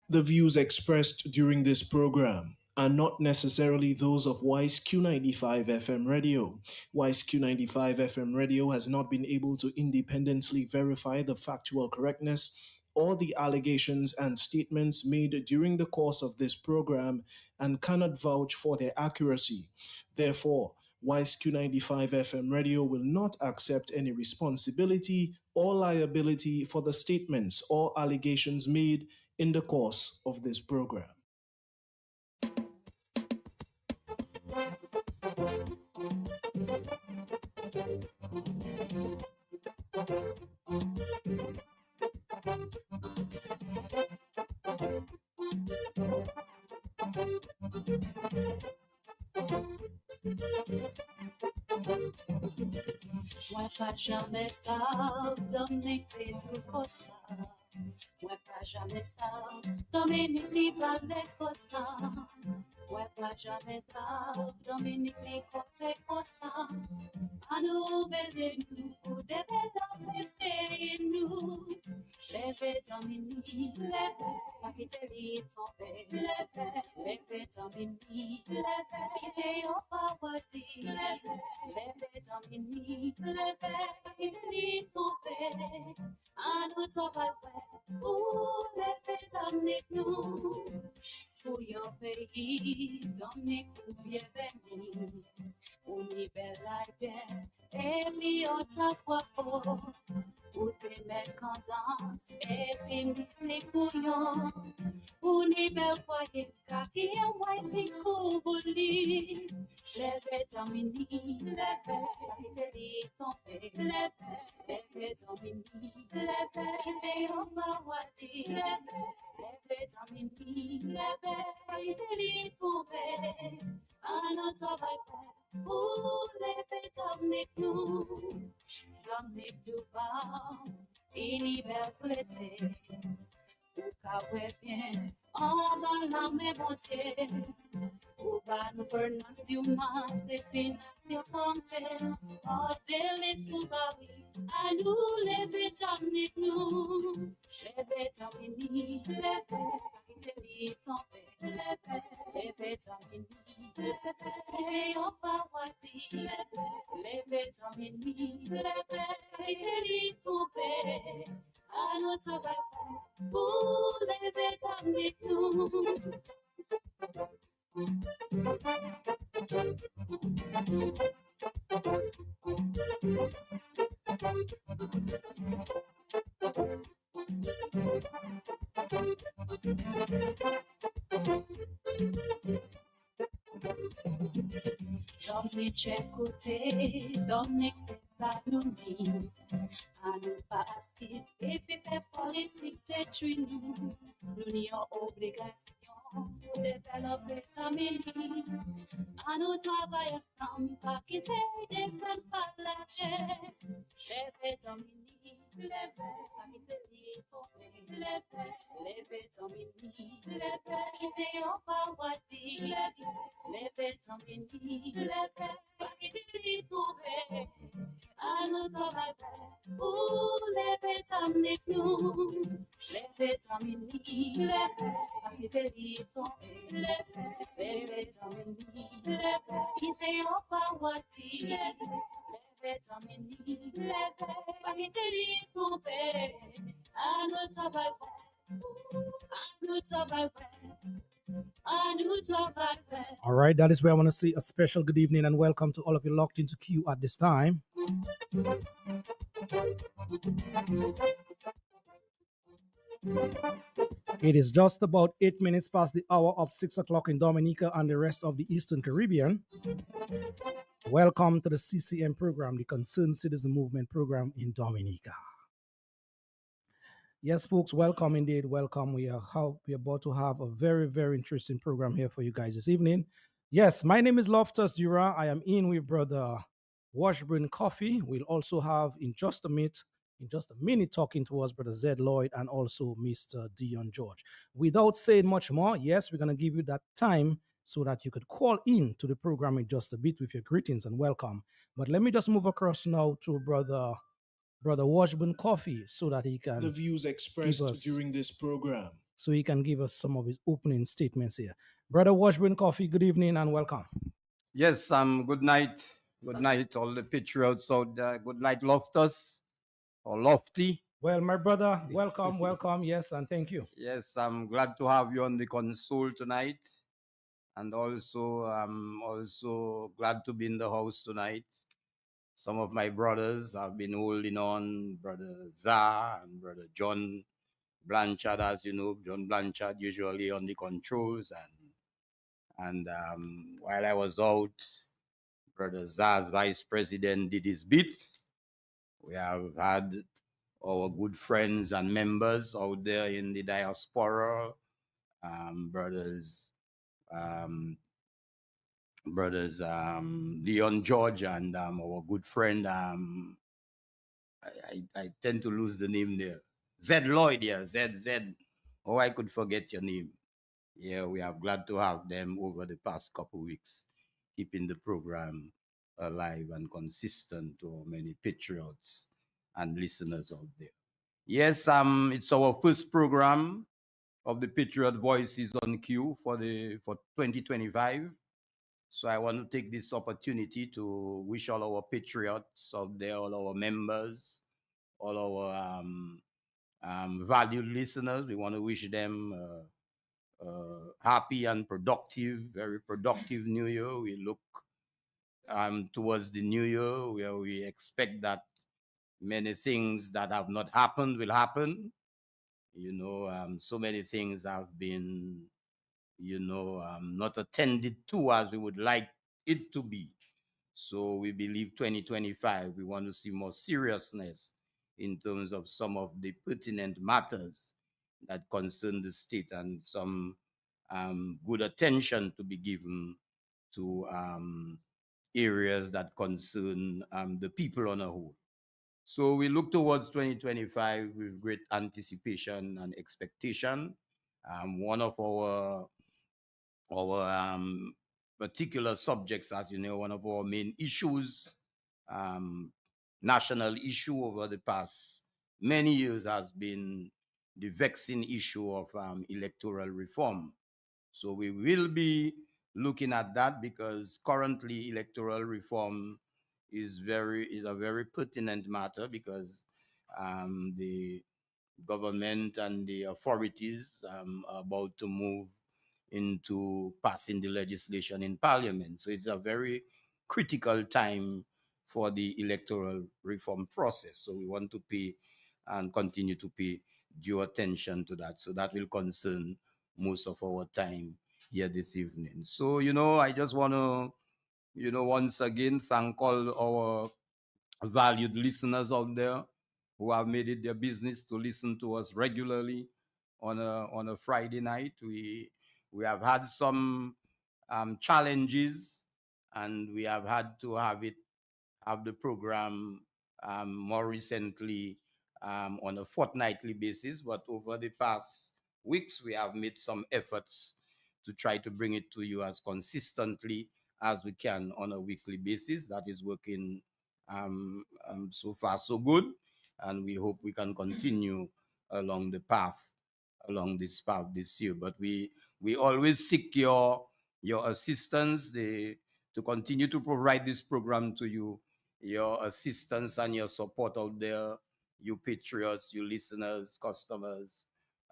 The views expressed during this program are not necessarily those of Wise Q95 FM radio. Wise Q95 FM radio has not been able to independently verify the factual correctness or the allegations and statements made during the course of this program and cannot vouch for their accuracy. Therefore, Wise Q95 FM radio will not accept any responsibility or liability for the statements or allegations made in the course of this program. Ouais, pas jamais ça, Dominique tout comme ça. Ouais, pas jamais ça, Dominique ni pas comme ça. Ouais, pas jamais ça, Dominique ni côté comme ça. À nous, nous, pour développer nous. Leve Domini, leve, pakiteli tombe, leve Domini, leve, ite opawati, leve Domini, leve, pakiteli tombe, anu tobawe, leve Domini nou, pour yon pays, Domini ou bienvenu, ou ni bella idée, et mi otakwako. Ou fait mes candances et puis mes couillons. Ou ni belle foyer, kaki et white mi kouboli. Leve Domini, leve, iteli tombe, leve Domini, leve, ite opawati, leve Domini, leve, iteli tombe. Anoto vai ou leve Domini nou. Dominic Duval, ini bel flete, ou kawe bien, en dans la même bonté, ou va nous prenant du mal, les finances compter, oh délice ou bawi, à nous lever Dominic nous, lever Domini, lever, iteli tombe, lever Domini, lever, on va wati, lever Domini, lever, iteli tombe, à notre bâton, pour lever Dominic nous. Domne c'ecoute, domne questa lumina, a non passi, e per politique de trinu, l'union obligation, développer ta mini, a nous travailler ensemble, pas quitter des femmes par la chair, leve domini, leve, pas quitter les tombés, leve domini, leve, quitter en paradis, leve domini, leve, pas quitter les tombés, à nous travailler, pour leve domini, leve domini, leve, pas quitter les tombés, leve domini, leve, quitter en paradis, leve domini, leve, pas quitter les tombés, à nous travailler, à nous travailler. All right, that is where I want to say a special good evening and welcome to all of you locked into Q at this time. It is just about 8 minutes past the hour of 6 o'clock in Dominica and the rest of the Eastern Caribbean. Welcome to the CCM program, the Concerned Citizen Movement program in Dominica. Yes, folks, welcome indeed. Welcome. We're about to have a very, very interesting program here for you guys this evening. Yes, my name is Loftus Durant. I am in with Brother Washburn Coffee. We'll also have in just a minute talking to us Brother Zed Lloyd and also Mr. Dion George. Without saying much more, yes, we're going to give you that time so that you could call in to the program in just a bit with your greetings and welcome. But let me just move across now to Brother Washburn Coffee so that he can The views expressed during this program. So he can give us some of his opening statements here. Brother Washburn Coffee, good evening and welcome. Yes, good night. Good night, all the Patriots out there. Good night, Loftus or Lofty. Well, my brother, welcome, welcome. Yes, and thank you. Yes, I'm glad to have you on the console tonight. And also, I'm also glad to be in the house tonight. Some of my brothers have been holding on, Brother Zah and Brother John Blanchard, as you know, John Blanchard usually on the controls. And while I was out, Brother Zah's vice president did his bit. We have had our good friends and members out there in the diaspora, brothers Dion George and our good friend, I tend to lose the name there. Zed Lloyd, yeah, Zed. Oh, I could forget your name. Yeah, we are glad to have them over the past couple of weeks, keeping the program alive and consistent to many patriots and listeners out there. Yes, it's our first program of the Patriot Voices on Q for 2025. So I want to take this opportunity to wish all our patriots out there, all our members, all our valued listeners. We want to wish them happy and productive, very productive New Year. We look towards the New Year where we expect that many things that have not happened will happen. You know, so many things have been, not attended to as we would like it to be. So we believe 2025, we want to see more seriousness in terms of some of the pertinent matters that concern the state and some good attention to be given to areas that concern the people on a whole. So we look towards 2025 with great anticipation and expectation. One of our particular subjects, as you know, one of our main issues, national issue over the past many years has been the vexing issue of electoral reform. So we will be looking at that because currently electoral reform is a very pertinent matter because the government and the authorities are about to move into passing the legislation in parliament. So it's a very critical time for the electoral reform process. So we want to pay and continue to pay due attention to that. So that will concern most of our time here this evening. So, I just want to, once again, thank all our valued listeners out there who have made it their business to listen to us regularly on a Friday night. We have had some challenges, and we have had to have the program more recently on a fortnightly basis. But over the past weeks, we have made some efforts to try to bring it to you as consistently as we can on a weekly basis. That is working so far so good, and we hope we can continue along the path along this path this year. But we always seek your assistance to continue to provide this program to you, your assistance and your support out there, you patriots, you listeners, customers.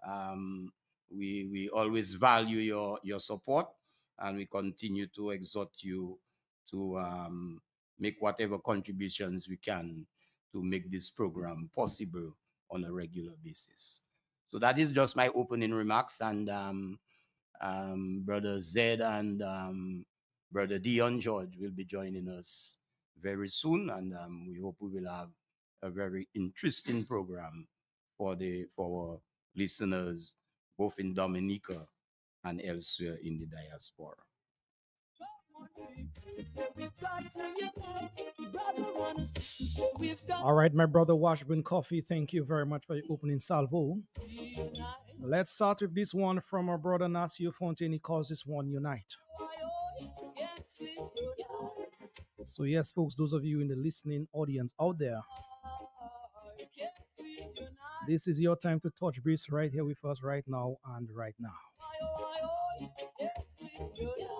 Um, we always value your support, and we continue to exhort you to make whatever contributions we can to make this program possible on a regular basis. So that is just my opening remarks, and Brother Zed and Brother Dion George will be joining us very soon, and we hope we will have a very interesting program for our listeners, both in Dominica and elsewhere in the diaspora. All right, my brother Washburn Coffee, thank you very much for your opening salvo. Let's start with this one from our brother Nasio Fontaine. He calls this one Unite. So yes, folks, those of you in the listening audience out there, this is your time to touch base right here with us right now and right now.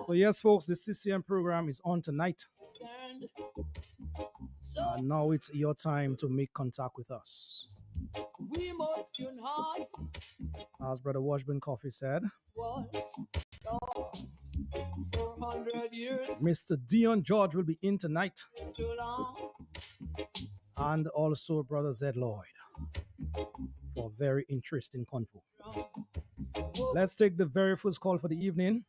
So yes, folks, the CCM program is on tonight. And now it's your time to make contact with us. We must unite. As Brother Washburn Coffee said, Mr. Dion George will be in tonight. And also Brother Zed Lloyd for a very interesting convo. Let's take the very first call for the evening.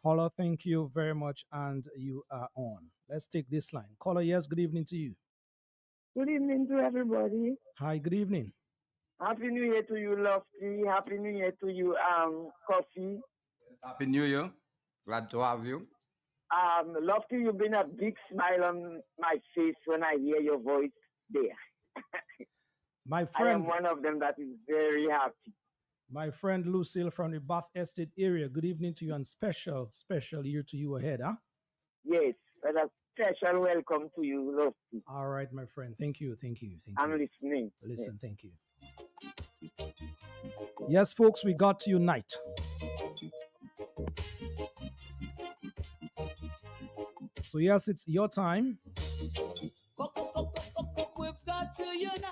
Caller, thank you very much, and you are on. Let's take this line. Caller, yes, good evening to you. Good evening to everybody. Hi, good evening. Happy New Year to you, Lofty. Happy New Year to you, Coffee. Happy New Year. Glad to have you. Lofty, you've been a big smile on my face when I hear your voice there. My friend, I am one of them that is very happy. My friend Lucille from the Bath Estate area, good evening to you, and special year to you ahead, huh? Yes, but a special welcome to you, Lofty. All right, my friend. Thank you. I'm listening. Listen, yes. Thank you. Yes, folks, we got to unite. So yes, it's your time.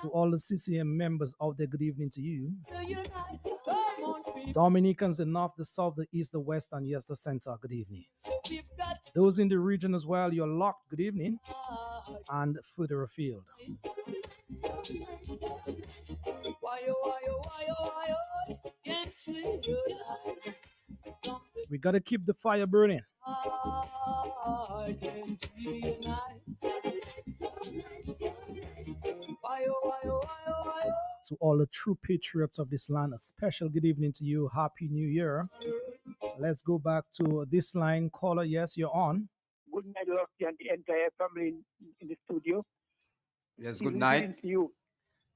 To all the CCM members out there, good evening to you. Dominicans, the north, the south, the east, the west, and yes, the center, good evening. Those in the region as well, you're locked, good evening. And further afield. We got to keep the fire burning. To all the true patriots of this land, a special good evening to you. Happy New Year. Let's go back to this line. Caller, yes, you're on. Good night, Lofty, and the entire family in the studio. Yes, good night. To you.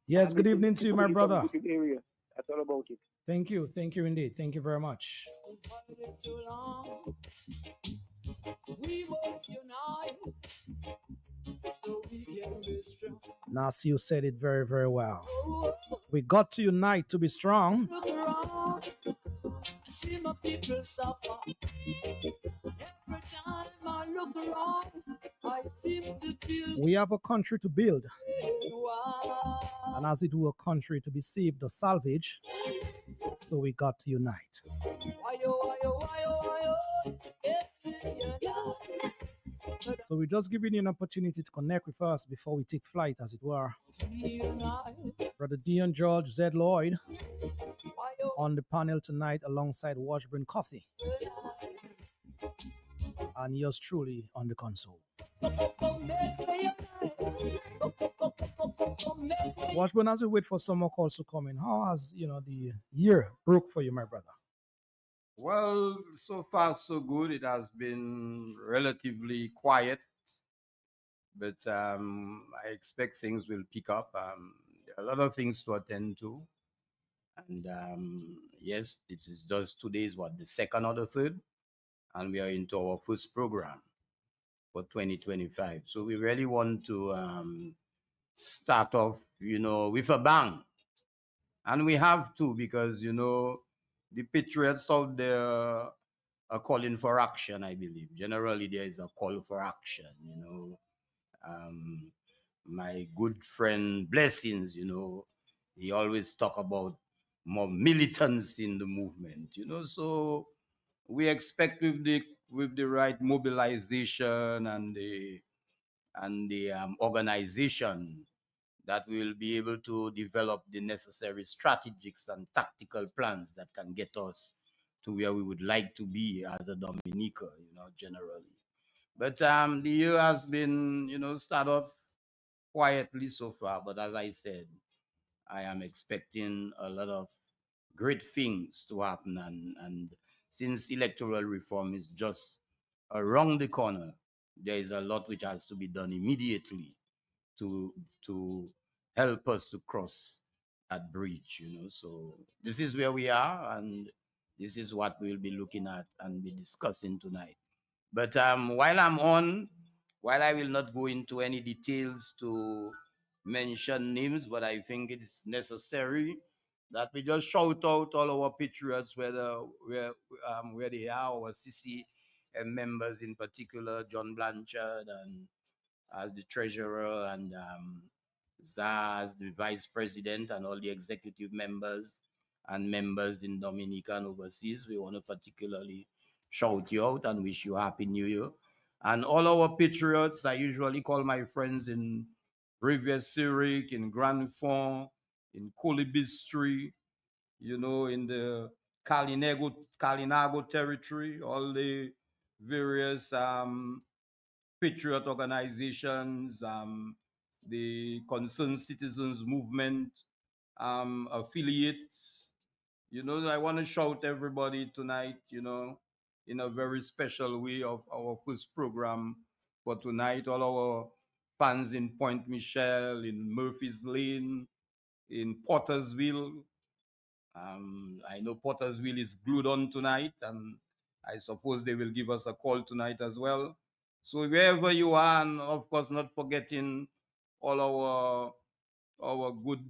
Yes, good evening to you, my brother. Area. That's all about it. Thank you indeed. Thank you very much. We must unite so we can be strong. Nasio said it very, very well. We got to unite to be strong. Look around. I see my people suffer. Every time I look around, I seem to feel we have a country to build. And as it were, a country to be saved or salvaged. So we got to unite. So we're just giving you an opportunity to connect with us before we take flight, as it were. Brother Dion George, Zed Lloyd on the panel tonight alongside Washburn Coffee. And yours truly on the console. Washburn, as we wait for some more calls to come in, how has the year broke for you, my brother? Well, so far so good. It has been relatively quiet, but I expect things will pick up. There are a lot of things to attend to, and yes, it is just today's what, the second or the third, and we are into our first program for 2025. So we really want to start off, with a bang, and we have to, because the Patriots out there are calling for action. I believe generally there is a call for action. Um, my good friend Blessings, he always talk about more militants in the movement. So we expect with the right mobilization and the organization that we will be able to develop the necessary strategics and tactical plans that can get us to where we would like to be as a Dominica, generally. But the year has been, start off quietly so far. But as I said, I am expecting a lot of great things to happen. And since electoral reform is just around the corner, there is a lot which has to be done immediately to to help us to cross that bridge. So this is where we are, and this is what we'll be looking at and be discussing tonight. But while I will not go into any details to mention names, but I think it's necessary that we just shout out all our patriots, where they are, our CC members in particular, John Blanchard and as the treasurer, and Zaz, the vice president, and all the executive members and members in Dominica and overseas. We want to particularly shout you out and wish you Happy New Year. And all our patriots, I usually call my friends in Rivière Syriac, in Grand Fond, in Colibistry, in the Kalinago territory, all the various patriot organizations, the Concerned Citizens Movement affiliates. I want to shout everybody tonight, in a very special way of our first program for tonight. All our fans in Point Michel, in Murphy's Lane, in Pottersville. I know Pottersville is glued on tonight, and I suppose they will give us a call tonight as well. So wherever you are, and of course not forgetting all our good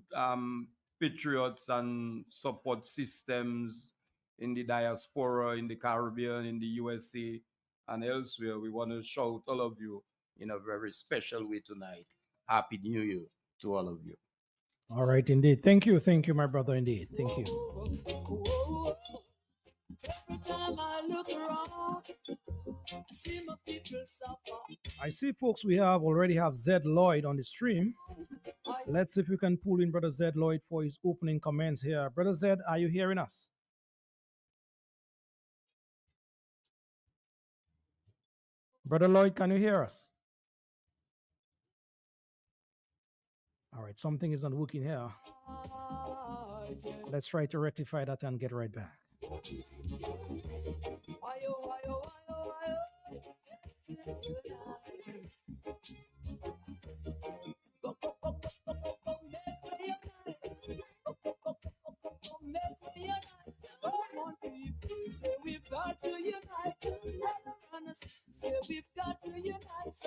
patriots and support systems in the diaspora, in the Caribbean, in the USA, and elsewhere. We want to shout all of you in a very special way tonight. Happy New Year to all of you. All right, indeed. Thank you, my brother. Indeed, thank you. Every time I look around, I see my people suffer. I see, folks, we already have Zed Lloyd on the stream. Let's see if we can pull in Brother Zed Lloyd for his opening comments here. Brother Zed, are you hearing us? Brother Lloyd, can you hear us? All right, something is not working here. Let's try to rectify that and get right back. Say we've got to unite. Say we've got to unite.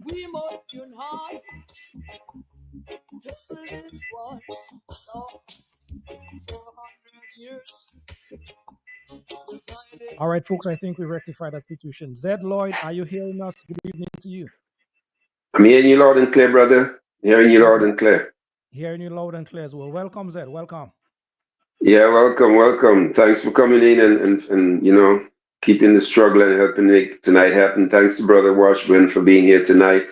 We must unite just this one. So, for 100 years, divided. All right, folks, I think we rectified that situation. Zed Lloyd, are you hearing us? Good evening to you. I'm hearing you loud and clear, brother. Hearing you loud and clear. Hearing you loud and clear as well. Welcome, Zed. Welcome. Yeah, welcome, welcome. Thanks for coming in and keeping the struggle and helping make tonight happen. Thanks to Brother Washburn for being here tonight.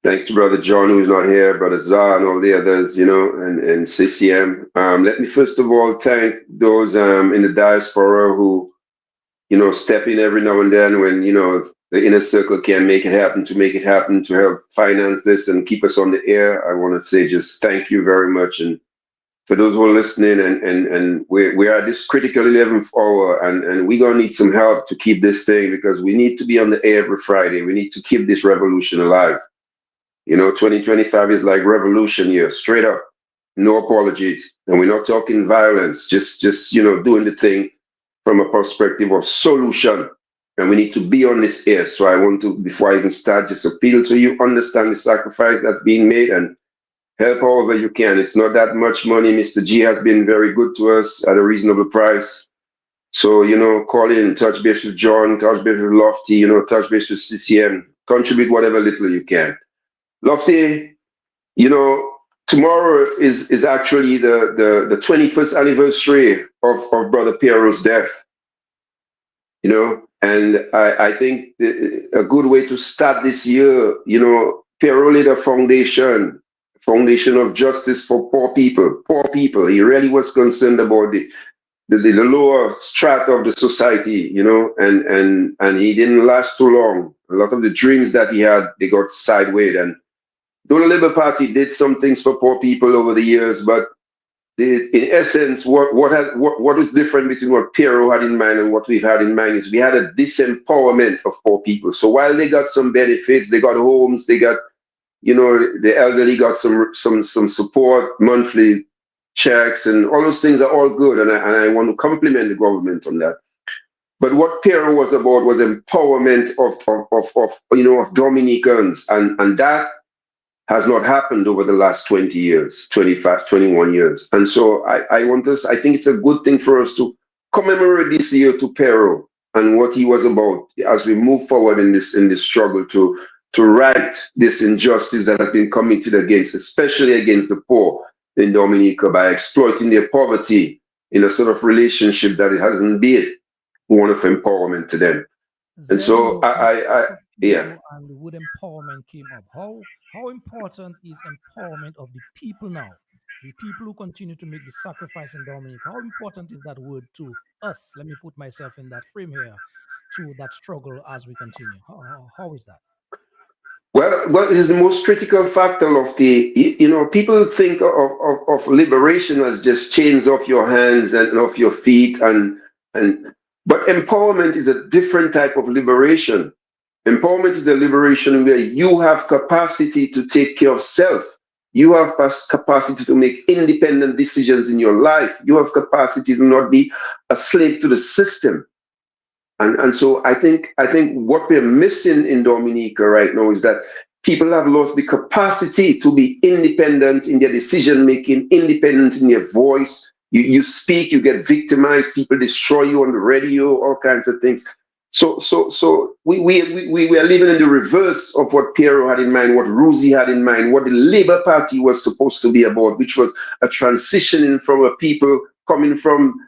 Thanks to Brother John, who's not here, Brother Zah, and all the others, and CCM. Let me first of all thank those in the diaspora who, step in every now and then when, the inner circle can make it happen, to help finance this and keep us on the air. I want to say just thank you very much. And for those who are listening, and we are at this critical 11th hour, and we're going to need some help to keep this thing, because we need to be on the air every Friday. We need to keep this revolution alive. 2025 is like revolution year, straight up. No apologies. And we're not talking violence, just doing the thing from a perspective of solution. And we need to be on this air. So I want to, before I even start, just appeal to you, understand the sacrifice that's being made, and help however you can. It's not that much money. Mr. G has been very good to us at a reasonable price. So, call in, touch base with John, touch base with Lofty, touch base with CCM, contribute whatever little you can. Lofty, you know, tomorrow is actually the 21st anniversary of Brother Piero's death, and I think a good way to start this year, Piero laid a foundation of justice for poor people, poor people. He really was concerned about the lower strata of the society, and he didn't last too long. A lot of the dreams that he had, they got sideways. And though the Labour Party did some things for poor people over the years, but in essence, what is different between what Piero had in mind and what we've had in mind is we had a disempowerment of poor people. So while they got some benefits, they got homes, they got, the elderly got some support, monthly checks, and all those things are all good. And I want to compliment the government on that. But what Piero was about was empowerment of Dominicans, and that has not happened over the last 20 years, 25, 21 years. And so I think it's a good thing for us to commemorate this year to Pero and what he was about as we move forward in this struggle to right this injustice that has been committed against, especially against the poor in Dominica, by exploiting their poverty in a sort of relationship that it hasn't been one of empowerment to them. And Zed, so yeah. people and the word empowerment came up. How important is empowerment of the people now? The people who continue to make the sacrifice in Dominica. How important is that word to us? Let me put myself in that frame here, to that struggle as we continue. How is that? Well, it is the most critical factor of people think of liberation as just chains off your hands and off your feet, and but empowerment is a different type of liberation. Empowerment is the liberation where you have capacity to take care of self. You have capacity to make independent decisions in your life. You have capacity to not be a slave to the system. And so I think what we're missing in Dominica right now is that people have lost the capacity to be independent in their decision making, independent in their voice. You speak, you get victimized, people destroy you on the radio, all kinds of things. So we are living in the reverse of what Piero had in mind, what Ruzi had in mind, what the Labour Party was supposed to be about, which was a transitioning from a people coming from,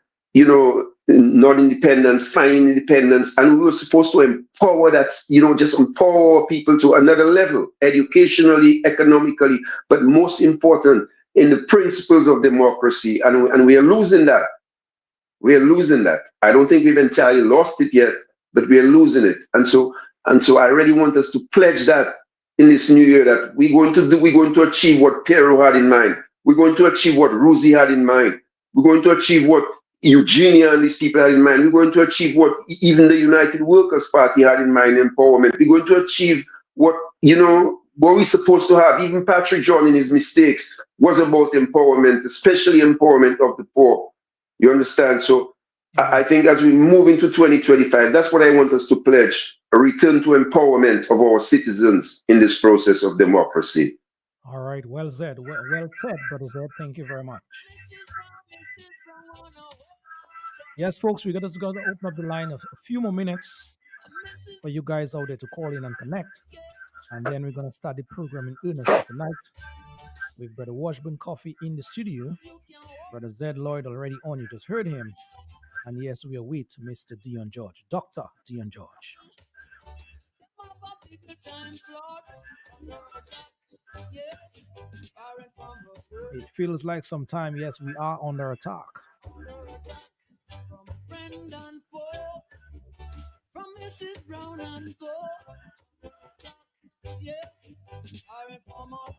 not independence, finding independence, and we were supposed to empower that, just empower people to another level, educationally, economically, but most important, in the principles of democracy, and we are losing that. We are losing that. I don't think we've entirely lost it yet, but we are losing it. And so I really want us to pledge that in this new year, that we're going to achieve what Piero had in mind. We're going to achieve what Ruzi had in mind. We're going to achieve what Eugenia and these people had in mind. We're going to achieve what even the United Workers' Party had in mind, empowerment. We're going to achieve what we're supposed to have. Even Patrick John in his mistakes was about empowerment, especially empowerment of the poor. You understand? So I Amen. think as we move into 2025, that's what I want us to pledge: a return to empowerment of our citizens in this process of democracy. All right. Well said. Well said, Brother Zed. Thank you very much. Yes, folks, we're just going to open up the line of a few more minutes for you guys out there to call in and connect. And then we're going to start the program in earnest for tonight with Brother Washburn Coffee in the studio. Brother Zed Lloyd already on. You just heard him. And yes, we are with Mr. Dion George, Dr. Dion George. It feels like sometime, yes, we are under attack.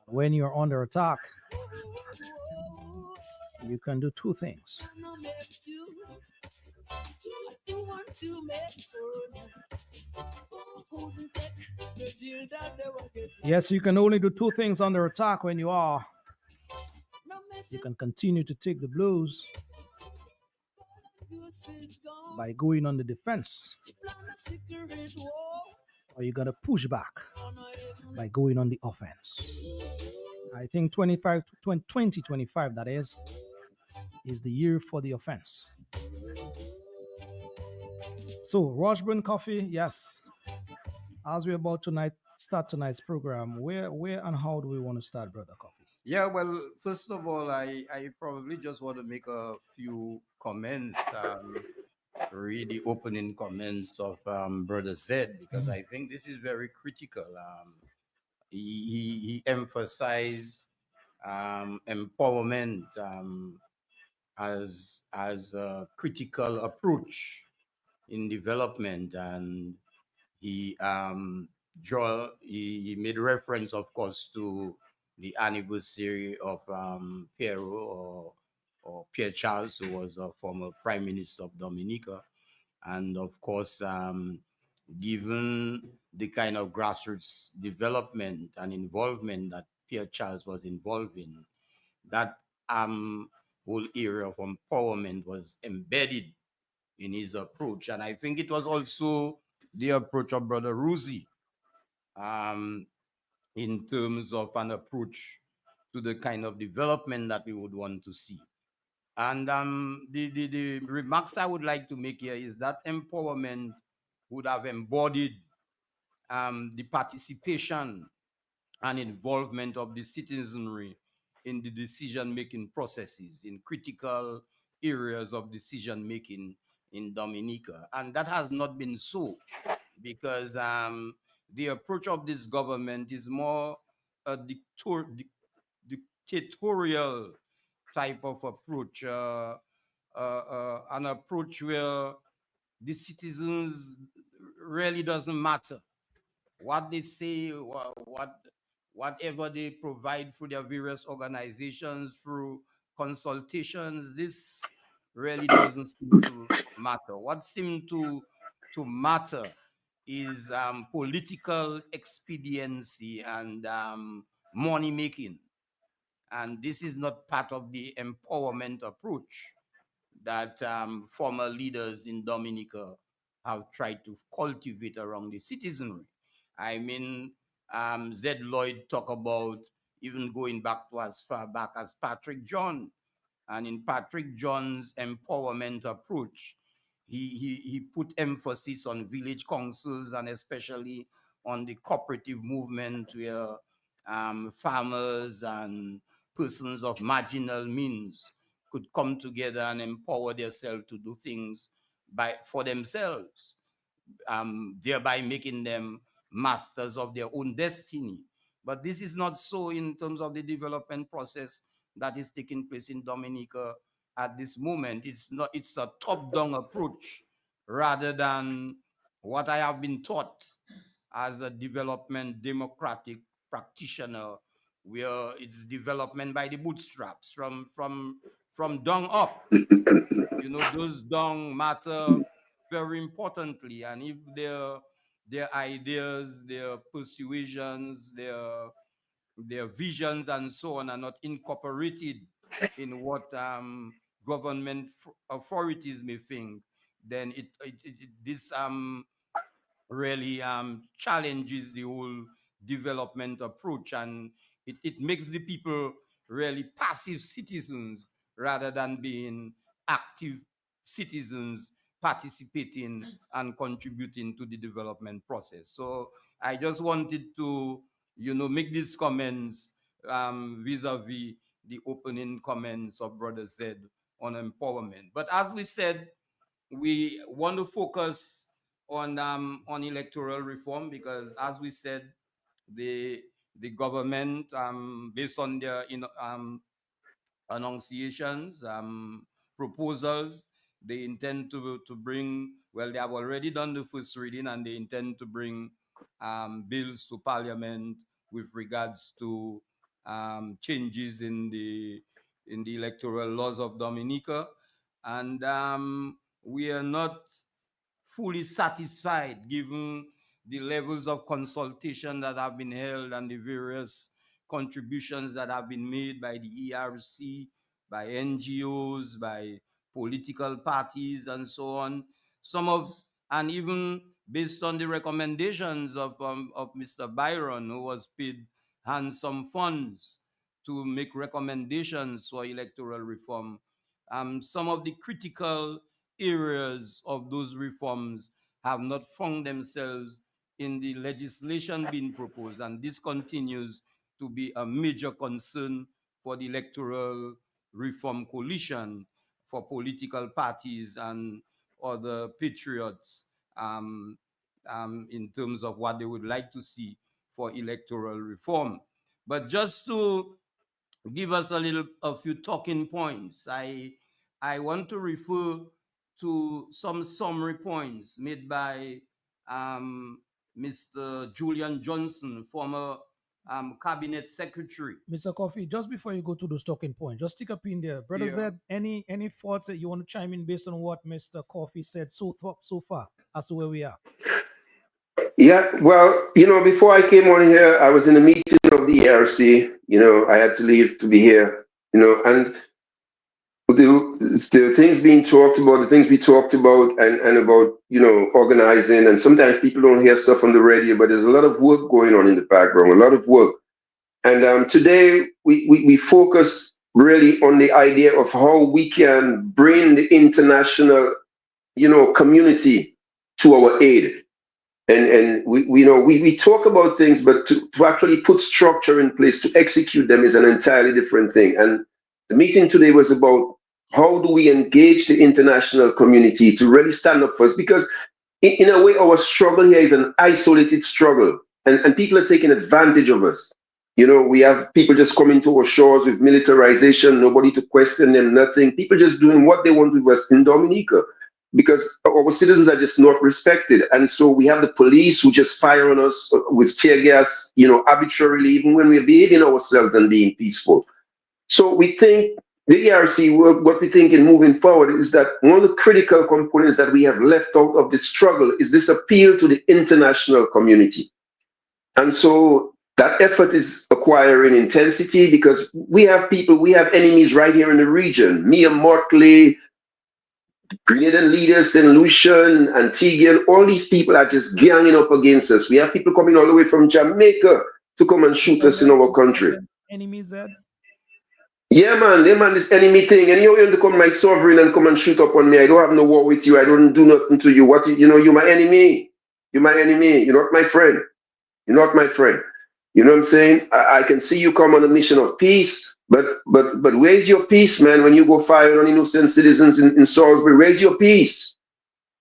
When you're under attack, you can do two things. Yes, you can only do two things under attack when you are. You can continue to take the blows by going on the defense, or you got to push back by going on the offense. I think 2025, that is the year for the offense. So, Washburn Coffee, yes. As we're about to start tonight's program, where and how do we want to start, Brother Coffee? Yeah, well, first of all, I probably just want to make a few comments, read the opening comments of Brother Zed, because I think this is very critical. He emphasized empowerment as a critical approach in development, and he he made reference, of course, to the anniversary of Pierre or Pierre Charles, who was a former Prime Minister of Dominica, and of course, given the kind of grassroots development and involvement that Pierre Charles was involved in, that whole area of empowerment was embedded in his approach. And I think it was also the approach of Brother Ruzi, um, in terms of an approach to the kind of development that we would want to see. And the remarks I would like to make here is that empowerment would have embodied the participation and involvement of the citizenry in the decision-making processes, in critical areas of decision-making in Dominica. And that has not been so, because the approach of this government is more a dictatorial type of approach, an approach where the citizens really doesn't matter what they say, whatever they provide through their various organizations, through consultations. This really doesn't seem to matter. What seems to matter is political expediency and money making, and this is not part of the empowerment approach that former leaders in Dominica have tried to cultivate around the citizenry. I mean, Zed Lloyd talk about even going back to as far back as Patrick John. And in Patrick John's empowerment approach, he put emphasis on village councils and especially on the cooperative movement where farmers and persons of marginal means could come together and empower themselves to do things for themselves, thereby making them masters of their own destiny. But this is not so in terms of the development process that is taking place in Dominica at this moment. It's not. It's a top-down approach rather than what I have been taught as a development democratic practitioner, where it's development by the bootstraps from down up. You know, those down matter very importantly, and if their ideas, their persuasions, their visions and so on are not incorporated in what government authorities may think, then this really challenges the whole development approach, and it makes the people really passive citizens rather than being active citizens participating and contributing to the development process. So I just wanted to, make these comments vis-a-vis the opening comments of Brother Zed on empowerment. But as we said, we want to focus on electoral reform because, as we said, the the government, based on their annunciations, proposals, they intend to bring. Well, they have already done the first reading, and they intend to bring bills to Parliament with regards to changes in the electoral laws of Dominica, and we are not fully satisfied given the levels of consultation that have been held and the various contributions that have been made by the ERC, by NGOs, by political parties, and so on. Some of, and even based on the recommendations of Mr. Byron, who was paid handsome funds to make recommendations for electoral reform, some of the critical areas of those reforms have not found themselves in the legislation being proposed, and this continues to be a major concern for the electoral reform coalition, for political parties and other patriots, in terms of what they would like to see for electoral reform. But just to give us a few talking points, I want to refer to some summary points made by Mr. Julian Johnson, former cabinet secretary. Mr. Coffee, just before you go to those talking points, just stick up in there. Brother Yeah. Zed, any thoughts that you want to chime in based on what Mr. Coffee said so far as to where we are? Yeah, well, before I came on here, I was in a meeting of the ERC. I had to leave to be here. And the things being talked about, the things we talked about, and about organizing. And sometimes people don't hear stuff on the radio, but there's a lot of work going on in the background, a lot of work. And today we focus really on the idea of how we can bring the international community to our aid. And we talk about things, but to actually put structure in place to execute them is an entirely different thing. And the meeting today was about how do we engage the international community to really stand up for us, because in a way our struggle here is an isolated struggle, and people are taking advantage of us. We have people just coming to our shores with militarization, nobody to question them, nothing. People just doing what they want with Western Dominica because our citizens are just not respected. And so we have the police who just fire on us with tear gas, arbitrarily, even when we're behaving ourselves and being peaceful. So we think the ERC, what we think in moving forward is that one of the critical components that we have left out of this struggle is this appeal to the international community. And so that effort is acquiring intensity because we have enemies right here in the region. Mia Mortley, Grenadian leaders, St. Lucian, Antiguan, all these people are just ganging up against us. We have people coming all the way from Jamaica to come and shoot us in our country. Enemies, Zed? Yeah, man, this enemy thing. And you want to come my sovereign and come and shoot up on me. I don't have no war with you. I don't do nothing to you. You're my enemy. You're my enemy. You're not my friend. You're not my friend. You know what I'm saying? I can see you come on a mission of peace, but where's your peace, man? When you go fire on innocent citizens in Salisbury, where's your peace?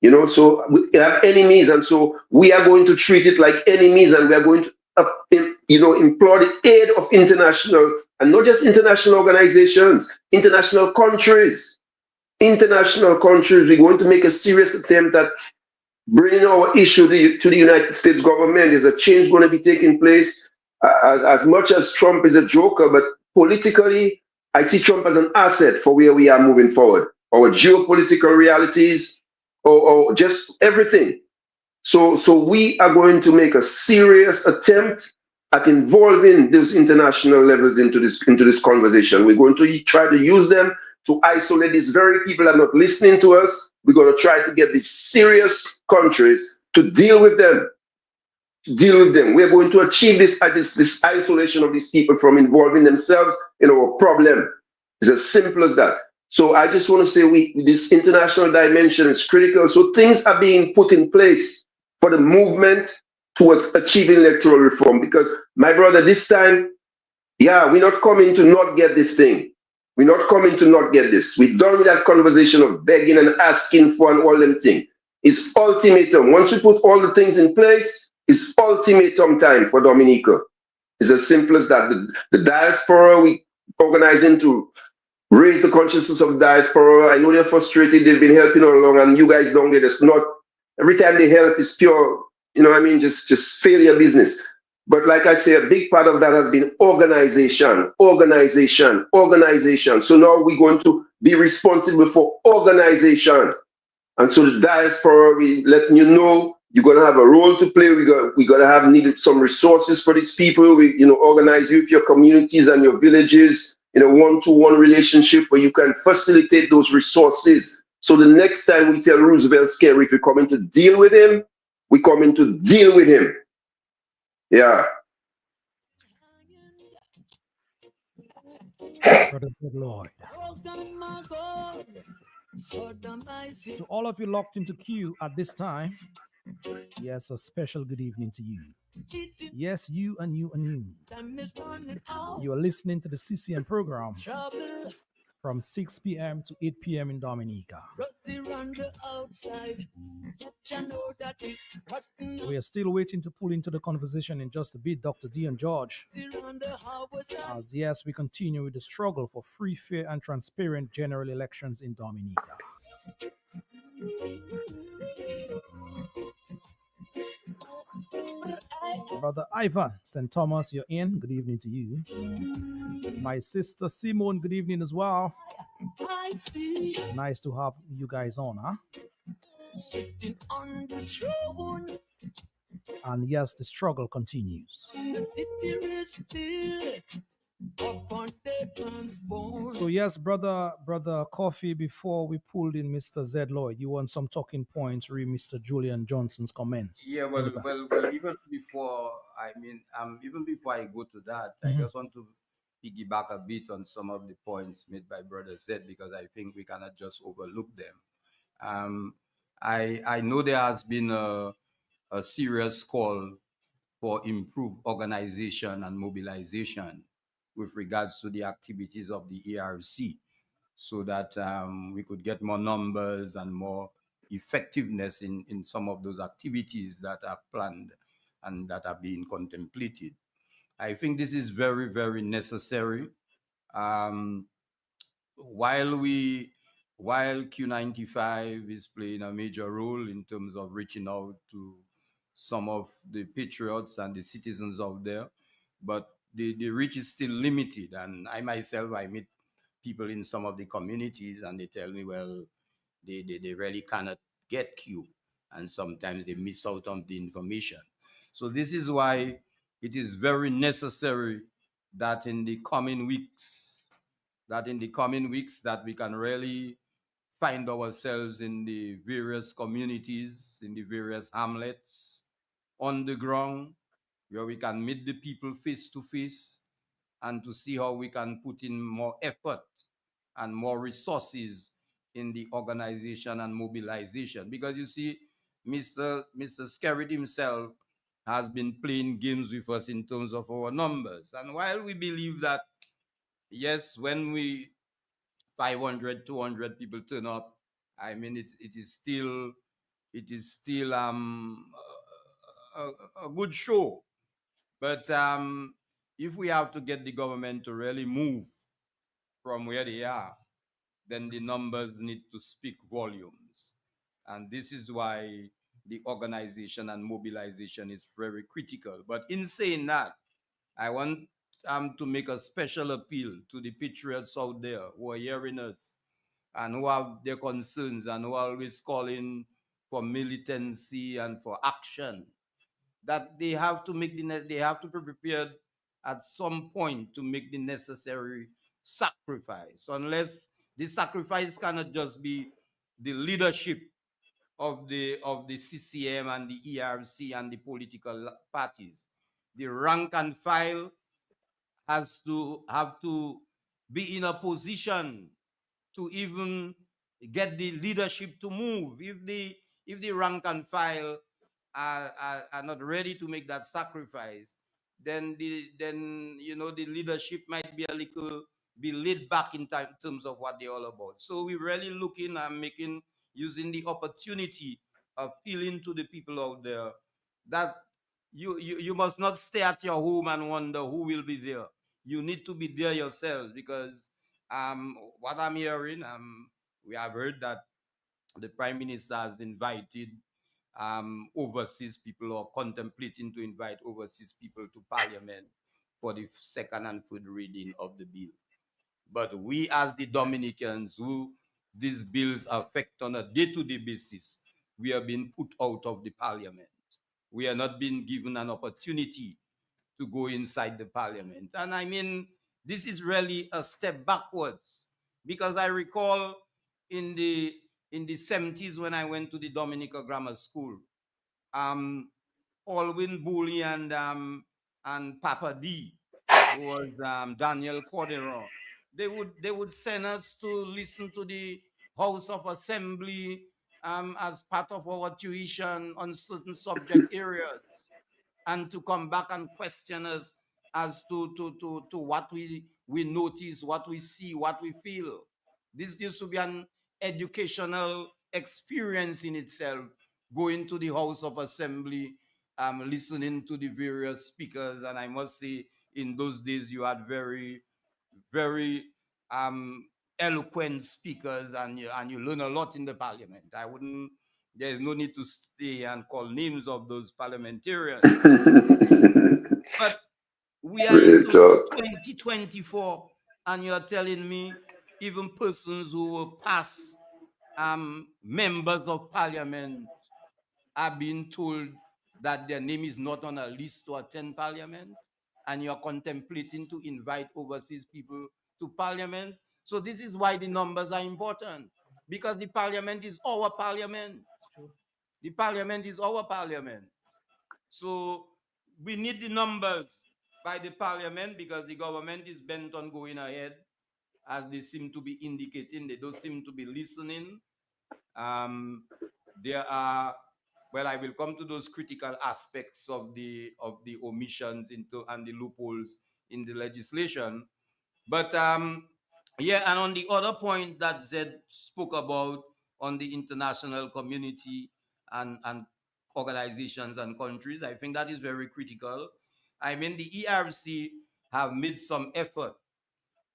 So we have enemies, and so we are going to treat it like enemies, and we are going to, implore the aid of international, and not just international organizations, international countries. International countries, we're going to make a serious attempt at bringing our issue to the United States government. There's a change going to be taking place. As much as Trump is a joker, but politically, I see Trump as an asset for where we are moving forward. Our geopolitical realities, or just everything. So we are going to make a serious attempt at involving those international levels into this conversation. We're going to try to use them to isolate these very people that are not listening to us. We're going to try to get these serious countries to deal with them. Deal with them. We're going to achieve this isolation of these people from involving themselves in our problem. It's as simple as that. So I just want to say this international dimension is critical. So things are being put in place for the movement towards achieving electoral reform. Because my brother, this time, yeah, we're not coming to not get this thing. We're not coming to not get this. We're done with that conversation of begging and asking for and all them things. It's ultimatum. Once we put all the things in place, it's ultimatum time for Dominica. It's as simple as that. The diaspora we organizing to raise the consciousness of the diaspora. I know they're frustrated. They've been helping all along, and you guys don't get it's not every time they help is pure. You know what I mean? Just failure business. But like I say, a big part of that has been organization, organization, organization. So now we're going to be responsible for organization. And so the diaspora, we letting you know you're gonna have a role to play. We gotta have needed some resources for these people. We organize you with your communities and your villages in a one-to-one relationship where you can facilitate those resources. So the next time we tell Roosevelt Scary we're coming to deal with him, we're coming to deal with him. Yeah. Brother Good Lord. To all of you locked into queue at this time, yes, a special good evening to you. Yes, you and you and you. You are listening to the CCM program from 6 p.m. to 8 p.m. in Dominica. We are still waiting to pull into the conversation in just a bit, Dr. D and George. As yes, we continue with the struggle for free, fair, and transparent general elections in Dominica. Brother Ivan St. Thomas, you're in. Good evening to you. My sister Simone, good evening as well. Nice to have you guys on, huh? Sitting on the throne. And yes, the struggle continues. So yes, brother Coffee, before we pulled in Mr. Zed Lloyd, you want some talking points, read Mr. Julian Johnson's comments. Yeah, well, Anybody? well, even before I go to that, I just want to piggyback a bit on some of the points made by Brother Zed because I think we cannot just overlook them. Um, I know there has been a serious call for improved organization and mobilization with regards to the activities of the ARC so that we could get more numbers and more effectiveness in some of those activities that are planned and that are being contemplated. I think this is very, very necessary. Um, while we while Q95 is playing a major role in terms of reaching out to some of the patriots and the citizens out there, but the reach is still limited. And I myself, I meet people in some of the communities and they tell me, well, they really cannot get Q. And sometimes they miss out on the information. So this is why it is very necessary that in the coming weeks, that we can really find ourselves in the various communities, in the various hamlets, on the ground, where we can meet the people face to face and to see how we can put in more effort and more resources in the organization and mobilization. Because you see, Mr. Skerrit himself has been playing games with us in terms of our numbers. And while we believe that, yes, when we 500, 200 people turn up, I mean, it is still a good show. But if we have to get the government to really move from where they are, then the numbers need to speak volumes. And this is why the organization and mobilization is very critical. But in saying that, I want to make a special appeal to the patriots out there who are hearing us and who have their concerns and who are always calling for militancy and for action, that they have to they have to be prepared at some point to make the necessary sacrifice. Unless This sacrifice cannot just be the leadership of the CCM and the ERC and the political parties. The rank and file has to have to be in a position to even get the leadership to move. If the rank and file are not ready to make that sacrifice, then the leadership might be a little be laid back in terms of what they're all about. So we're really looking and making using the opportunity, appealing to the people out there that you must not stay at your home and wonder who will be there. You need to be there yourself, because what I'm hearing, we have heard that the prime minister has invited overseas people, or contemplating to invite overseas people to parliament for the second and third reading of the bill. But we, as the Dominicans, who these bills affect on a day-to-day basis, we are being put out of the parliament. We are not being given an opportunity to go inside the parliament. And I mean, this is really a step backwards, because I recall in the 70s, when I went to the Dominica Grammar School, um, Alwyn Bully and Papa D, who was Daniel Corderon, they would send us to listen to the House of Assembly as part of our tuition on certain subject areas, and to come back and question us as to what we notice, what we see, what we feel. This used to be an educational experience in itself, going to the House of Assembly, listening to the various speakers. And I must say, in those days, you had very, very um, eloquent speakers, and you learn a lot in the parliament. I wouldn't. There is no need to stay and call names of those parliamentarians. But we are Real into talk. 2024, and you're telling me even persons who were past members of parliament are being told that their name is not on a list to attend parliament, and you're contemplating to invite overseas people to parliament. So this is why the numbers are important, because the parliament is our parliament. True. The parliament is our parliament. So we need the numbers by the parliament, because the government is bent on going ahead, as they seem to be indicating. They don't seem to be listening. Um, there are, well, I will come to those critical aspects of the omissions into and the loopholes in the legislation. But yeah, and on the other point that Zed spoke about, on the international community and organizations and countries, I think that is very critical. I mean, the ERC have made some effort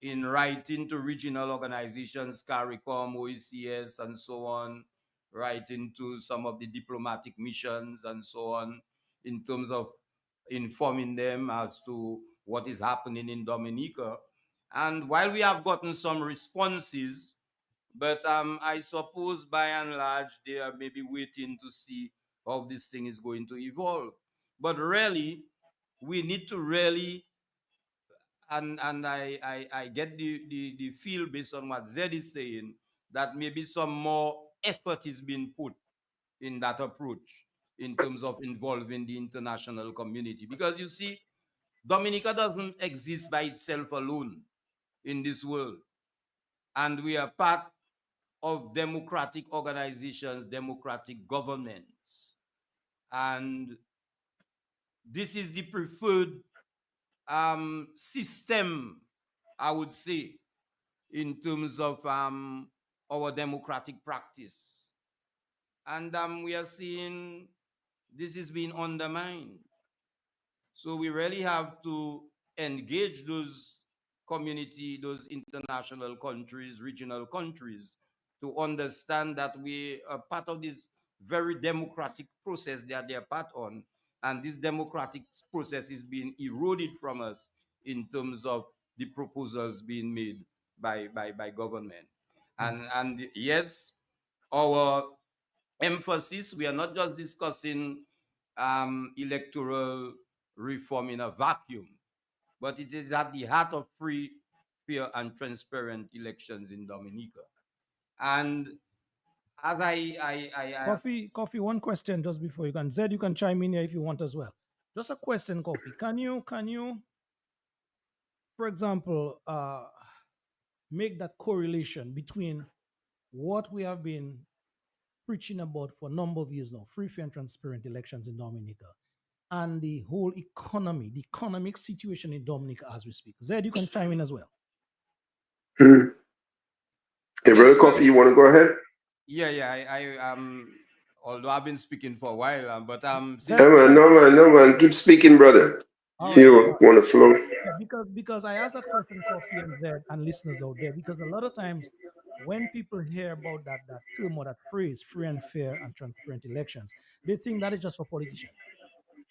in writing to regional organizations, CARICOM, OECS, and so on, writing to some of the diplomatic missions and so on, in terms of informing them as to what is happening in Dominica. And while we have gotten some responses, but I suppose by and large they are maybe waiting to see how this thing is going to evolve. But really, we need to really, and I get the feel, based on what Zed is saying, that maybe some more effort is being put in that approach, in terms of involving the international community. Because you see, Dominica doesn't exist by itself alone in this world. And we are part of democratic organizations, democratic governments. And this is the preferred system, I would say, in terms of our democratic practice. And we are seeing this is being undermined. So we really have to engage those community, those international countries, regional countries, to understand that we are part of this very democratic process that they are part on. And this democratic process is being eroded from us in terms of the proposals being made by government. And yes, our emphasis, we are not just discussing electoral reform in a vacuum, but it is at the heart of free fair and transparent elections in Dominica. And as I Coffee. One question just before you can. Zed, you can chime in here if you want as well. Just a question, Coffee. Can you, for example, make that correlation between what we have been preaching about for a number of years now, free, fair, and transparent elections in Dominica, and the whole economy, the economic situation in Dominica as we speak. Zed, you can chime in as well. Mhm. Hey, brother yes, well, Coffee, you want to go ahead? yeah, yeah, although I've been speaking for a while, but since Zed, No man, Zed, no man, no man. Keep speaking, brother. all If right. yeah, you want to flow. Yeah, because I asked that question, Coffee and Zed and listeners out there, because a lot of times when people hear about that term or that phrase, free and fair and transparent elections, they think that is just for politicians.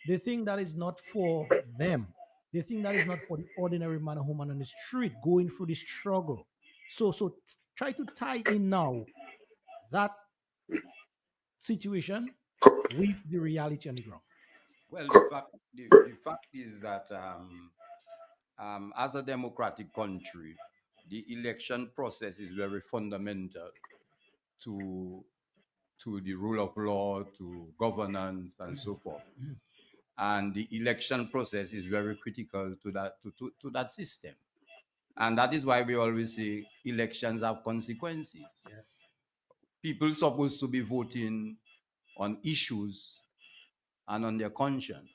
They think that is not for them. They think that is not for the ordinary man or woman on the street going through the struggle. Try to tie in now that situation Co- with the reality on the ground. well, co- the fact is that as a democratic country, the election process is very fundamental to the rule of law, to governance, and so forth. And the election process is very critical to to that system. And that is why we always say elections have consequences. Yes. People supposed to be voting on issues and on their conscience.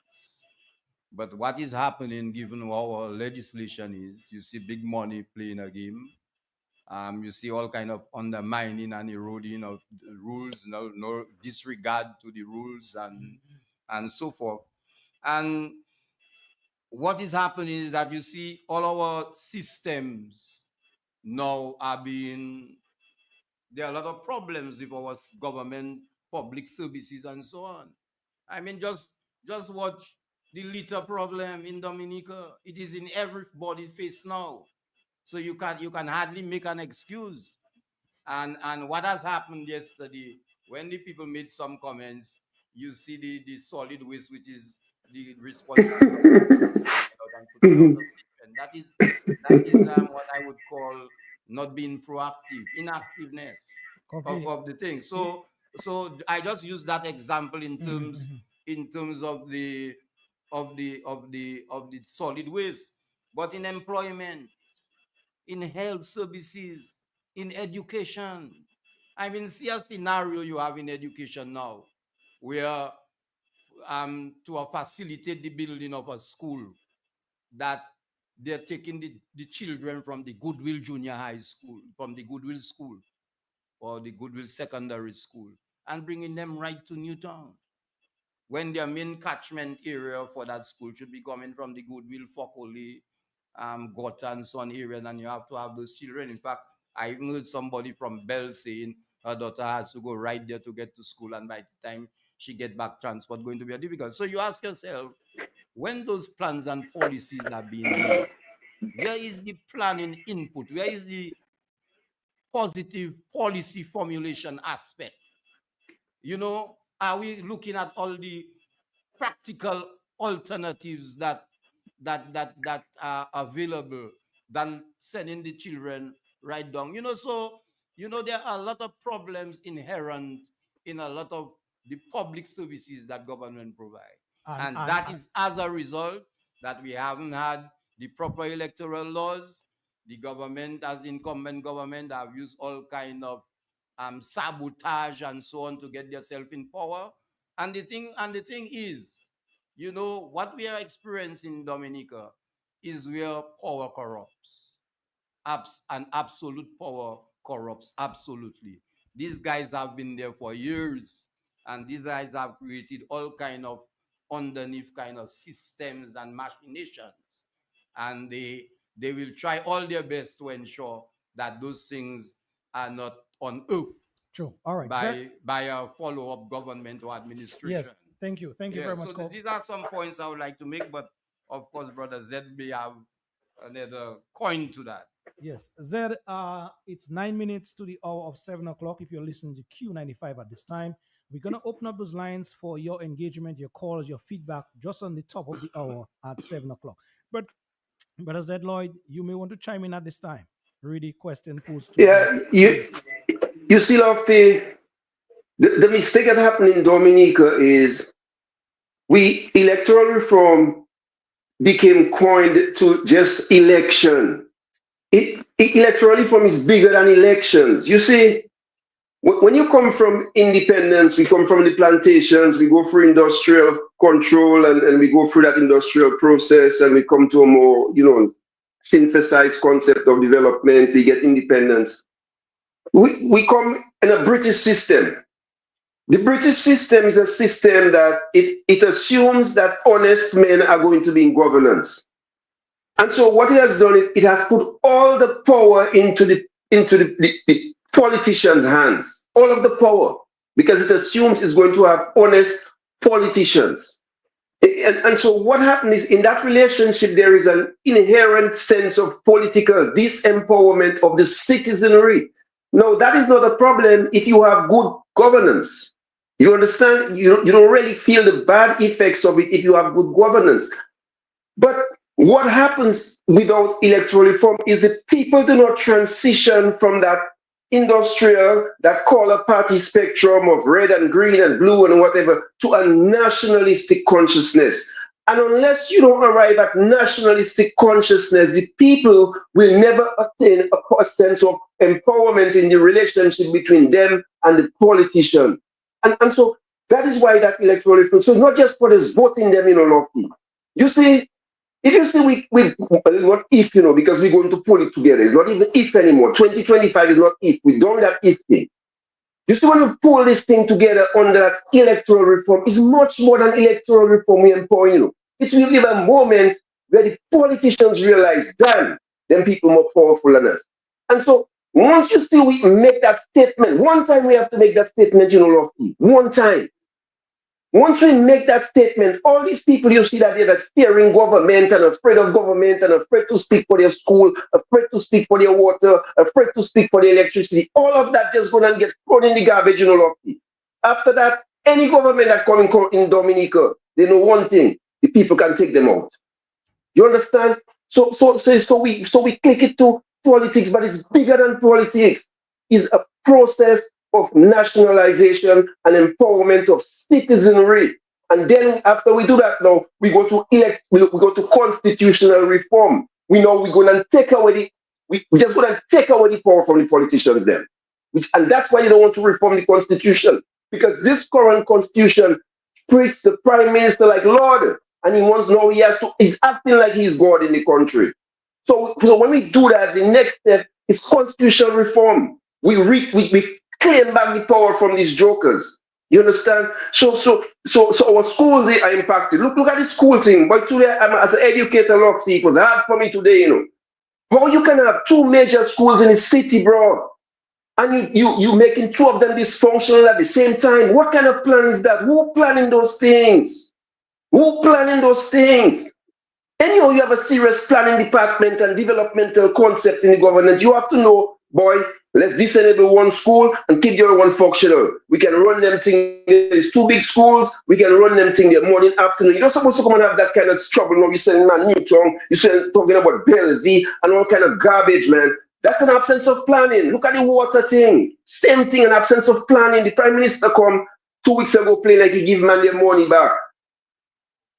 But what is happening, given how our legislation is, you see big money playing a game. You see all kind of undermining and eroding of the rules, no disregard to the rules, and so forth. And what is happening is that you see all our systems now are being, there are a lot of problems with our government, public services, and so on. I mean, just watch the litter problem in Dominica. It is in everybody's face now. So you can hardly make an excuse. And what has happened yesterday, when the people made some comments, you see the solid waste, which is the responsibility out and putting out a statement. That is what I would call not being proactive, inactiveness Coffee. of the thing. Yeah. So I just use that example Mhm, mhm. in terms of the solid waste, but in employment, in health services, in education. I mean, see a scenario you have in education now, where to facilitate the building of a school, that they're taking the children from the Goodwill Junior High School, from the Goodwill School or the Goodwill Secondary School, and bringing them right to Newtown, when their main catchment area for that school should be coming from the Goodwill, Fockley, Gotha, and so on area, and you have to have those children. In fact, I even heard somebody from Bell saying her daughter has to go right there to get to school, and by the time she get back, transport going to be a difficult. So you ask yourself, when those plans and policies are being made, where is the planning input? Where is the positive policy formulation aspect? Are we looking at all the practical alternatives that are available than sending the children right down? There are a lot of problems inherent in a lot of the public services that government provide. And And and that is as a result that we haven't had the proper electoral laws. The government, as the incumbent government, have used all kind of sabotage and so on to get themselves in power. And the thing is, what we are experiencing in Dominica is where power corrupts. And absolute power corrupts absolutely. These guys have been there for years, and these guys have created all kind of underneath kind of systems and machinations, and they will try all their best to ensure that those things are not unearthed true. All right, Zed. by a follow-up government or administration. Yes. Thank you Yeah, very so much, Coffee. these are some points I would like to make, but of course, brother ZB have another coin to that. Yes, Zed. It's 9 minutes to the hour of 7 o'clock. If you're listening to Q95 at this time, we're gonna open up those lines for your engagement, your calls, your feedback, just on the top of the hour at 7 o'clock. But Brother Zed Lloyd, you may want to chime in at this time. Really, question posed to Yeah, you. you see, of the mistake that happened in Dominica is we electoral reform became coined to just election. Electoral reform is bigger than elections. You see, when you come from independence, we come from the plantations, we go through industrial control and we go through that industrial process and we come to a more, synthesized concept of development, we get independence. We come in a British system. The British system is a system that it assumes that honest men are going to be in governance. And so what it has done, it has put all the power into the politicians' hands, all of the power, because it assumes it's going to have honest politicians. And so what happened is in that relationship, there is an inherent sense of political disempowerment of the citizenry. No, that is not a problem if you have good governance. You understand? You don't really feel the bad effects of it if you have good governance. But what happens without electoral reform is that people do not transition from that industrial, that color party spectrum of red and green and blue and whatever to a nationalistic consciousness. And unless you don't arrive at nationalistic consciousness, the people will never attain a sense of empowerment in the relationship between them and the politician. And so that is why that electoral reform. So it's not just for us voting them in Olofti. You see, if you see, not if, because we're going to pull it together. It's not even if anymore. 2025 is not if. We don't that if thing. You see, when we pull this thing together under that electoral reform, it's much more than electoral reform we empower, It will give a moment where the politicians realize, damn, them people more powerful than us. And so, once you see we make that statement, one time we have to make that statement, Lofty. One time. Once we make that statement, all these people you see that they're fearing government and afraid of government and afraid to speak for their school, afraid to speak for their water, afraid to speak for their electricity, all of that just going to get thrown in the garbage, Lofty. After that, any government that come in Dominica, they know one thing: the people can take them out. You understand? So we click it to politics, but it's bigger than politics. It's a process of nationalization and empowerment of citizenry. And then after we do that, now we go to we go to constitutional reform. We know we're gonna take away we just gonna take away the power from the politicians then. And that's why you don't want to reform the constitution. Because this current constitution treats the prime minister like Lord, and he wants to know he's acting like he's God in the country. So when we do that, the next step is constitutional reform. We claim back the power from these jokers. You understand? So our schools they are impacted. Look at the school thing. But today, as an educator, it was hard for me today. How you can have two major schools in the city, bro? And you making two of them dysfunctional at the same time. What kind of plan is that? Who planning those things? Who planning those things? Anyhow, you have a serious planning department and developmental concept in the government. You have to know, boy, let's disable one school and keep the other one functional. We can run them things. There's two big schools. We can run them things the morning, afternoon. You're not supposed to come and have that kind of trouble. No, you're saying, man, Newton, you're saying, talking about Bellevue and all kind of garbage, man. That's an absence of planning. Look at the water thing. Same thing, an absence of planning. The prime minister come 2 weeks ago playing like he give man their money back.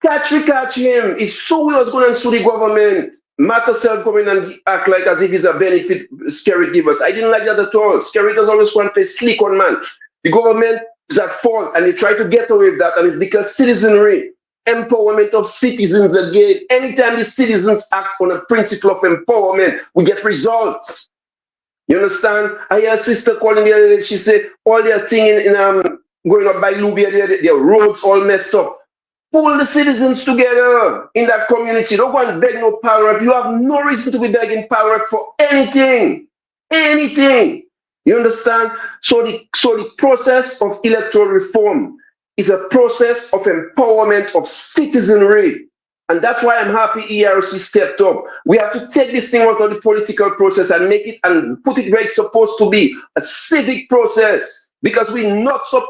Catch him. It's so we was going to sue the government. Matter self come in and act like as if it's a benefit Scary give us. I didn't like that at all. Scary does always want to play slick on man. The government is at fault and they try to get away with that, and it's because citizenry, empowerment of citizens again. Anytime the citizens act on a principle of empowerment, we get results. You understand? I hear a sister calling me, she said all their thing in going up by Lubia, their roads all messed up. Pull the citizens together in that community. Don't go and beg no power up. You have no reason to be begging power up for anything. Anything. You understand? So the process of electoral reform is a process of empowerment of citizenry. And that's why I'm happy ERC stepped up. We have to take this thing out of the political process and make it and put it where it's supposed to be, a civic process. Because we're not what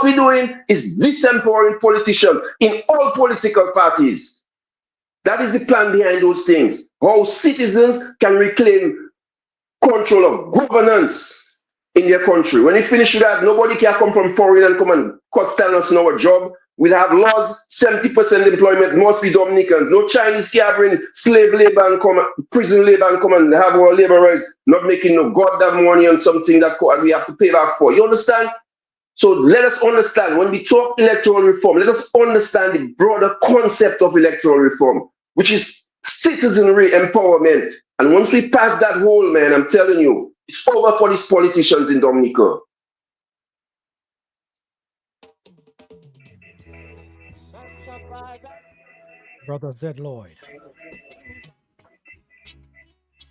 we're doing is disempowering politicians in all political parties. That is the plan behind those things. How citizens can reclaim control of governance in their country. When you finish with that, nobody can come from foreign and come and cut down us in our job. We'll have laws, 70% employment must be Dominicans. No Chinese can bring slave labor and come, prison labor and come and have our laborers not making no goddamn money on something that we have to pay back for. You understand? So let us understand when we talk electoral reform, let us understand the broader concept of electoral reform, which is citizenry empowerment. And once we pass that whole, man, I'm telling you, it's over for these politicians in Dominica. Brother Zed Lloyd.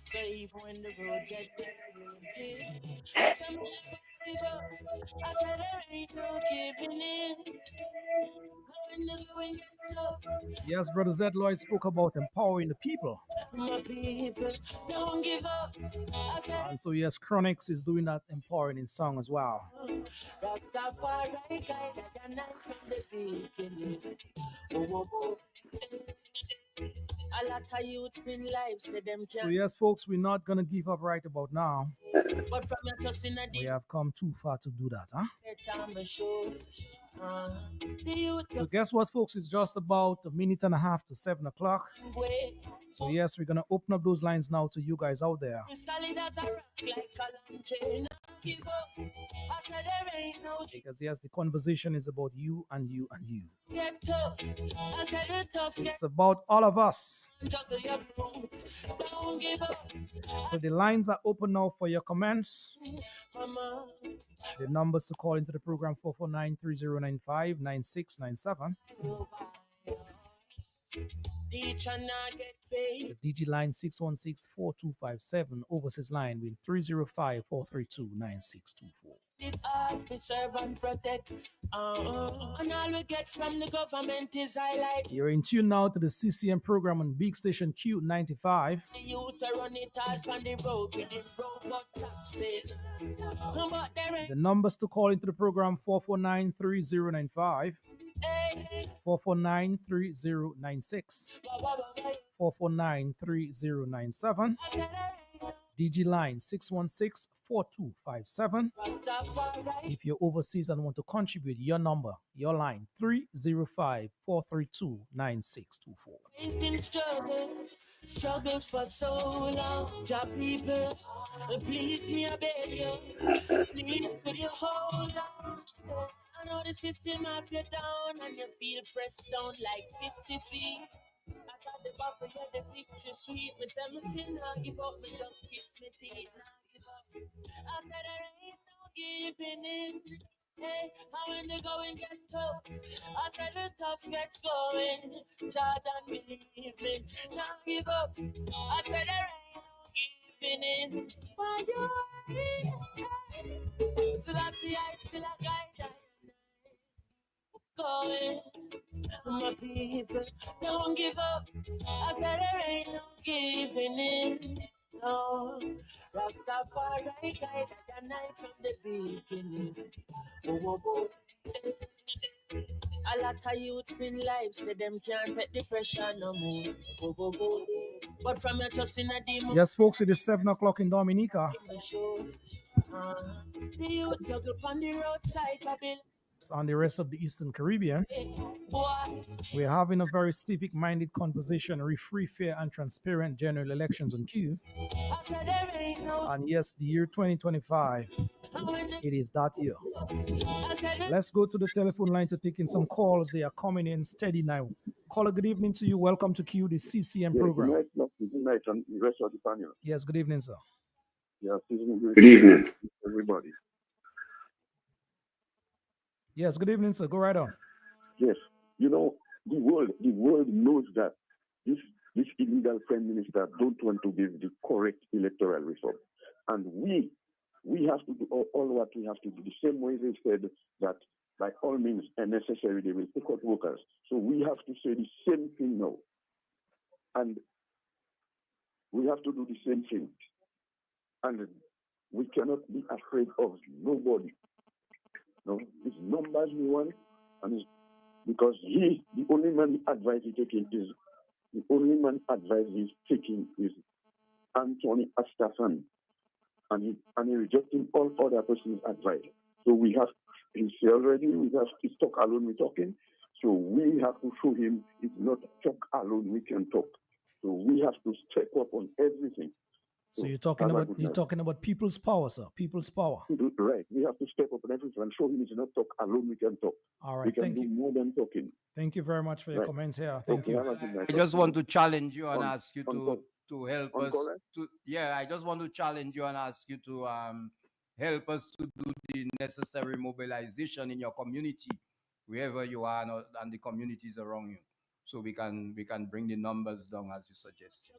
So even when the road get rocky, I said, "Man, give up." I said, there ain't no giving in. When the going get tough, Yes, Brother Zed Lloyd spoke about empowering the people. my people don't give up. I said, And so, yes, Chronix is doing that empowering in song as well. Rastafari guide and I from the beginning. Oh, oh, oh. A lot of youths in life say them So, can't. yes, folks, we're not going to give up right about now. But from your trust in a We deep have come too far to do that, huh? time show. The youth So, guess what, folks? It's just about a minute and a half to 7 o'clock. way. So, yes, we're going to open up those lines now to you guys out there. Solid as a rock like Kalanche. Nah, give up. I said there ain't no Because, yes, the conversation is about you and you and you. get tough. I said the tough get It's about all of us. juggle your fruit. Don't give up, So, the lines are open now for your comments. mama. The numbers to call into the program 449-3095-9697. Teacher not get paid. The DG line 616-4257. Overseas line with 305-432-9624. It hard to serve and protect. And all we get from the government is highlight. You're in tune now to the CCM program on Big Station Q95. The youth are run it hard on the road with the robot taxes. But there ain't The numbers to call into the program 449-3095, 449-3096, 449-3097. DG line 616-4257. If you're overseas and want to contribute, your number, your line 305-432-9624. it's been struggles for so long. Job people, please me, I beg you. Please could you hold on? I know the system have you down and you feel pressed down like 50 feet. I got the buckle, yeah, the picture sweet. Me say me still not give up, me just kiss me teeth, not give up. After there ain't no giving in. Hey, how when the going get tough, I said the tough gets going. Jordan believe me, not give up. I said there ain't no giving in. Why you ain't? So that's the I still a guide going. My people don't give up. I said there ain't no giving in. No, Rastafari guide and I from the beginning. Oh, oh, oh. A lot of youths in life say them can't take the pressure no more. Oh, oh, oh. But from your trust in a demon, Yes, folks, it is 7 o'clock in Dominica. the show. The youth juggle on the roadside, Babylon. On the rest of the Eastern Caribbean, Boy, we're having a very civic-minded conversation, free, fair, and transparent general elections on Q. I said there ain't no. And yes, the year 2025, it is that year. I said Let's go to the telephone line to take in some calls. They are coming in steady now. Caller, good evening to you. Welcome to Q, the CCM program. Good night, and the rest of the panel. Yes, good evening, sir. Yeah, Good evening. everybody. Yes, good evening, sir. Go right on. Yes, you know the world knows that this illegal prime minister don't want to give the correct electoral reform, and we have to do all what we have to do. The same way they said that by all means and necessary they will pick out workers. So we have to say the same thing now, and we have to do the same thing, and we cannot be afraid of nobody. No, it's numbers we want, and it's because the only man advice he taking is The only man advice he's taking is Anthony Astasan, and he rejecting all other person's advice. So we have, he said already, we have to talk alone, we're talking. So we have to show him it's not talk alone, we can talk. So we have to step up on everything. So you're talking about people's power, sir. People's power. Right. We have to step up on everything and show him it's not talk alone, we can talk. All right. We can do more than talking. Thank you very much for your comments here. Thank you. I just want to challenge you and ask you to help us. I just want to challenge you and ask you to help us to do the necessary mobilization in your community, wherever you are, and the communities around you, so we can bring the numbers down as you suggest.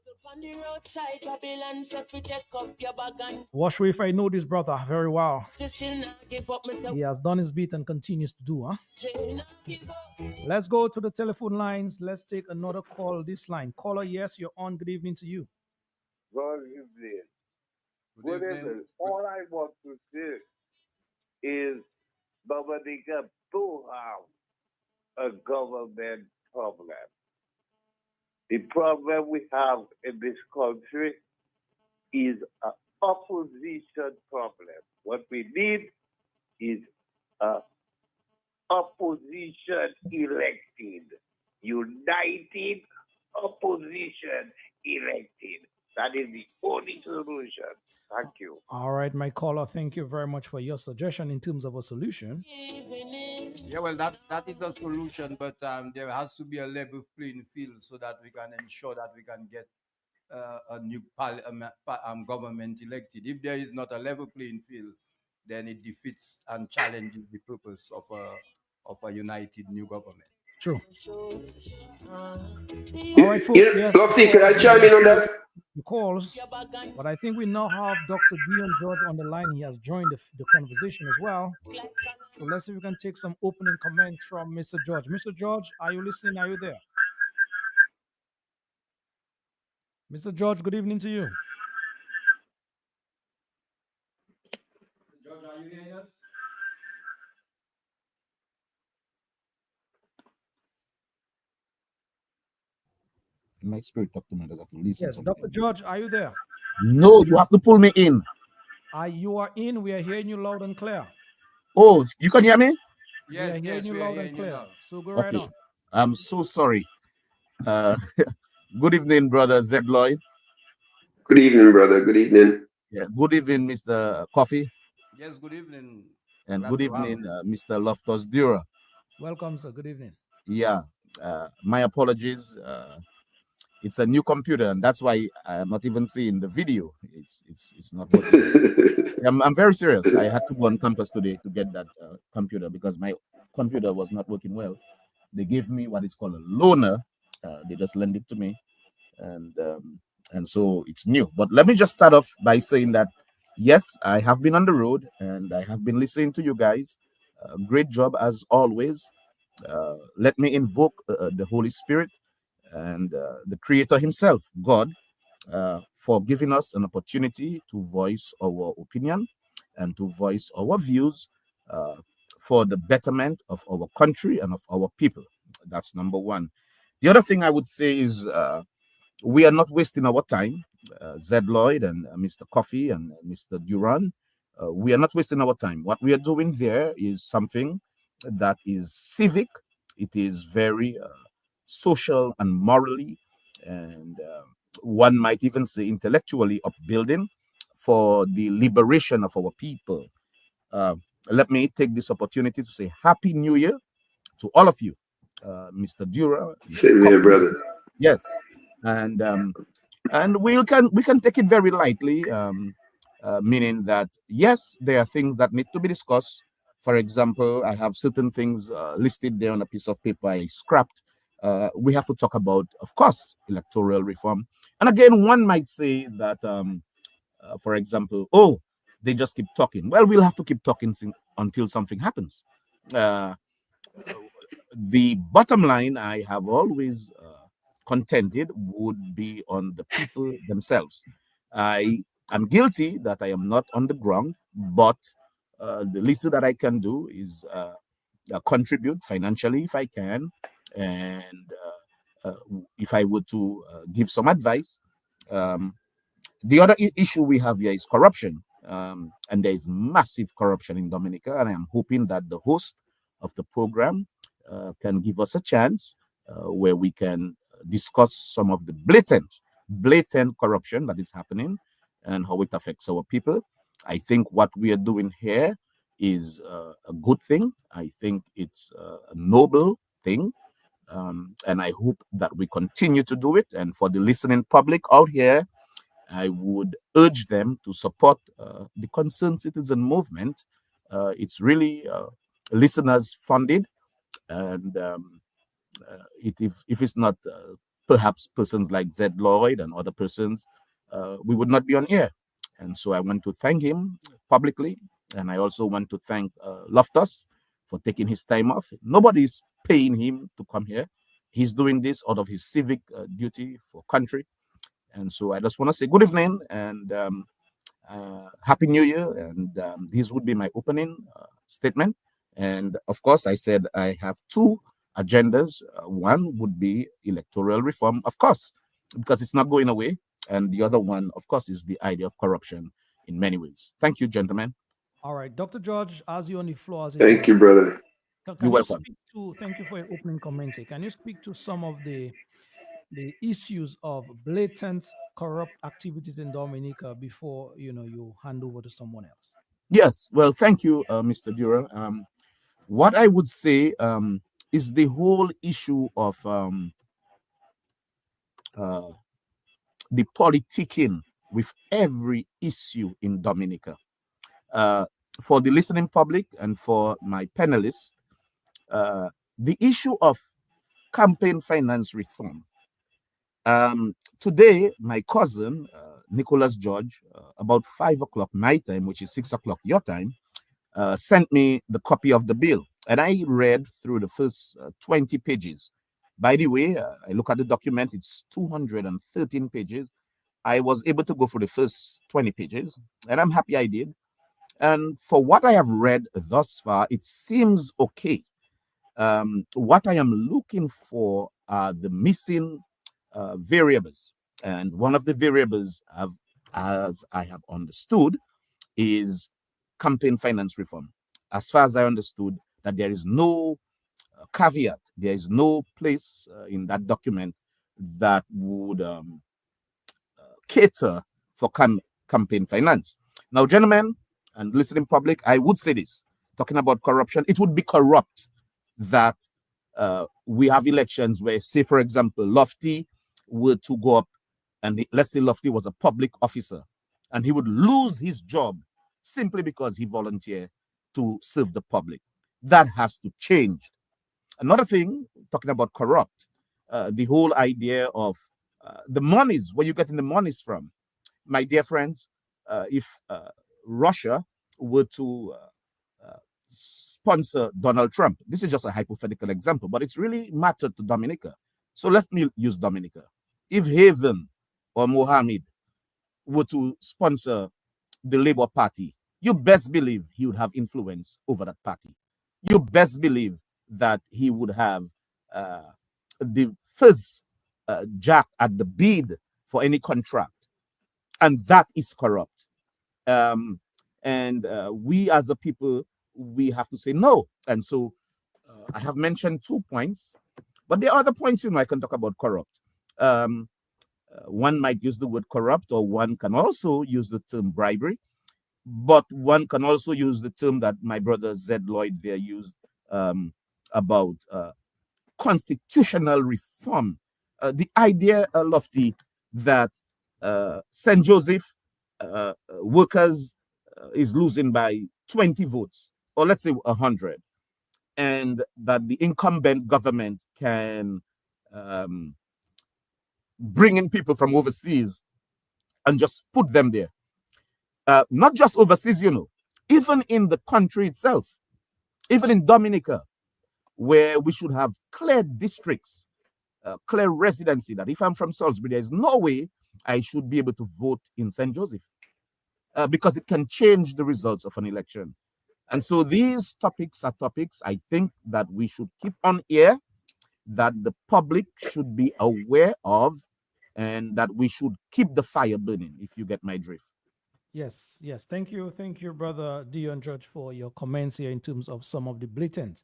Wash if I know this brother very well. He has done his bit and continues to do, huh? Let's go to the telephone lines. Let's take another call. This line. Caller, yes, you're on. Good evening to you. Good evening. Good evening. All I want to say is Dominica do have a government problem. The problem we have in this country is an opposition problem. What we need is an opposition elected, united opposition elected. That is the only solution. Thank you. All right, my caller, thank you very much for your suggestion in terms of a solution. Yeah, well, that is the solution, but there has to be a level playing field so that we can ensure that we can get a new government elected. If there is not a level playing field, then it defeats and challenges the purpose of a united new government. True. All right, folks. Yes, Lofty, can I chime in on that? Calls, but I think we now have Dr. Dion George on the line. He has joined the conversation as well. So let's see if we can take some opening comments from Mr. George. Mr. George, are you listening? Are you there? Mr. George, good evening to you. George, are you hearing us? My spirit talk to me. Does have to listen. Yes, Dr. George, are you there? No, you have to pull me in. You are in. We are hearing you loud and clear. Oh, you can hear me? Yes, we are hearing you loud and clear. So go right on. I'm so sorry. Good evening, brother Zed Lloyd. Good evening, brother. Good evening. Yeah. Good evening, Mr. Coffee. Yes, good evening. And good evening, Mr. Loftus Dura. Welcome, sir. Good evening. Yeah. My apologies. It's a new computer, and that's why I'm not even seeing the video. It's not working. I'm very serious. I had to go on campus today to get that computer because my computer was not working well. They gave me what is called a loaner. They just lent it to me, and so it's new. But let me just start off by saying that yes, I have been on the road and I have been listening to you guys. Great job as always. Let me invoke the Holy Spirit and the Creator Himself, God, for giving us an opportunity to voice our opinion and to voice our views for the betterment of our country and of our people. That's number one. The other thing I would say is we are not wasting our time, Zed Lloyd and Mr. Coffee and Mr. Duran. We are not wasting our time. What we are doing there is something that is civic. It is very social and morally, and one might even say intellectually upbuilding for the liberation of our people. Let me take this opportunity to say Happy New Year to all of you, Mr. Dura. Same here, brother. Yes, and we can take it very lightly, meaning that yes, there are things that need to be discussed. For example, I have certain things listed there on a piece of paper I scrapped. We have to talk about, of course, electoral reform. And again, one might say that, for example, oh, they just keep talking. Well, we'll have to keep talking until something happens. The bottom line, I have always contended, would be on the people themselves. I am guilty that I am not on the ground, but the little that I can do is contribute financially if I can, and if I were to give some advice, um, the other issue we have here is corruption. And there is massive corruption in Dominica. And I am hoping that the host of the program can give us a chance where we can discuss some of the blatant corruption that is happening and how it affects our people. I think what we are doing here is a good thing. I think it's a noble thing. And I hope that we continue to do it. And for the listening public out here, I would urge them to support the Concerned Citizen movement. It's really listeners funded, and if it's not perhaps persons like Zed Lloyd and other persons, we would not be on air. And so I want to thank him publicly, and I also want to thank Loftus for taking his time off. Nobody's paying him to come here. He's doing this out of his civic duty for country. And so I just want to say good evening and Happy New Year. And this would be my opening statement. And of course, I said I have two agendas. One would be electoral reform, of course, because it's not going away. And the other one, of course, is the idea of corruption in many ways. Thank you, gentlemen. All right, Dr. George, as you on the floor as a Thank you, journalist, brother. You're can you welcome. speak to? Thank you for your opening comments. Can you speak to some of the issues of blatant corrupt activities in Dominica before you hand over to someone else? Yes. Well, thank you, Mr. Dura. What I would say is the whole issue of uh, the politicking with every issue in Dominica. Uh, for the listening public and for my panelists, uh, the issue of campaign finance reform. Today, my cousin, Nicholas George, about 5 o'clock my time, which is 6 o'clock your time, sent me the copy of the bill. And I read through the first 20 pages. By the way, I look at the document, it's 213 pages. I was able to go through the first 20 pages, and I'm happy I did. And for what I have read thus far, it seems okay. What I am looking for are the missing variables. And one of the variables, as I have understood, is campaign finance reform. As far as I understood, that there is no caveat, there is no place in that document that would cater for campaign finance. Now, gentlemen and listening public, I would say this, talking about corruption, it would be corrupt that we have elections where, say, for example, Lofty were to go up, and let's say Lofty was a public officer, and he would lose his job simply because he volunteered to serve the public. That has to change. Another thing, talking about corrupt, the whole idea of the monies, where you getting the monies from. My dear friends, if Russia were to sponsor Donald Trump, this is just a hypothetical example, but it's really mattered to Dominica. So let me use Dominica. If Haven or Mohammed were to sponsor the Labour Party, you best believe he would have influence over that party. You best believe that he would have uh, the first jack at the bid for any contract, and that is corrupt. Um, and we as a people, we have to say no. And so I have mentioned 2 points, but there are other points I can talk about corrupt. One might use the word corrupt, or one can also use the term bribery, but one can also use the term that my brother Zed Lloyd there used about constitutional reform. The idea, Lofty, that St. Joseph workers is losing by 20 votes, or let's say 100, and that the incumbent government can um, bring in people from overseas and just put them there. Not just overseas, even in the country itself, even in Dominica, where we should have clear districts, clear residency, that if I'm from Salisbury, there is no way I should be able to vote in St. Joseph because it can change the results of an election. And so these topics are topics I think that we should keep on air. that the public should be aware of, and that we should keep the fire burning, if you get my drift. Yes, yes. Thank you, brother Dion Judge, for your comments here in terms of some of the blatant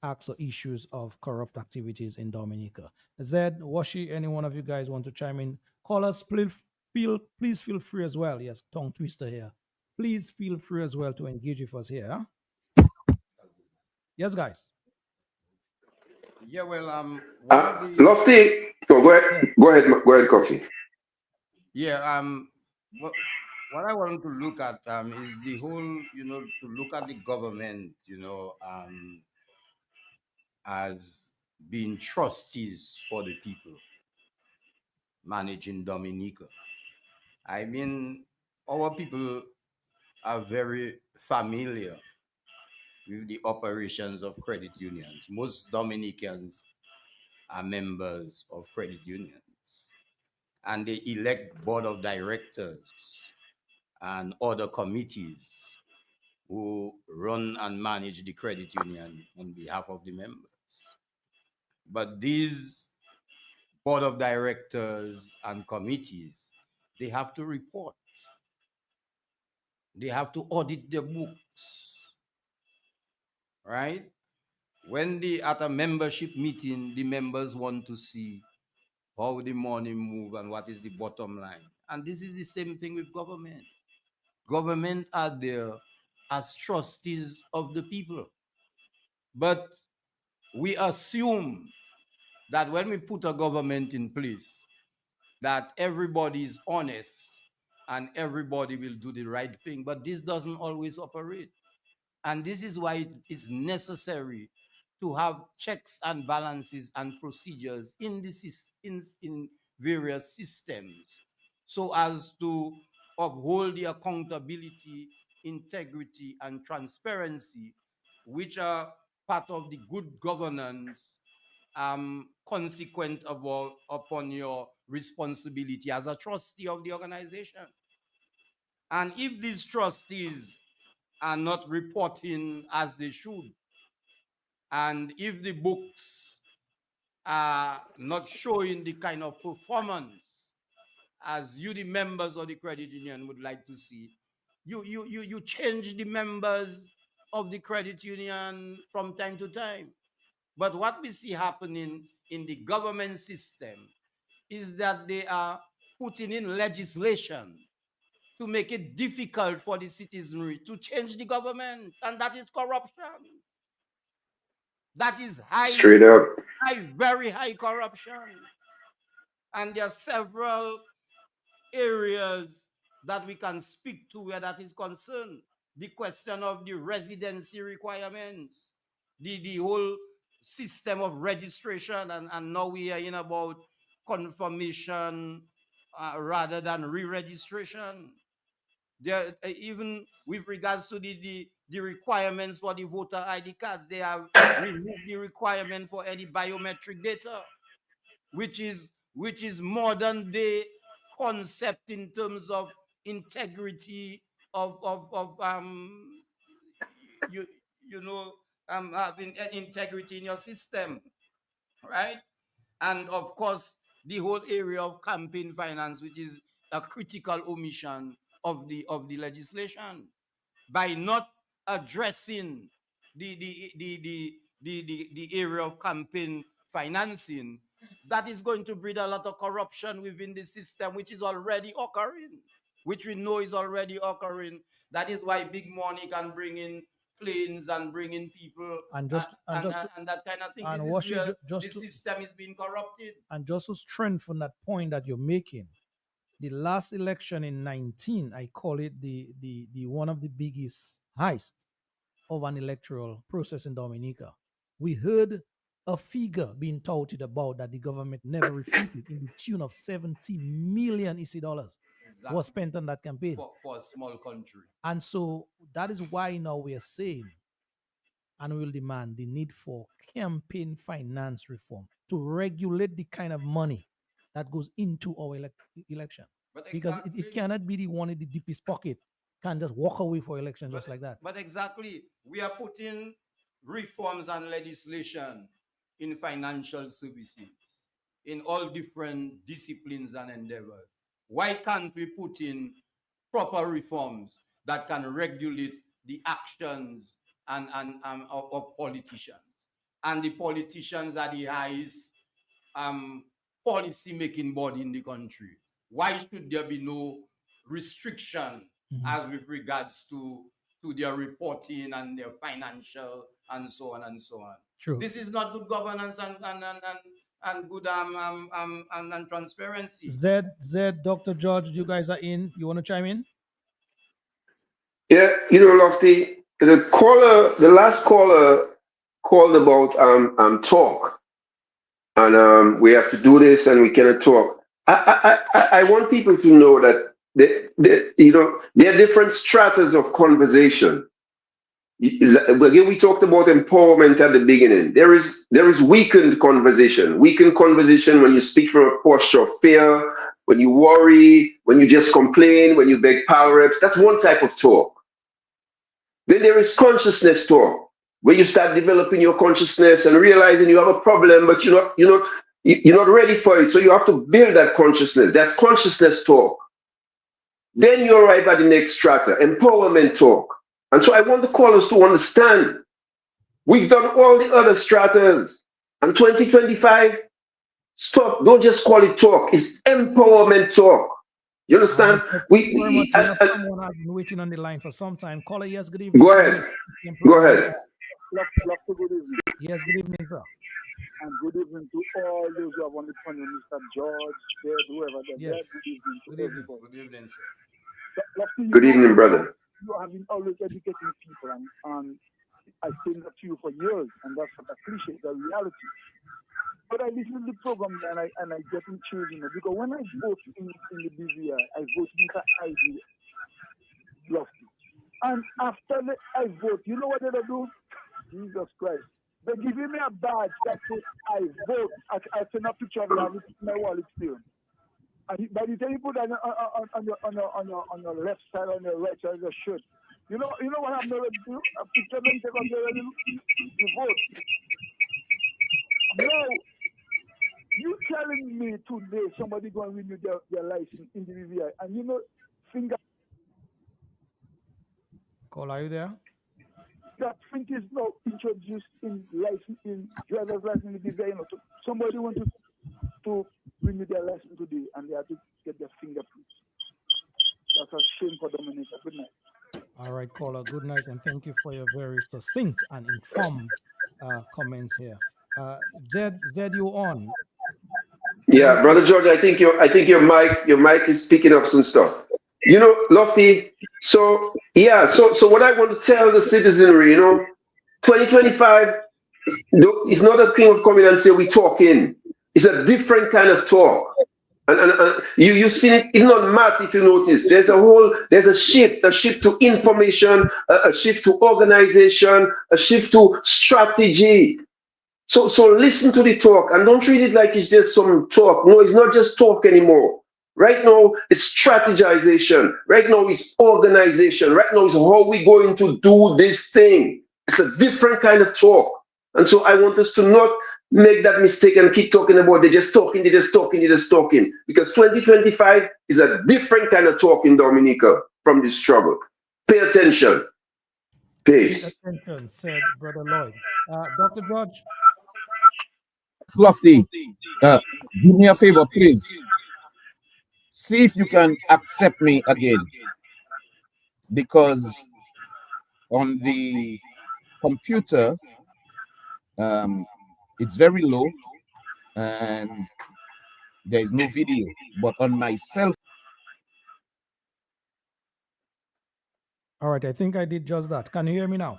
acts or issues of corrupt activities in Dominica. Zed, Washi, any one of you guys want to chime in? Call us, please feel free as well. Yes, tongue twister here. Please feel free as well to engage with us here. Huh? Yes, guys. Yeah, well, one of the Lofty, oh, Yes. go ahead, Coffee. yeah what I want to look at is the whole, to look at the government, as being trustees for the people managing Dominica. I mean, our people are very familiar with the operations of credit unions. Most Dominicans are members of credit unions, and they elect board of directors and other committees who run and manage the credit union on behalf of the members. But these board of directors and committees, they have to report. They have to audit their books, right? When at a membership meeting, the members want to see how the money move and what is the bottom line. And this is the same thing with government. Government are there as trustees of the people. But we assume that when we put a government in place, that everybody is honest and everybody will do the right thing. But this doesn't always operate. And this is why it is necessary to have checks and balances and procedures in various systems, so as to uphold the accountability, integrity, and transparency, which are part of the good governance, consequent upon your responsibility as a trustee of the organization. And if these trustees are not reporting as they should, and if the books are not showing the kind of performance as you, the members of the credit union, would like to see, you change the members of the credit union from time to time. But what we see happening in the government system is that they are putting in legislation to make it difficult for the citizenry to change the government, and that is corruption. That is Straight up. very high corruption. And there are several areas that we can speak to where that is concerned. The question of the residency requirements, the whole system of registration, and now we are in about confirmation rather than re-registration. There, even with regards to the requirements for the voter ID cards, they have removed the requirement for any biometric data, which is modern day concept in terms of integrity of you you know having integrity in your system, right? And of course, the whole area of campaign finance, which is a critical omission of the legislation, by not addressing the area of campaign financing, that is going to breed a lot of corruption within the system, which is already occurring, which we know is already occurring. That is why big money can bring in planes and bring in people, And just and just and that kind of thing. and This is Washi, where the system is being corrupted. just to strengthen that point that you're making, the last election in 19, I call it the one of the biggest heist of an electoral process in Dominica. We heard a figure being touted about that the government never refuted in the tune of 70 million EC dollars was Exactly. spent on that campaign. For a small country. And so that is why now we are saying and will demand the need for campaign finance reform to regulate the kind of money that goes into our election. But Because it exactly, cannot be the one in the deepest pocket can just walk away for election but just like that. but exactly, we are putting reforms and legislation in financial services, in all different disciplines and endeavors. Why can't we put in proper reforms that can regulate the actions of politicians? And the politicians are the highest policy making body in the country. Why should there be no restriction as with regards to their reporting and their financial and so on and so on? True. This is not good governance and good and transparency. Zed, Dr. George, you guys are in. You want to chime in? Yeah, Lofty, the last caller called about talk, and we have to do this, and we cannot talk. I want people to know that there are different stratas of conversation. Again, we talked about empowerment at the beginning. There is weakened conversation. Weakened conversation when you speak from a posture of fear, when you worry, when you just complain, when you beg power ups. That's one type of talk. Then there is consciousness talk, where you start developing your consciousness and realizing you have a problem, but you're not ready for it. So you have to build that consciousness. That's consciousness talk. Then you arrive at the next strata, empowerment talk. And so I want the callers to understand we've done all the other stratas. And 2025, stop. Don't just call it talk. It's empowerment talk. You understand? Thank you very much. We have someone I've been waiting on the line for some time. Caller, yes, good evening. Go ahead. Go ahead. Good evening. Yes, good evening, sir. And good evening to all those who have on the panel, Mr. George, Ted, whoever. Yes. Good evening to everybody. Good evening, sir. Good evening, brother. You have been always educating people, and I say that to you for years, and that's what I appreciate, the reality. But I listen to the program and I get in chills, because when I vote in the BVI, I vote Mr. ID Lofty. And after I vote, you know what they do? Jesus Christ. They give me a badge that says I vote. I send a picture of it, I have it in my wallet still. And by the time you put it on your left side, on your right side of your shirt, you know what I'm going to do? A picture of them take on you vote. No, you telling me today somebody going to renew their license in the VVI, and finger. Call, are you there? That thing is now introduced in driver's license in the VVI. Somebody want to renew their license today, and they have to get their fingerprints. That's a shame for Dominica. Good night. All right, caller. Good night, and thank you for your very succinct and informed comments here. Zed, you on? Yeah, brother George, I think your mic is picking up some stuff. Lofty. So what I want to tell the citizenry, 2025 is not a thing of coming and say we talking. It's a different kind of talk. And you've seen it. It's not math if you notice. There's a shift to information, a shift to organization, a shift to strategy. So listen to the talk and don't treat it like it's just some talk. No, it's not just talk anymore. Right now, it's strategization. Right now, it's organization. Right now, it's how we're going to do this thing. It's a different kind of talk. And so I want us to not make that mistake and keep talking about they're just talking. Because 2025 is a different kind of talk in Dominica from this struggle. Pay attention. Peace. Pay attention, said Brother Lloyd. Dr. George? Lofty, do me a favor, please. See if you can accept me again, because on the computer, it's very low and there is no video, but on my cell phone. All right, I think I did just that. Can you hear me now?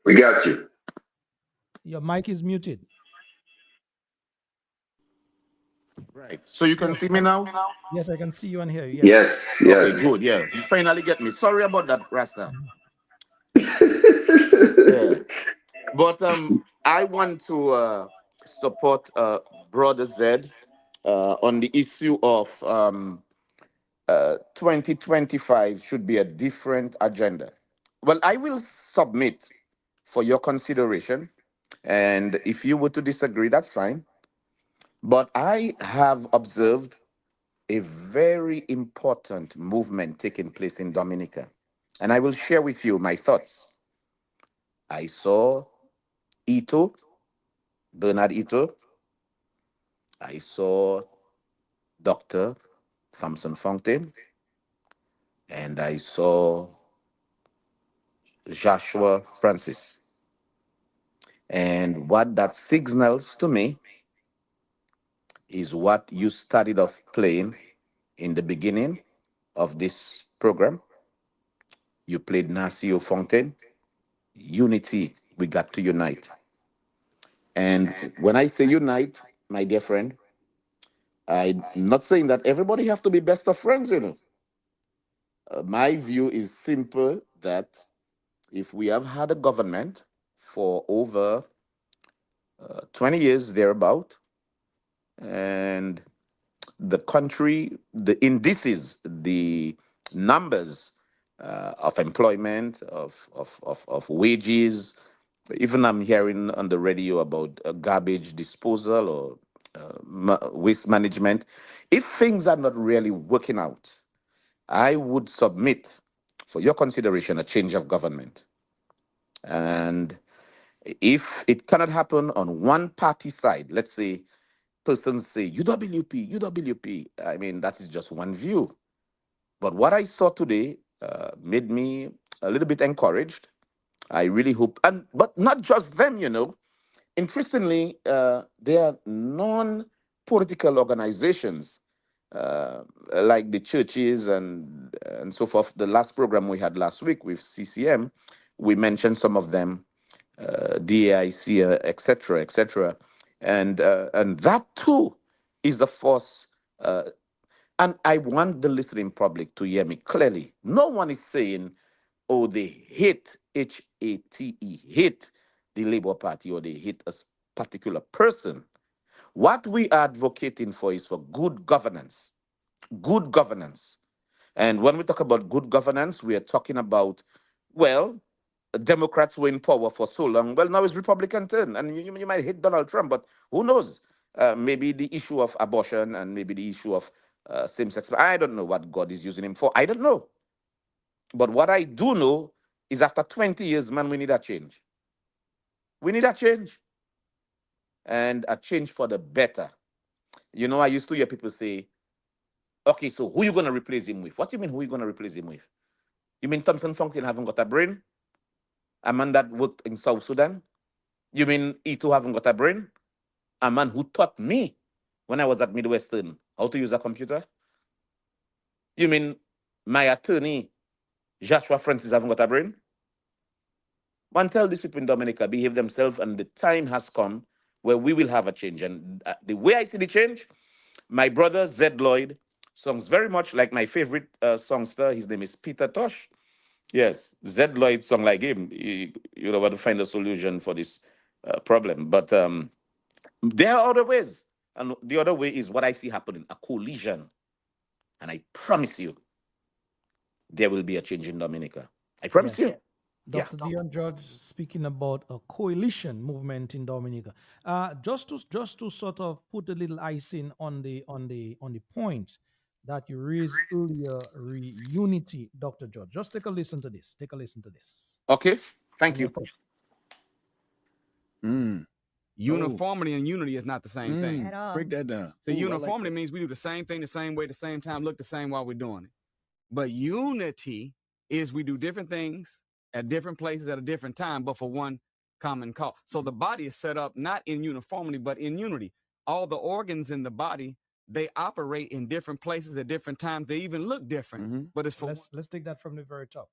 We got you. Your mic is muted. Right. So you can see me now? Yes, I can see you and hear you. Yes. Okay, good. Yeah, you finally get me. Sorry about that, Rasta. Yeah. But I want to support Brother Zed on the issue of 2025 should be a different agenda. Well, I will submit for your consideration. And if you were to disagree, that's fine. But I have observed a very important movement taking place in Dominica. And I will share with you my thoughts. I saw Ito, Bernard Ito. I saw Dr. Thompson Fountain. And I saw Joshua Francis. And what that signals to me is what you started off playing in the beginning of this program. You played Nasio Fontaine. Unity, we got to unite. And when I say unite, my dear friend, I'm not saying that everybody have to be best of friends, you know. My view is simple that if we have had a government for over 20 years thereabout, and the country, the indices, the numbers of employment, of wages, even I'm hearing on the radio about garbage disposal or waste management. If things are not really working out, I would submit for your consideration a change of government. And if it cannot happen on one party side, let's say persons say UWP, UWP. I mean, that is just one view. But what I saw today made me a little bit encouraged. I really hope, and but not just them, you know. Interestingly, there are non-political organizations like the churches and so forth. The last program we had last week with CCM, we mentioned some of them, DAIC, etc., etc., and that too is the force. And I want the listening public to hear me clearly. No one is saying, "Oh, they hate HATE, hate the Labour Party, or they hate a particular person." What we are advocating for is for good governance. Good governance. And when we talk about good governance, we are talking about, well, Democrats were in power for so long. Well, now it's Republican turn, and you might hate Donald Trump, but who knows? Maybe the issue of abortion and maybe the issue of same-sex. I don't know what God is using him for. I don't know. But what I do know is after 20 years, man, we need a change. We need a change, and a change for the better. You know, I used to hear people say, "Okay, so who you gonna replace him with?" What do you mean, who you gonna replace him with? You mean Thompson Funkin haven't got a brain? A man that worked in South Sudan? You mean Ito haven't got a brain? A man who taught me when I was at Midwestern how to use a computer? You mean my attorney, Joshua Francis, haven't got a brain? Man, tell these people in Dominica, behave themselves, and the time has come where we will have a change. And the way I see the change, my brother Zed Lloyd songs very much like my favorite songster. His name is Peter Tosh. Yes, Zed Lloyd song like him. You know what to find a solution for this problem. But there are other ways. And the other way is what I see happening, a coalition. And I promise you, there will be a change in Dominica. I promise Yes. you. Yeah. Dr. Dion George speaking about a coalition movement in Dominica. Just to sort of put a little icing on the point that you raised earlier, unity, Dr. George. Just take a listen to this. Take a listen to this. Okay. Thank On your you. thought. Uniformity and unity is not the same thing. At all. Break that down. So uniformity means we do the same thing the same way, the same time, look the same while we're doing it. But unity is we do different things at different places at a different time, but for one common cause. So the body is set up not in uniformity, but in unity. All the organs in the body, they operate in different places at different times. They even look different, but it's for Let's take that from the very top.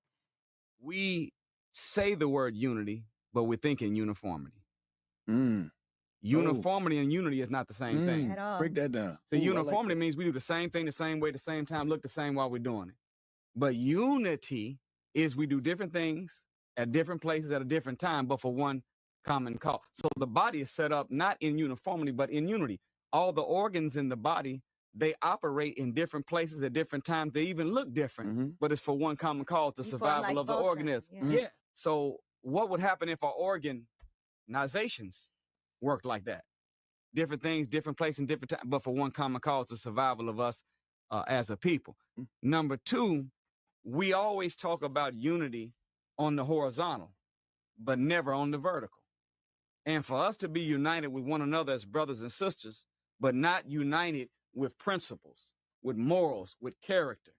we say the word unity, but we're thinking uniformity. Uniformity and unity is not the same thing. At all. Break that down. So uniformity means we do the same thing the same way, the same time, look the same while we're doing it. But unity is we do different things at different places at a different time, but for one common cause. So the body is set up not in uniformity, but in unity. All the organs in the body, they operate in different places at different times. They even look different, but it's for one common cause, the You form survival like of the Voltron, organism. yeah. Yeah. So what would happen if our organizations worked like that? Different things, different places, and different time, but for one common cause, the survival of us as a people. Number two, we always talk about unity on the horizontal, but never on the vertical. And for us to be united with one another as brothers and sisters, but not united with principles, with morals, with character,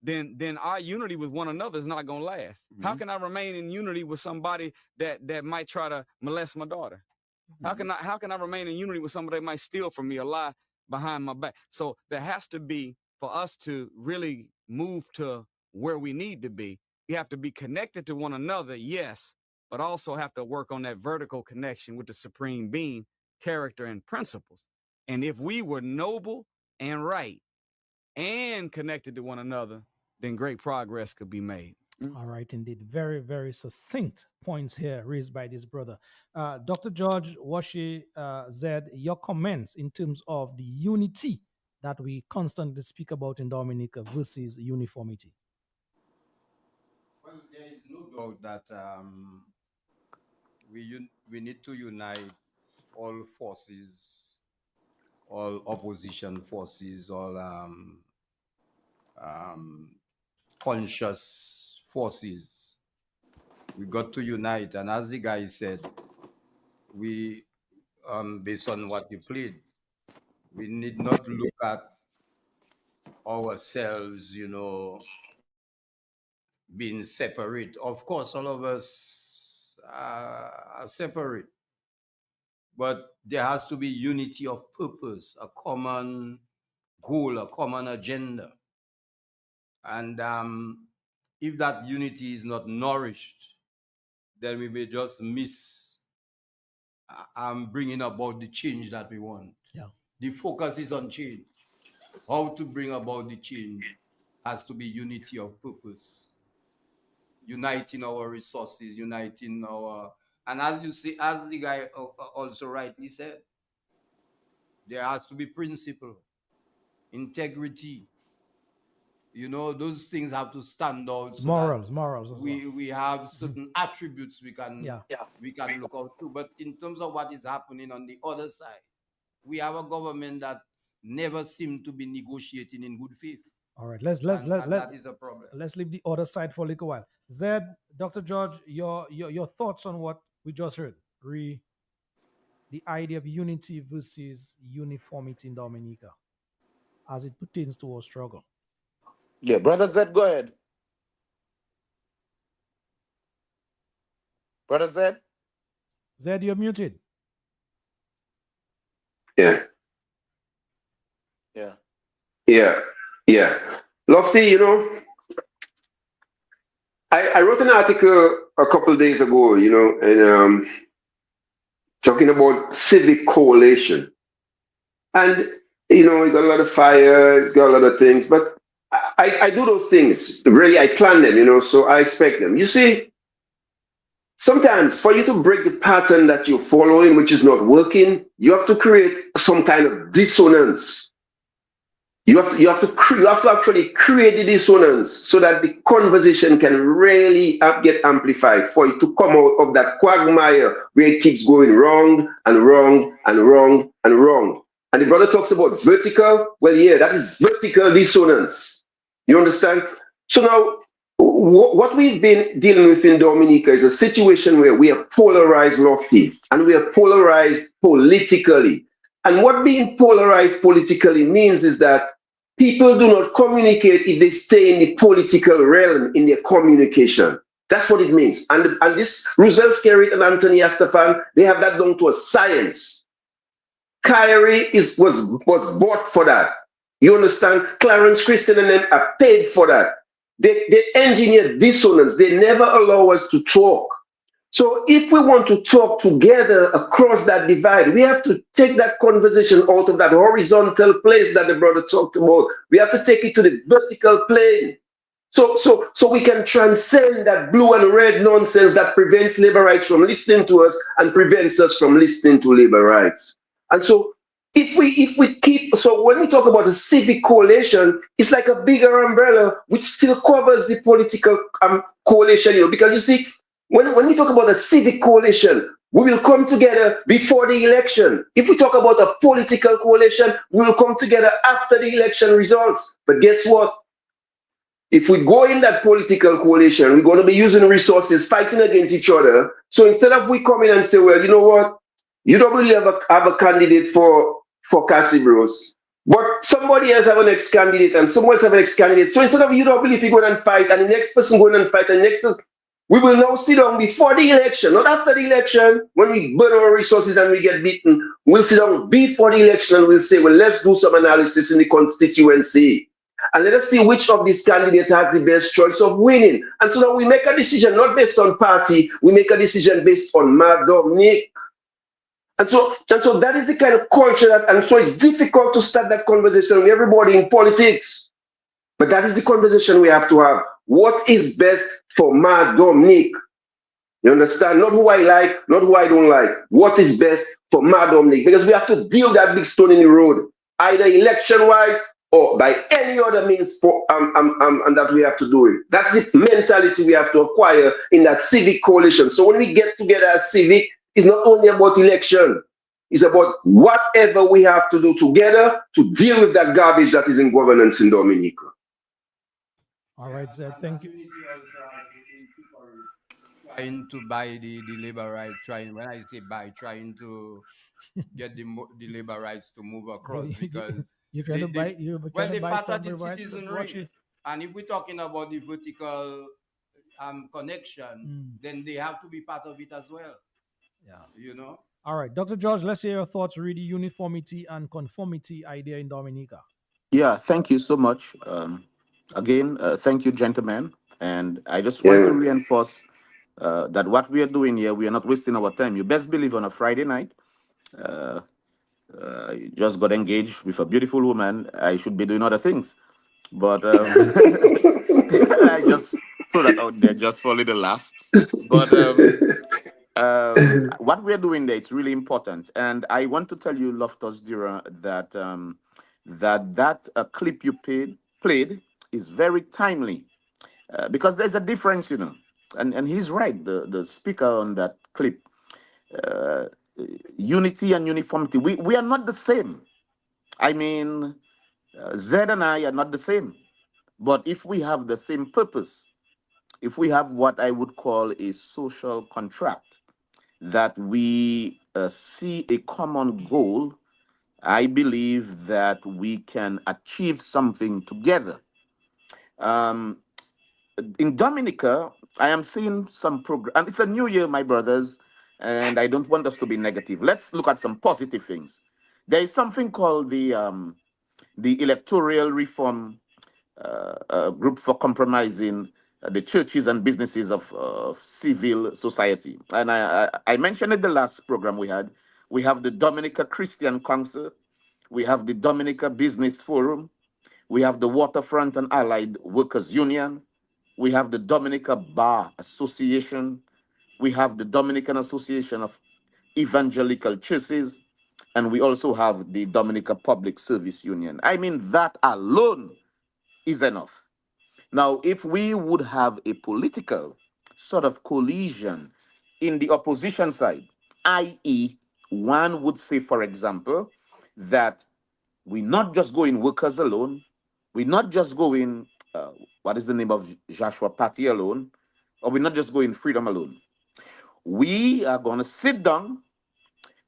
then our unity with one another is not going to last. How can I remain in unity with somebody that might try to molest my daughter? How can I remain in unity with somebody that might steal from me or lie behind my back? So there has to be, for us to really move to where we need to be, we have to be connected to one another, yes, but also have to work on that vertical connection with the supreme being, character and principles. And if we were noble and right and connected to one another, then great progress could be made. All right, indeed. Very, very succinct points here raised by this brother. Dr. George Washi Zed, your comments in terms of the unity that we constantly speak about in Dominica versus uniformity. Well, there is no doubt that we need to unite all forces, all opposition forces, all conscious forces. We got to unite, and as the guy said, we based on what you played, we need not look at ourselves, being separate. Of course, all of us are separate, but there has to be unity of purpose, a common goal, a common agenda. And if that unity is not nourished, then we may just miss bringing about the change that we want. Yeah. The focus is on change. How to bring about the change has to be unity of purpose, uniting our resources, uniting our, and as you see, as the guy also rightly said, there has to be principle, integrity. Those things have to stand out. So morals as well. We have certain attributes we can look out to. But in terms of what is happening on the other side, we have a government that never seemed to be negotiating in good faith. All right, that is a problem. Let's leave the other side for a little while. Zed, Dr. George, your thoughts on what we just heard, the idea of unity versus uniformity in Dominica as it pertains to our struggle. Yeah, Brother Zed, go ahead. Brother Zed? Zed, you're muted. Yeah. Yeah. Yeah. Yeah. Lofty, I wrote an article a couple of days ago, and talking about civic coalition. And, it got a lot of fire, it's got a lot of things, but I do those things. Really, I plan them, so I expect them. You see, sometimes for you to break the pattern that you're following, which is not working, you have to create some kind of dissonance. You have to actually create the dissonance so that the conversation can really get amplified for it to come out of that quagmire where it keeps going wrong and wrong and wrong and wrong. And the brother talks about vertical. Well, yeah, that is vertical dissonance. You understand? So now, what we've been dealing with in Dominica is a situation where we are polarized, Lofty, and we are polarized politically. And what being polarized politically means is that people do not communicate if they stay in the political realm in their communication. That's what it means. And this Roosevelt Skerritt and Anthony Astafan, they have that down to a science. Kyrie was bought for that. You understand? Clarence Christian and them are paid for that. They engineer dissonance. They never allow us to talk. So if we want to talk together across that divide, we have to take that conversation out of that horizontal place that the brother talked about. We have to take it to the vertical plane. So we can transcend that blue and red nonsense that prevents labor rights from listening to us and prevents us from listening to labor rights. And so if we keep, so when we talk about a civic coalition, it's like a bigger umbrella which still covers the political coalition, because you see, When we talk about a civic coalition, we will come together before the election. If we talk about a political coalition, we will come together after the election results. But guess what? If we go in that political coalition, we're going to be using resources fighting against each other. So instead of we come in and say, well, you know what? You don't really have a candidate for Casibros, but somebody else have an ex candidate and someone else have an ex candidate. So instead of you don't believe people go and fight and the next person going and fight and the next person, we will now sit down before the election, not after the election, when we burn our resources and we get beaten. We'll sit down before the election and we'll say, well, let's do some analysis in the constituency. And let us see which of these candidates has the best choice of winning. And so now we make a decision not based on party, we make a decision based on Madam Nick. And so that is the kind of culture that, and so it's difficult to start that conversation with everybody in politics. But that is the conversation we have to have. What is best for Madam Nick? You understand? Not who I like, not who I don't like. What is best for Madam League? Because we have to deal that big stone in the road, either election-wise or by any other means and that we have to do it. That's the mentality we have to acquire in that civic coalition. So when we get together as civic, it's not only about election. It's about whatever we have to do together to deal with that garbage that is in governance in Dominica. All right, Zed. Thank you. Unity also has in people trying to buy the labor rights, trying, when I say buy, trying to get the labor rights to move So across, because you're trying to they buy you're well, trying to they buy part of some the rights, citizenry. Washi. And if we're talking about the vertical connection, Mm, then they have to be part of it as well, yeah. you know. All right, Dr. George, let's hear your thoughts re the uniformity and conformity idea in Dominica. Yeah, thank you so much. Again, thank you, gentlemen. And I just want to Yeah. reinforce that what we are doing here, we are not wasting our time. You best believe on a Friday night, uh, you just got engaged with a beautiful woman. I should be doing other things. But I just throw that out there just for a little laugh. But what we're doing there, it's really important. And I want to tell you, Loftus Dura, that that clip you played is very timely because there's a difference, you know. And he's right. The speaker on that clip, uh, unity and uniformity. We are not the same. I mean, Zed and I are not the same. But if we have the same purpose, if we have what I would call a social contract, that we see a common goal, I believe that we can achieve something together. Um, in Dominica, I am seeing some progress, and it's a new year, my brothers, and I don't want us to be negative. Let's look at some positive things. There is something called the electoral reform group for compromising the churches and businesses of civil society. And I mentioned in the last program we had, we have the Dominica Christian Council, we have the Dominica Business Forum, we have the Waterfront and Allied Workers Union, we have the Dominica Bar Association, we have the Dominican Association of Evangelical Churches, and we also have the Dominica Public Service Union. I mean, that alone is enough. Now, if we would have a political sort of coalition in the opposition side, i.e., one would say, for example, that we not just go in workers alone, we not just go in, what is the name of Joshua Party alone, or we not just go in freedom alone. We are going to sit down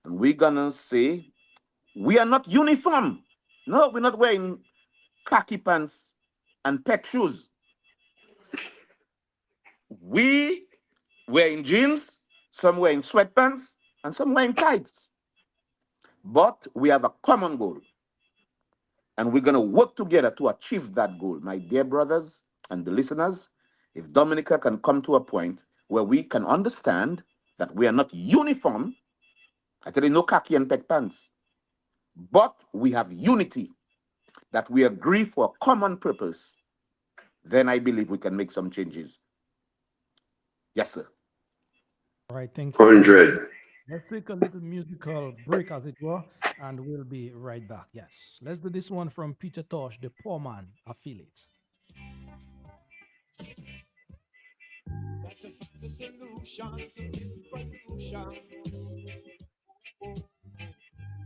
and we're going to say, we are not uniform. No, we're not wearing khaki pants and pec shoes. We wearing jeans, some wearing sweatpants, and some wearing tights. But we have a common goal, and we're going to work together to achieve that goal. My dear brothers and the listeners, if Dominica can come to a point where we can understand that we are not uniform, I tell you, no khaki and peg pants, but we have unity, that we agree for a common purpose, then I believe we can make some changes. Yes, sir. All right, thank you very much. 100. Let's take a little musical break, as it were, and we'll be right back. Yes, let's do this one from Peter Tosh, the poor man. I feel it. to find a solution to this pollution.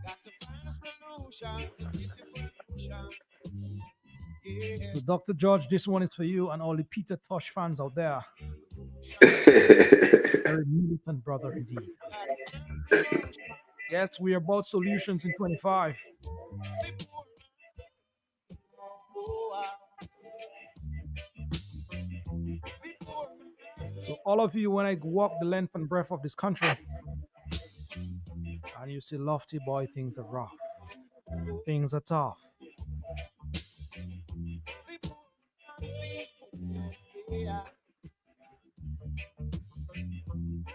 Got to find a solution to this pollution. Yeah. So, Dr. George, this one is for you and all the Peter Tosh fans out there. Very militant brother indeed. Yes, we are about solutions in 25. So all of you, when I walk the length and breadth of this country, and you see Lofty Boy, things are rough. Things are tough.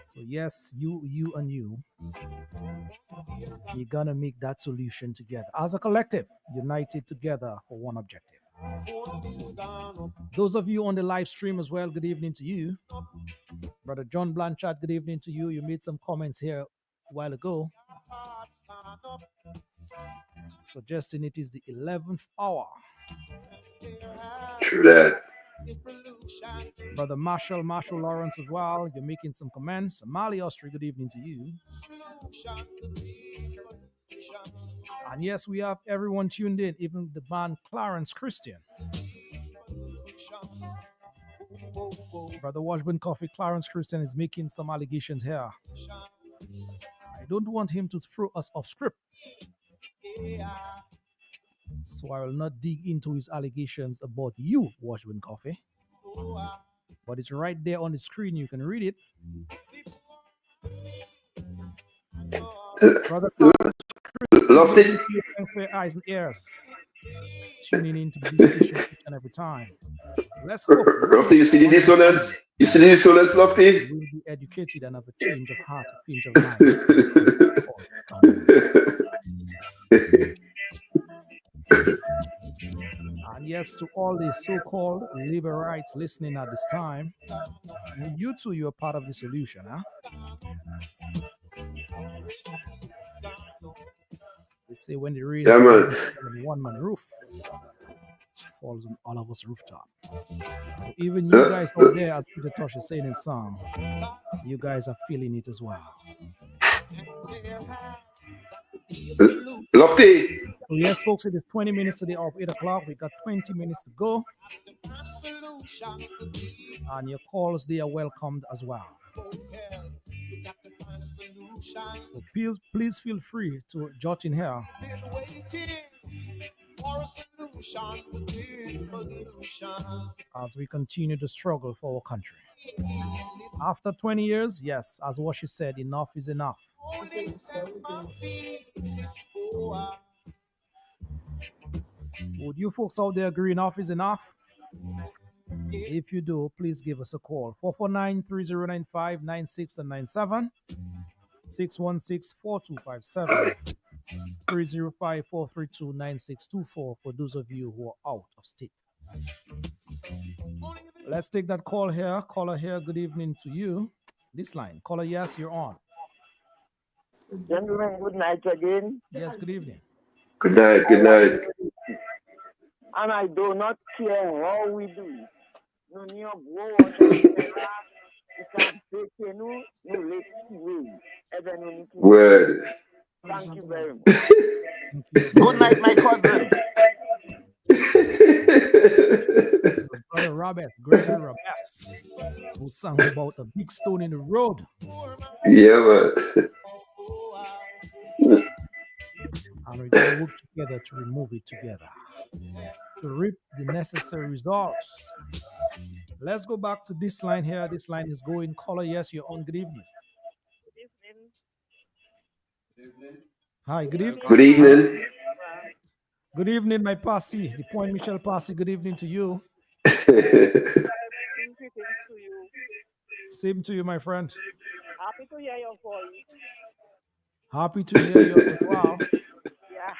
So yes, you and you, you're gonna make that solution together. As a collective, united together for one objective. Those of you on the live stream as well, good evening to you. Brother John Blanchard, good evening to you. You made some comments here a while ago, suggesting it is the 11th hour. True that. Brother Marshall Lawrence as well. You're making some comments. Mali Austri, good evening to you. And yes, we have everyone tuned in, even the band Clarence Christian. Brother Washburn Coffee, Clarence Christian is making some allegations here. I don't want him to throw us off script, so I will not dig into his allegations about you, Washburn Coffee. But it's right there on the screen. You can read it. Brother Clarence Lofty, Christian, for eyes and ears, tuning in to the station each and every time. Let's hope Lofty, you see the dissonance? You see the dissonance, Lofty? we'll be educated and have a change of heart, a change of mind. And yes, to all the so-called labor rights listening at this time, you too, you're part of the solution, huh? They say when the rain man. on one-man roof, falls on all of us rooftop. So even you guys out there, as Peter Tosh is saying in song, you guys are feeling it as well. Lofty. So yes, folks, it is 20 minutes to the hour of 8 o'clock. We got 20 minutes to go. And your calls, they are welcomed as well. So please feel free to jot in here as we continue to struggle for our country. After 20 years, yes, as what she said, enough is enough. Would you folks out there agree enough is enough? If you do, please give us a call. 449-3095-96 and 97. 616-4257. 305-432-9624 for those of you who are out of state. Let's take that call here. Caller here, good evening to you. This line. Caller, yes, you're on. Gentlemen, good night again. Yes, good evening. Good night, good night. And I do not care how we do it. No need of war, we can take no way. Word. Thank you very much. Good night, my cousin. Brother Robert, Gregory Roberts, who sang about a big stone in the road. Yeah, man. And we're going to work together to remove it together, to reap the necessary results. Let's go back to this line here. This line is going. Caller, yes, you're on. Good evening. Good evening. Hi, good evening. Good evening. Good evening, my posse, the Point Michelle posse. Good evening to you. Same to you, my friend. Happy to hear your voice. Happy to hear you as well. Yeah,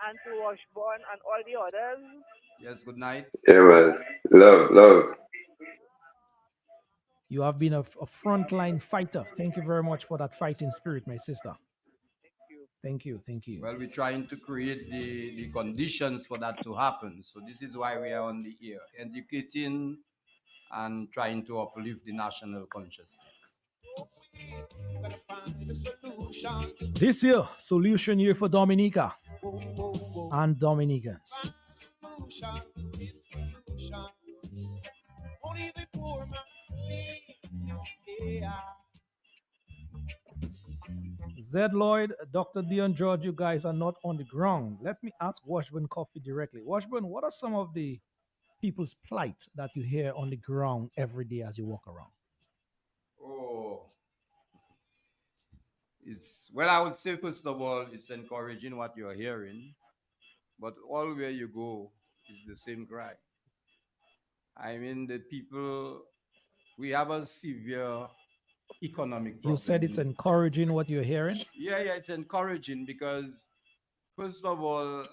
and to Washburn and all the others. Yes, good night. Yeah, man. Love. You have been a frontline fighter. Thank you very much for that fighting spirit, my sister. Thank you. Well, we're trying to create the conditions for that to happen. So this is why we are on the air, educating and trying to uplift the national consciousness. This year, solution year for Dominica and Dominicans. Zed Lloyd, Dr. Dion George, you guys are not on the ground. Let me ask Washburn Coffee directly. Washburn, what are some of the people's plight that you hear on the ground every day as you walk around? Oh, well, I would say first of all, it's encouraging what you're hearing, but all where you go is the same cry. I mean, the people, we have a severe economic problem. You said it's encouraging what you're hearing? Yeah, it's encouraging because, first of all,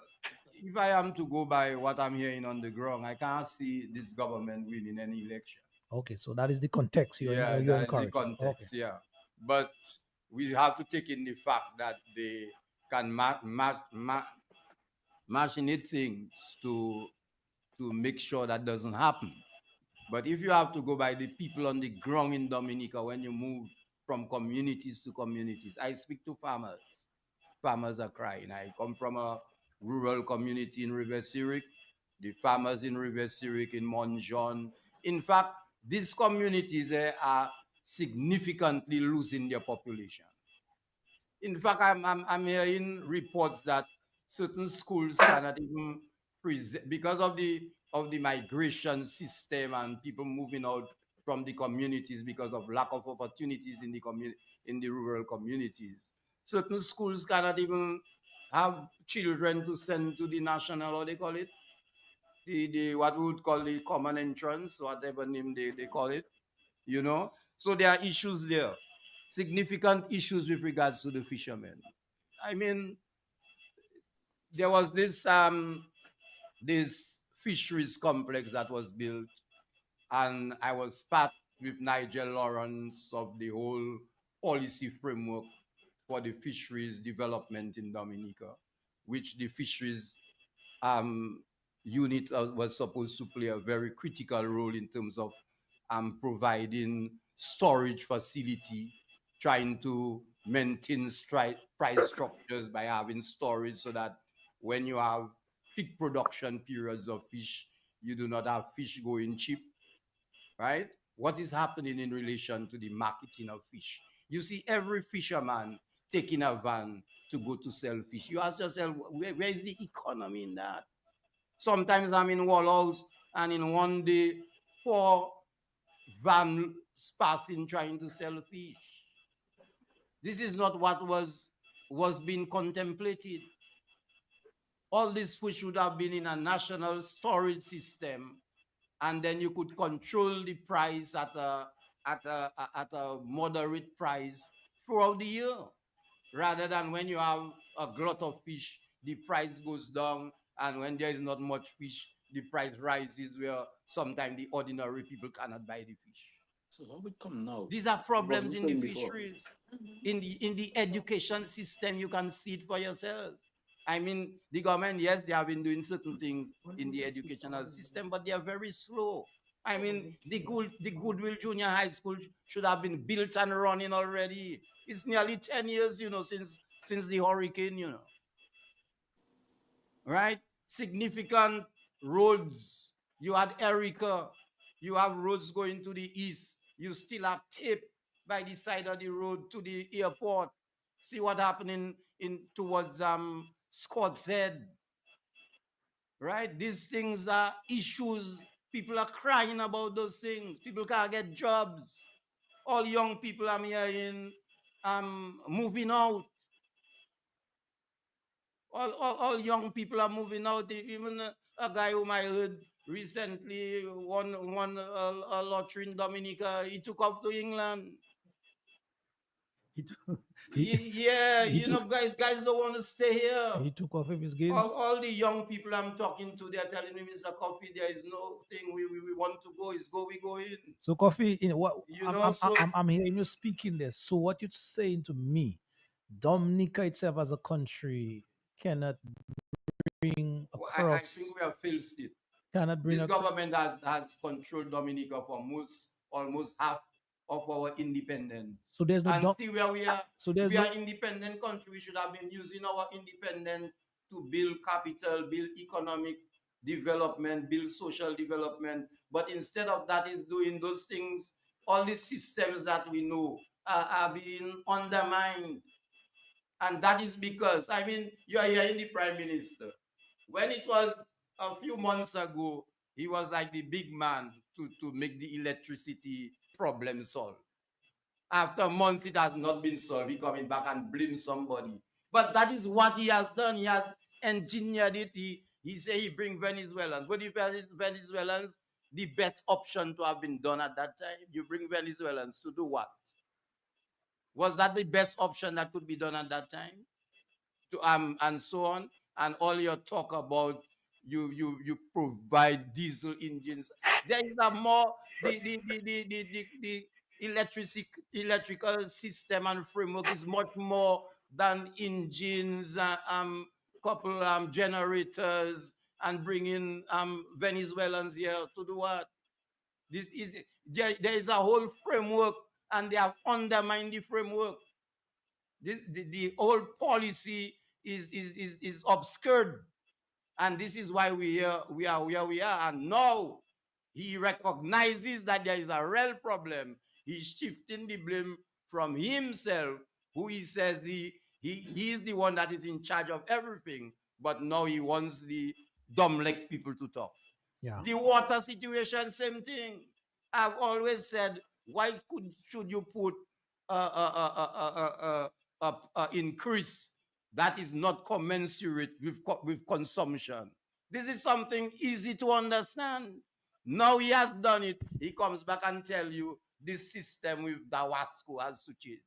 if I am to go by what I'm hearing on the ground, I can't see this government winning any election. Okay, so that is the context you're that is encouraging. the context, Okay. yeah. But we have to take in the fact that they can machinate things to make sure that doesn't happen. But if you have to go by the people on the ground in Dominica, when you move from communities to communities, I speak to farmers. Farmers are crying. I come from a rural community in River Syric. The farmers in River Syric, in Monjon. In fact, these communities are significantly losing their population. In fact, I'm hearing reports that certain schools cannot even present because of the migration system and people moving out from the communities because of lack of opportunities in the rural communities. Certain schools cannot even have children to send to the national, or they call it, the what we would call the common entrance, whatever name they call it, you know. So there are issues there, significant issues with regards to the fishermen. I mean, there was this fisheries complex that was built, and I was part with Nigel Lawrence of the whole policy framework for the fisheries development in Dominica, which the fisheries unit was supposed to play a very critical role in terms of providing storage facility, trying to maintain price structures by having storage so that when you have peak production periods of fish, you do not have fish going cheap, right? What is happening in relation to the marketing of fish? You see every fisherman taking a van to go to sell fish. You ask yourself, where is the economy in that? Sometimes I'm in Wallows, and in one day, 4 vans passing trying to sell fish. This is not what was being contemplated. All this fish would have been in a national storage system, and then you could control the price at a moderate price throughout the year, rather than when you have a glut of fish, the price goes down, and when there is not much fish, the price rises, where sometimes the ordinary people cannot buy the fish. So how it come now? These are problems in the fisheries. In the education system, you can see it for yourself. I mean, the government, yes, they have been doing certain things in the educational system, but they are very slow. I mean, the Goodwill Junior High School should have been built and running already. It's nearly 10 years, since the hurricane, right? Significant roads. You had Erica. You have roads going to the east. You still have tape by the side of the road to the airport. See what happening in towards Scott's Head. Right? These things are issues. People are crying about those things. People can't get jobs. All young people I'm hearing moving out. All young people are moving out. Even a guy whom I heard recently won a lottery in Dominica. He took off to England. Guys don't want to stay here. He took off of his games. All the young people I'm talking to, they're telling me, Mr. Coffee, there is no thing we want to go. Is go, we go in. So, Coffee, what so I'm hearing you speaking this. So, what you're saying to me, Dominica itself as a country cannot bring across. I think we have failed state. Cannot bring This up. government has controlled Dominica for almost half of our independence. So there's no And doc. see where we are. So there's We no. are independent country. We should have been using our independence to build capital, build economic development, build social development. But instead of that, is doing those things. All these systems that we know are being undermined. And that is because, I mean, you are here in the prime minister. When it was a few months ago, he was like the big man to make the electricity problem solved. After months, it has not been solved. He coming back and blame somebody. But that is what he has done. He has engineered it. He say he bring Venezuelans. What if Venezuelans, the best option to have been done at that time? You bring Venezuelans to do what? Was that the best option that could be done at that time? To and so on, and all your talk about you provide diesel engines. There is a more the electrical system and framework is much more than engines, couple generators, and bringing Venezuelans here to do what? This is there is a whole framework, and they have undermined the framework. The old policy is obscured, and this is why we are where we are. And now he recognizes that there is a real problem. He's shifting the blame from himself, who he says he is the one that is in charge of everything, but now he wants the dumb leg people to talk. Yeah. The water situation, same thing. I've always said, why should you put a increase that is not commensurate with consumption? This is something easy to understand. Now he has done it. He comes back and tell you this system with Dawasco has to change.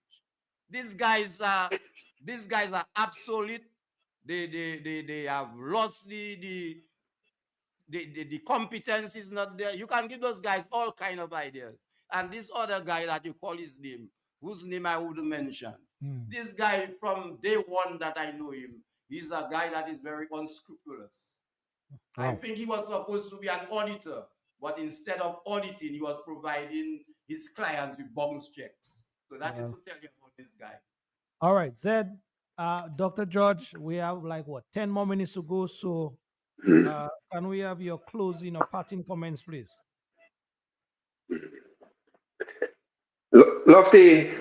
These guys are obsolete. They have lost the competence is not there. You can give those guys all kind of ideas. And this other guy that you call his name, whose name I wouldn't mention, this guy from day one that I know him, he's a guy that is very unscrupulous. I think he was supposed to be an auditor, but instead of auditing, he was providing his clients with bounce checks. So that is to tell you about this guy. All right, Zed, Dr. George, we have like what 10 more minutes to go. So can we have your closing or parting comments, please? Lofty,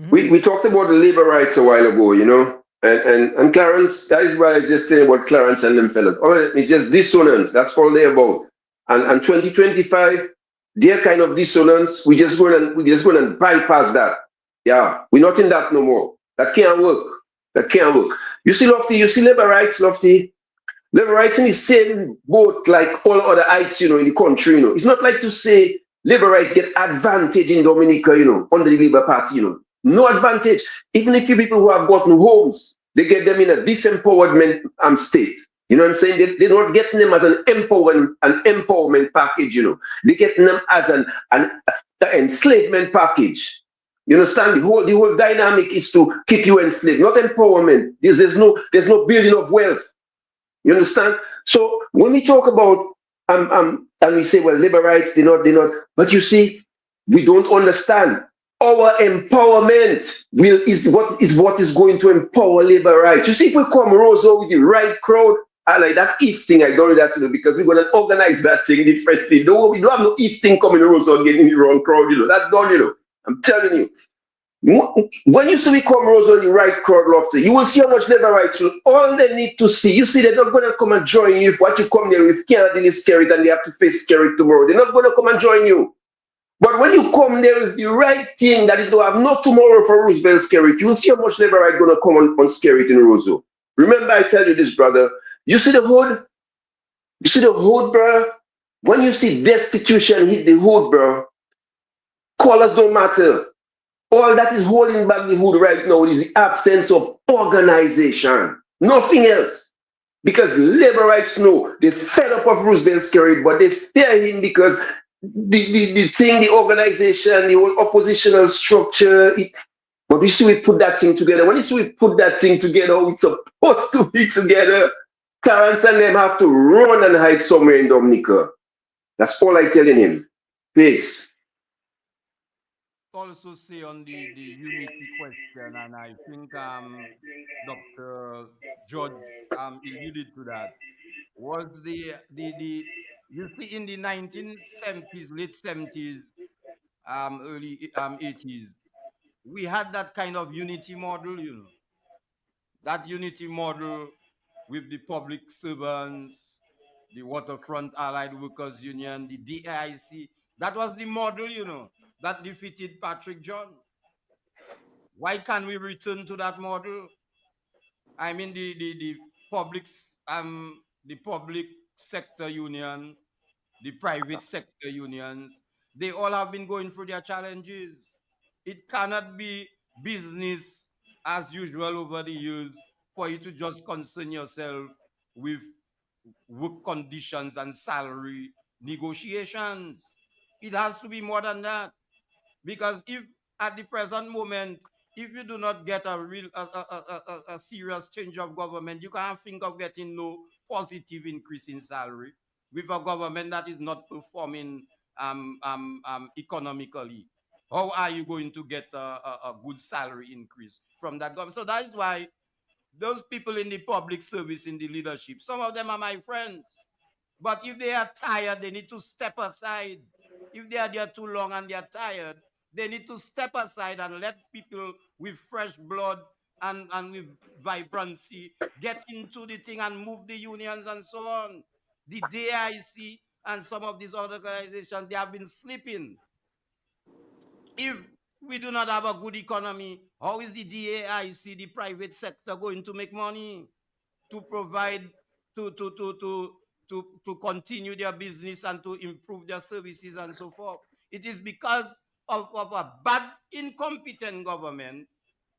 we talked about the labor rights a while ago, you know, and Clarence, that is why I just saying about Clarence and them fellas. All right, it's just dissonance. That's all they're about. And 2025, their kind of dissonance, we're just going to bypass that. Yeah, we're not in that no more. That can't work. That can't work. You see, Lofty, you see labor rights, Lofty. Labor rights in the same boat like all other rights, you know, in the country, you know. It's not like to say labor rights get advantage in Dominica, you know, under the Labour Party, you know. No advantage. Even if you people who have gotten homes, they get them in a disempowerment state. You know what I'm saying? They're not getting them as an empowerment package, you know. They're getting them as an enslavement package. You understand? The whole dynamic is to keep you enslaved, not empowerment. There's no building of wealth. You understand? So when we talk about and we say, well, labor rights, they're not. But you see, we don't understand. Our empowerment is what is going to empower labor rights. You see, if we come Rosa with the right crowd, I like that if thing. I don't do that to because we're gonna organize that thing differently. No, we don't have no if thing coming Rosa getting the wrong crowd. You know that's done. You know, I'm telling you. When you see we come Rose on the right crowd, Lofty, you will see how much labor rights. All they need to see, you see, they're not going to come and join you if what you come there with can't deal with Skerrit and they have to face Skerrit tomorrow. They're not going to come and join you. But when you come there with the right thing that you don't have no tomorrow for Roosevelt Skerrit, you will see how much labor right going to come on Skerrit in Roseau. Remember, I tell you this, brother. You see the hood? You see the hood, bro? When you see destitution hit the hood, bro, colors don't matter. All that is holding back the hood right now is the absence of organization. Nothing else. Because labor rights know they're fed up of Roosevelt Skerrit, but they fear him because the thing, the organization, the whole oppositional structure. But you see, we put that thing together. When you see we put that thing together, it's supposed to be together. Terrence and them have to run and hide somewhere in Dominica. That's all I telling him. Peace. Also say on the unity question, and I think Dr. George alluded to that, was the you see in the 1970s, late 70s, early 80s, we had that kind of unity model, you know, that unity model with the public servants, the Waterfront Allied Workers Union, the DAIC. That was the model, you know, that defeated Patrick John. Why can't we return to that model? I mean, the public sector union, the private sector unions, they all have been going through their challenges. It cannot be business as usual over the years for you to just concern yourself with work conditions and salary negotiations. It has to be more than that. Because if at the present moment, if you do not get a real, a serious change of government, you can't think of getting no positive increase in salary with a government that is not performing economically. How are you going to get a good salary increase from that government? So that is why those people in the public service, in the leadership, some of them are my friends. But if they are tired, they need to step aside. If they are there too long and they are tired, they need to step aside and let people with fresh blood and with vibrancy get into the thing and move the unions and so on. The DIC and some of these other organizations, they have been sleeping. If we do not have a good economy, how is the DAIC, the private sector, going to make money to provide to to to to to continue their business and to improve their services and so forth? It is because of a bad, incompetent government.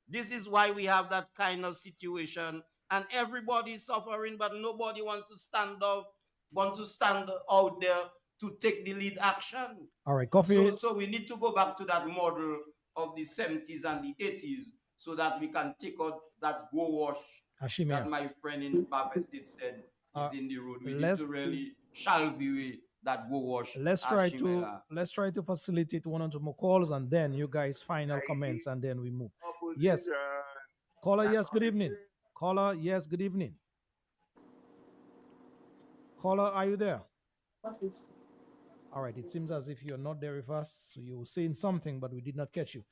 This is why we have that kind of situation, and everybody is suffering, but nobody wants to stand up, want to stand out there to take the lead action. All right, Coffee. So we need to go back to that model of the 70s and the 80s so that we can take out that go wash that Hashimia. my friend in Buffett State said Uh, is in the road. We need to let's really shalve away that go wash Ashimela. let's try to facilitate one or two more calls, and then you guys final comments, and then we move. Yes, caller. Yes, good evening. Caller. Yes, good evening. Caller, are you there? All right. It seems as if you're not there with us. So you were saying something, but we did not catch you.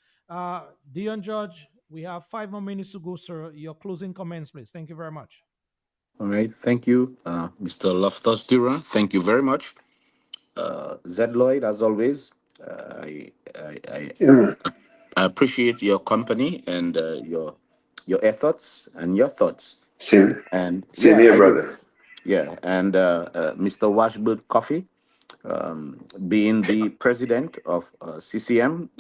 Dion George, we have 5 more minutes to go, sir. Your closing comments, please. Thank you very much. All right. Thank you, Mr. Loftus Dura. Thank you very much. Zed Lloyd, as always, Yeah. I appreciate your company and your efforts and your thoughts. Same, And same yeah, here, I do. brother. Yeah, and Mr. Washbird Coffee, being the president of CCM,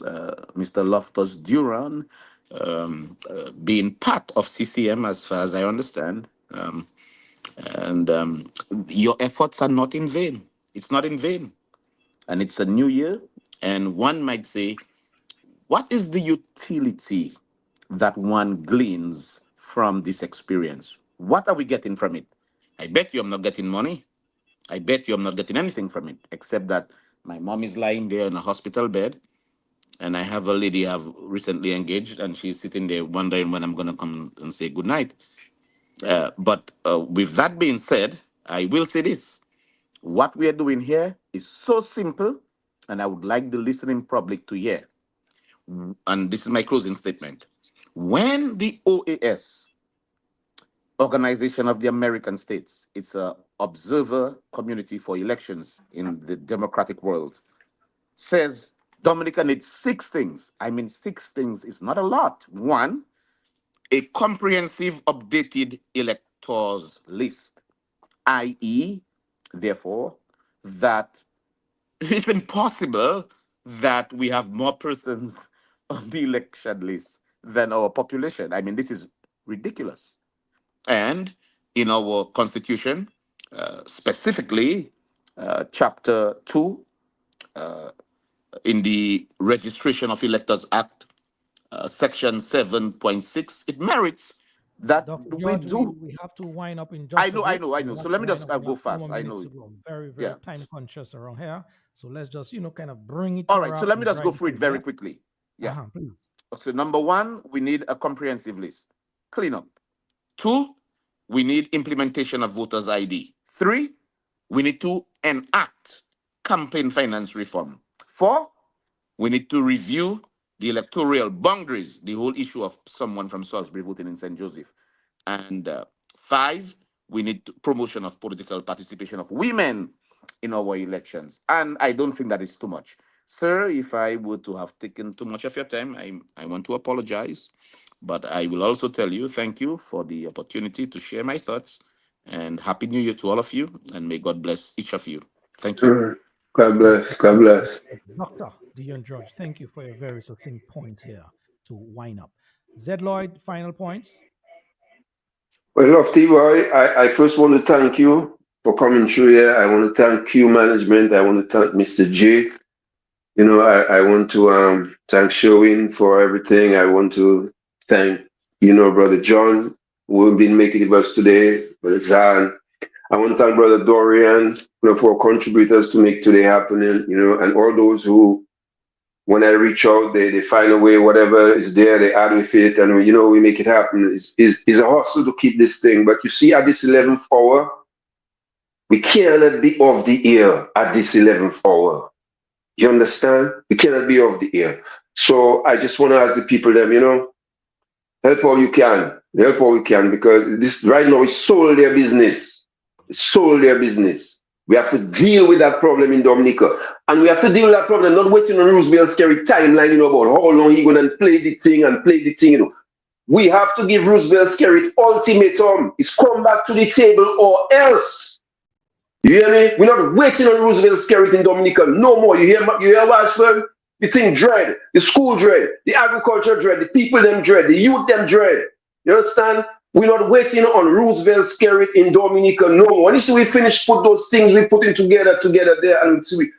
Mr. Loftus Duran, being part of CCM as far as I understand. And your efforts are not in vain. It's not in vain. And it's a new year. And one might say, what is the utility that one gleans from this experience? What are we getting from it? I bet you I'm not getting money. I bet you I'm not getting anything from it, except that my mom is lying there in a hospital bed, and I have a lady I've recently engaged, and she's sitting there wondering when I'm going to come and say goodnight. But with that being said, I will say this. What we are doing here is so simple, and I would like the listening public to hear. And this is my closing statement. When the OAS, Organization of the American States, it's a observer community for elections in the democratic world, says Dominica needs six things. I mean, six things is not a lot. One, a comprehensive updated electors list, i.e., therefore, that it's impossible that we have more persons on the election list than our population. I mean, this is ridiculous. And in our constitution, specifically, chapter 2, in the Registration of Electors Act, section 7.6, it merits that Dr. we George, do. we have to wind up in I just a know, I bit. know, I We know. have So to let me wind just up. We go have four fast. more I minutes know to it. go. Very, very Yeah. time conscious around here. So let's just, kind of bring it All to a right. So wrap let me and just go drive it through it home. very Yeah. quickly. Yeah. Please. So number one, we need a comprehensive list. Clean up. Two, we need implementation of voters ID. Three, we need to enact campaign finance reform. Four, we need to review the electoral boundaries, the whole issue of someone from Salisbury voting in St. Joseph. And five, we need promotion of political participation of women in our elections. And I don't think that is too much. Sir, if I were to have taken too much of your time, I want to apologize. But I will also tell you thank you for the opportunity to share my thoughts. And Happy New Year to all of you. And may God bless each of you. Thank you. God Thank bless. you. God Thank you. bless. Dr. Dion George, thank you for your very succinct points here to wind up. Zed Lloyd, final points. Well, Lofty Boy, I first want to thank you for coming through here. I want to thank Q Management. I want to thank Mr. J. I want to thank Sherwin for everything. I want to thank, Brother John, who have been making it with us today, Brother Zan. I want to thank Brother Dorian, for contributors to make today happening, and all those who, when I reach out, they find a way, whatever is there, they add with it, and we make it happen. It's a hustle to keep this thing. But you see, at this 11th hour, we cannot be off the air at this 11th hour. You understand? We cannot be off the air. So I just want to ask the people them, help all you can. Help all you can, because this right now is solely their business. It's solely their business. We have to deal with that problem in Dominica. And we have to deal with that problem, not waiting on Roosevelt's scary timeline, about how long he gonna play the thing and play the thing. We have to give Roosevelt Scary ultimatum. It's come back to the table or else. You hear me? We're not waiting on Roosevelt Skerrit in Dominica no more. You hear Washburn? The thing dread, the school dread, the agriculture dread, the people them dread, the youth them dread. You understand? We're not waiting on Roosevelt Skerrit in Dominica no more. When you see we finish put those things we put in together there, and we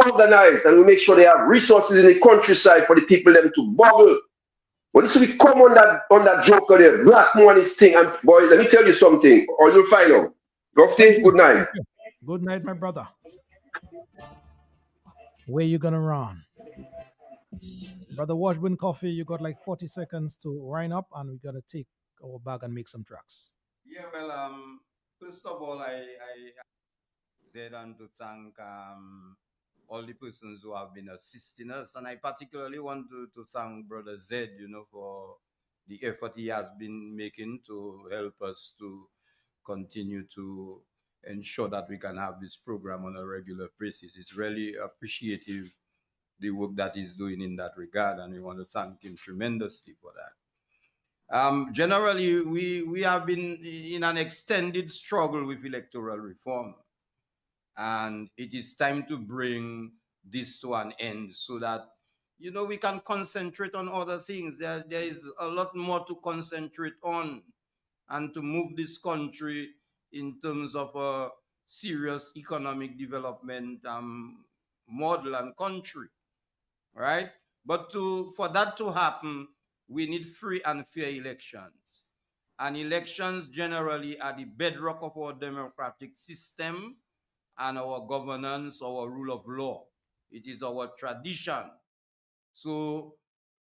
organize and we make sure they have resources in the countryside for the people them to bubble. When you see we come on that joker there, black money's thing, and boy, let me tell you something, or you'll find out. Thank Lofty, you. good night. Thank you. Good night, my brother. Where you gonna run? Brother Washburn Coffee, you got like 40 seconds to wind up, and we're gonna take our bag and make some tracks. Yeah, well, first of all, I said and to thank all the persons who have been assisting us, and I particularly want to thank Brother Zed, for the effort he has been making to help us to continue to ensure that we can have this program on a regular basis. It's really appreciative the work that he's doing in that regard, and we want to thank him tremendously for that. Generally, we have been in an extended struggle with electoral reform, and it is time to bring this to an end so that we can concentrate on other things. There is a lot more to concentrate on, and to move this country in terms of a serious economic development model and country, right? But for that to happen, we need free and fair elections. And elections generally are the bedrock of our democratic system and our governance, our rule of law. It is our tradition. So,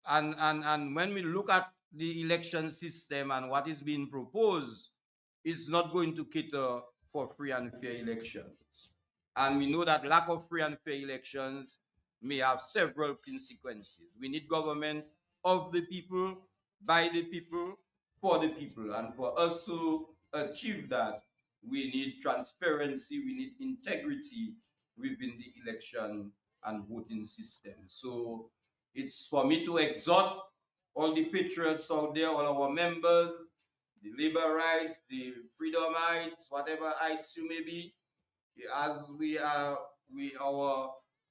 and when we look at the election system and what is being proposed, it's not going to cater for free and fair elections. And we know that lack of free and fair elections may have several consequences. We need government of the people, by the people, for the people. And for us to achieve that, we need transparency, we need integrity within the election and voting system. So it's for me to exhort all the patriots out there, all our members, the labor rights, the freedomites, whatever heights you may be, as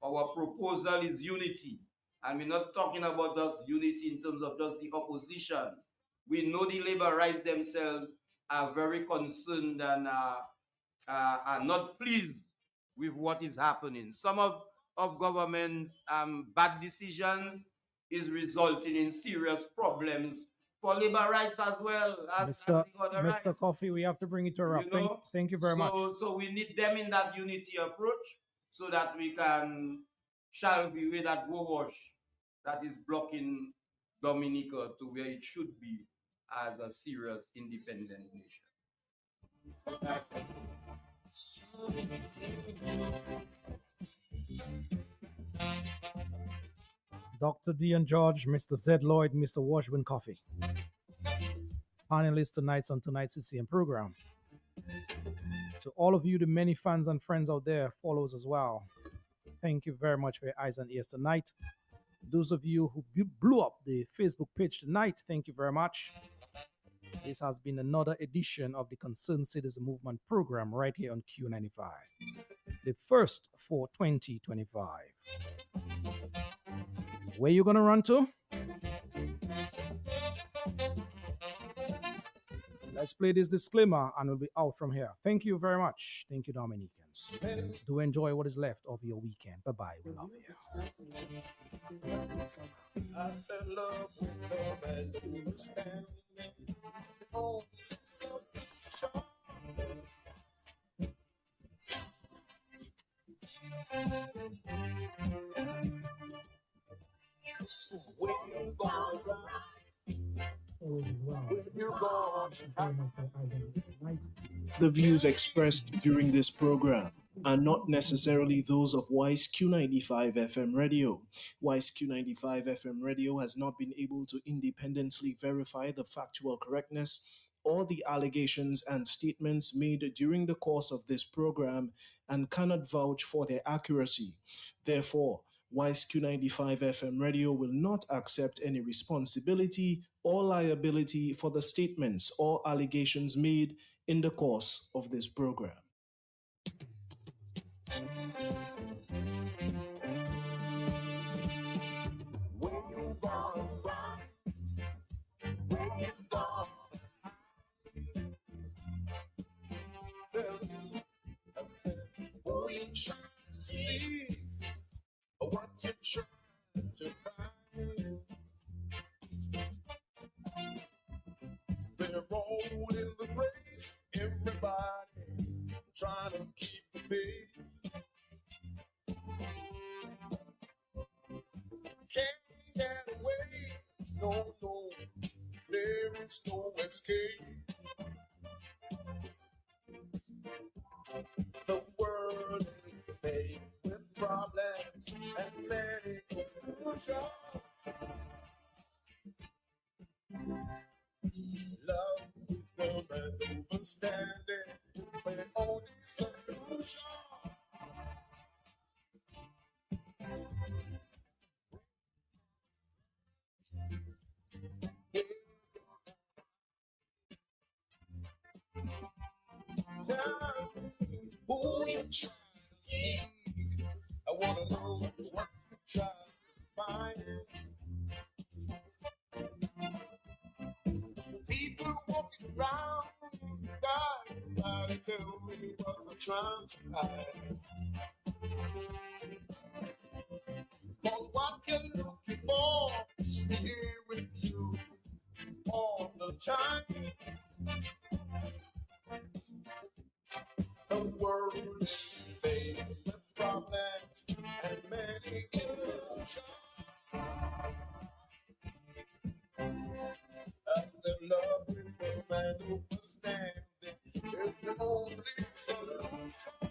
our proposal is unity. And we're not talking about just unity in terms of just the opposition. We know the labor rights themselves are very concerned and are not pleased with what is happening. Some of government's bad decisions is resulting in serious problems for labor rights as well as Mr. the other Mr. rights. Coffee, we have to bring it to a wrap. You know, Thank you very much. so we need them in that unity approach so that we can shall we with that wash that is blocking Dominica to where it should be as a serious independent nation. Dr. Dion George, Mr. Zed Lloyd, Mr. Washburn Coffee. Panelists on tonight's CCM program. To all of you, the many fans and friends out there, follows as well. Thank you very much for your eyes and ears tonight. Those of you who blew up the Facebook page tonight, thank you very much. This has been another edition of the Concerned Citizen Movement program right here on Q95, the first for 2025. Where you gonna run to? Let's play this disclaimer and we'll be out from here. Thank you very much. Thank you, Dominicans. Do enjoy what is left of your weekend. Bye-bye. We love you. I fell in love with love and understanding. Oh, so sure. When you gone, when you gone, The views expressed during this program are not necessarily those of Wise Q95 FM Radio. Wise Q95 FM Radio has not been able to independently verify the factual correctness or the allegations and statements made during the course of this program and cannot vouch for their accuracy. Therefore, Wise Q95 FM Radio will not accept any responsibility or liability for the statements or allegations made in the course of this program. when you gone, when you gone. Tell me, I said, who you trying to see? Or what you trying to find? They're rolling the race, everybody trying to keep the pace. Can't get away, no, there is no escape. The world is faced with problems and many confusions. Love is the man understanding, the only solution. Tell me who you trying to be. I wanna know what you trying to find. People walking around the sky, nobody tell me what I'm trying to hide. But what you're looking for is here with you all the time. The world is faced with problems and many illusions. As the love is the man understanding, is the only solution.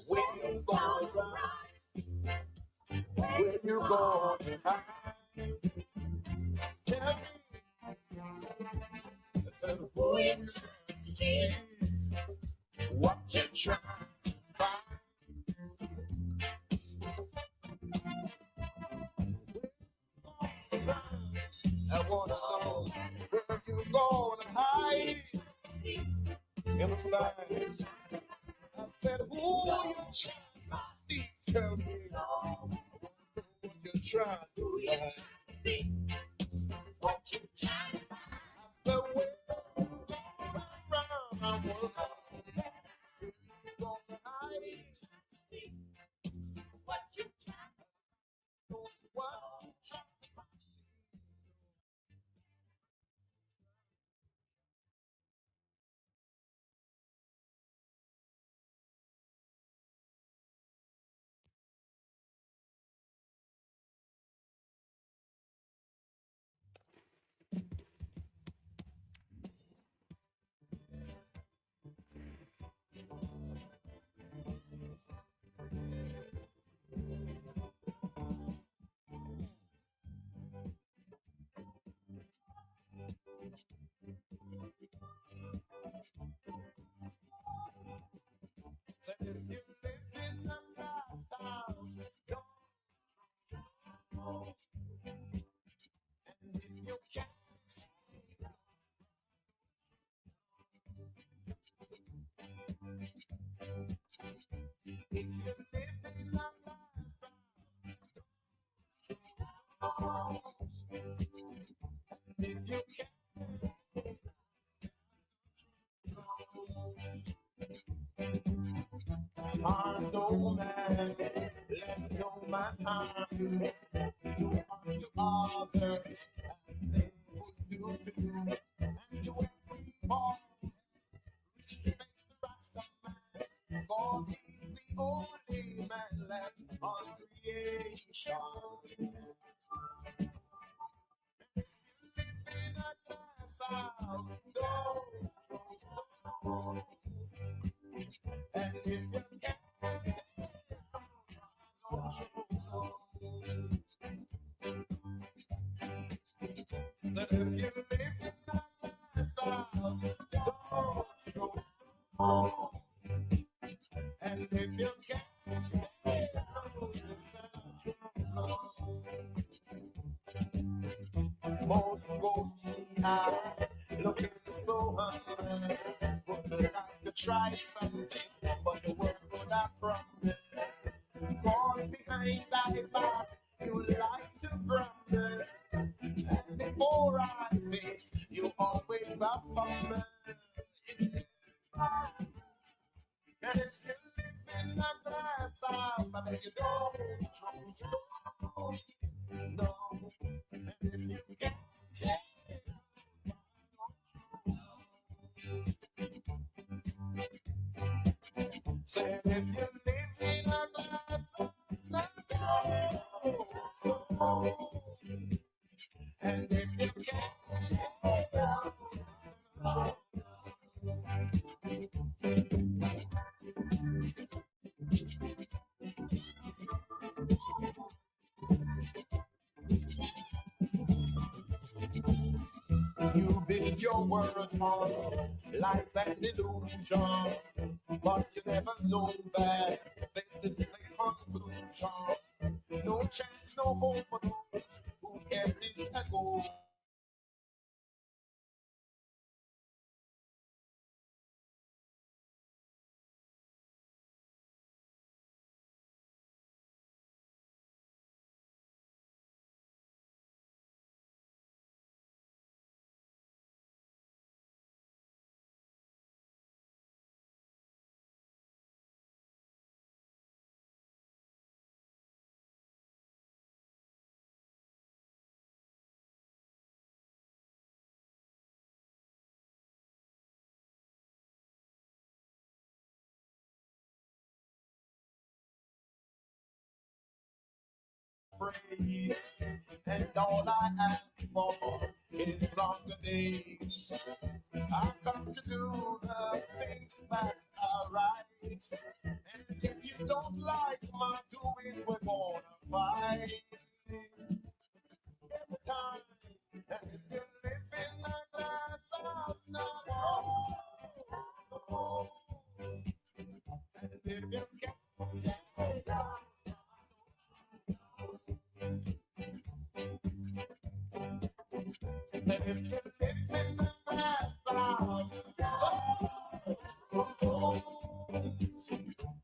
Where you going, where you going, tell me. I said, who you trying to see? What you trying to find? I wanna know where you gonna hide. You understand? I said, who you trying to see? Tell me what you trying to find. What you trying to find? I said, where you gonna run? I wanna know where you gonna hide. What you trying to do? What you trying to find? So if you live in a nice house, don't know. And if you can't, if you live in a nice house, if you can't, harm no man, let no man harm you. Do unto others as they would do to you. And to every boy, respect the Rasta man, 'cause he's the only man left on creation. In a glass house, don't. And if you can't, don't you. That if you live in a glass house, don't you. And if you can't stay most ghosts are looking so hungry, would like to try something, but the world would have crumbled. Caught behind thy back, you like to grumble, and before I face, you always have fumble. And if you live in a glass house, I mean you don't trust no. And if you can't take, say if you live in a glass house, don't. And if you can't take, you build your world on lies and illusion, but you never know that there's the conclusion. No chance, no hope for those who can't think and go. praise. And all I ask for is longer days. I come to do the things that are right. And if you don't like my doing, we're gonna fight. Every time that you still live in a glass house now. And if you can't say that, and if you live in a glass house,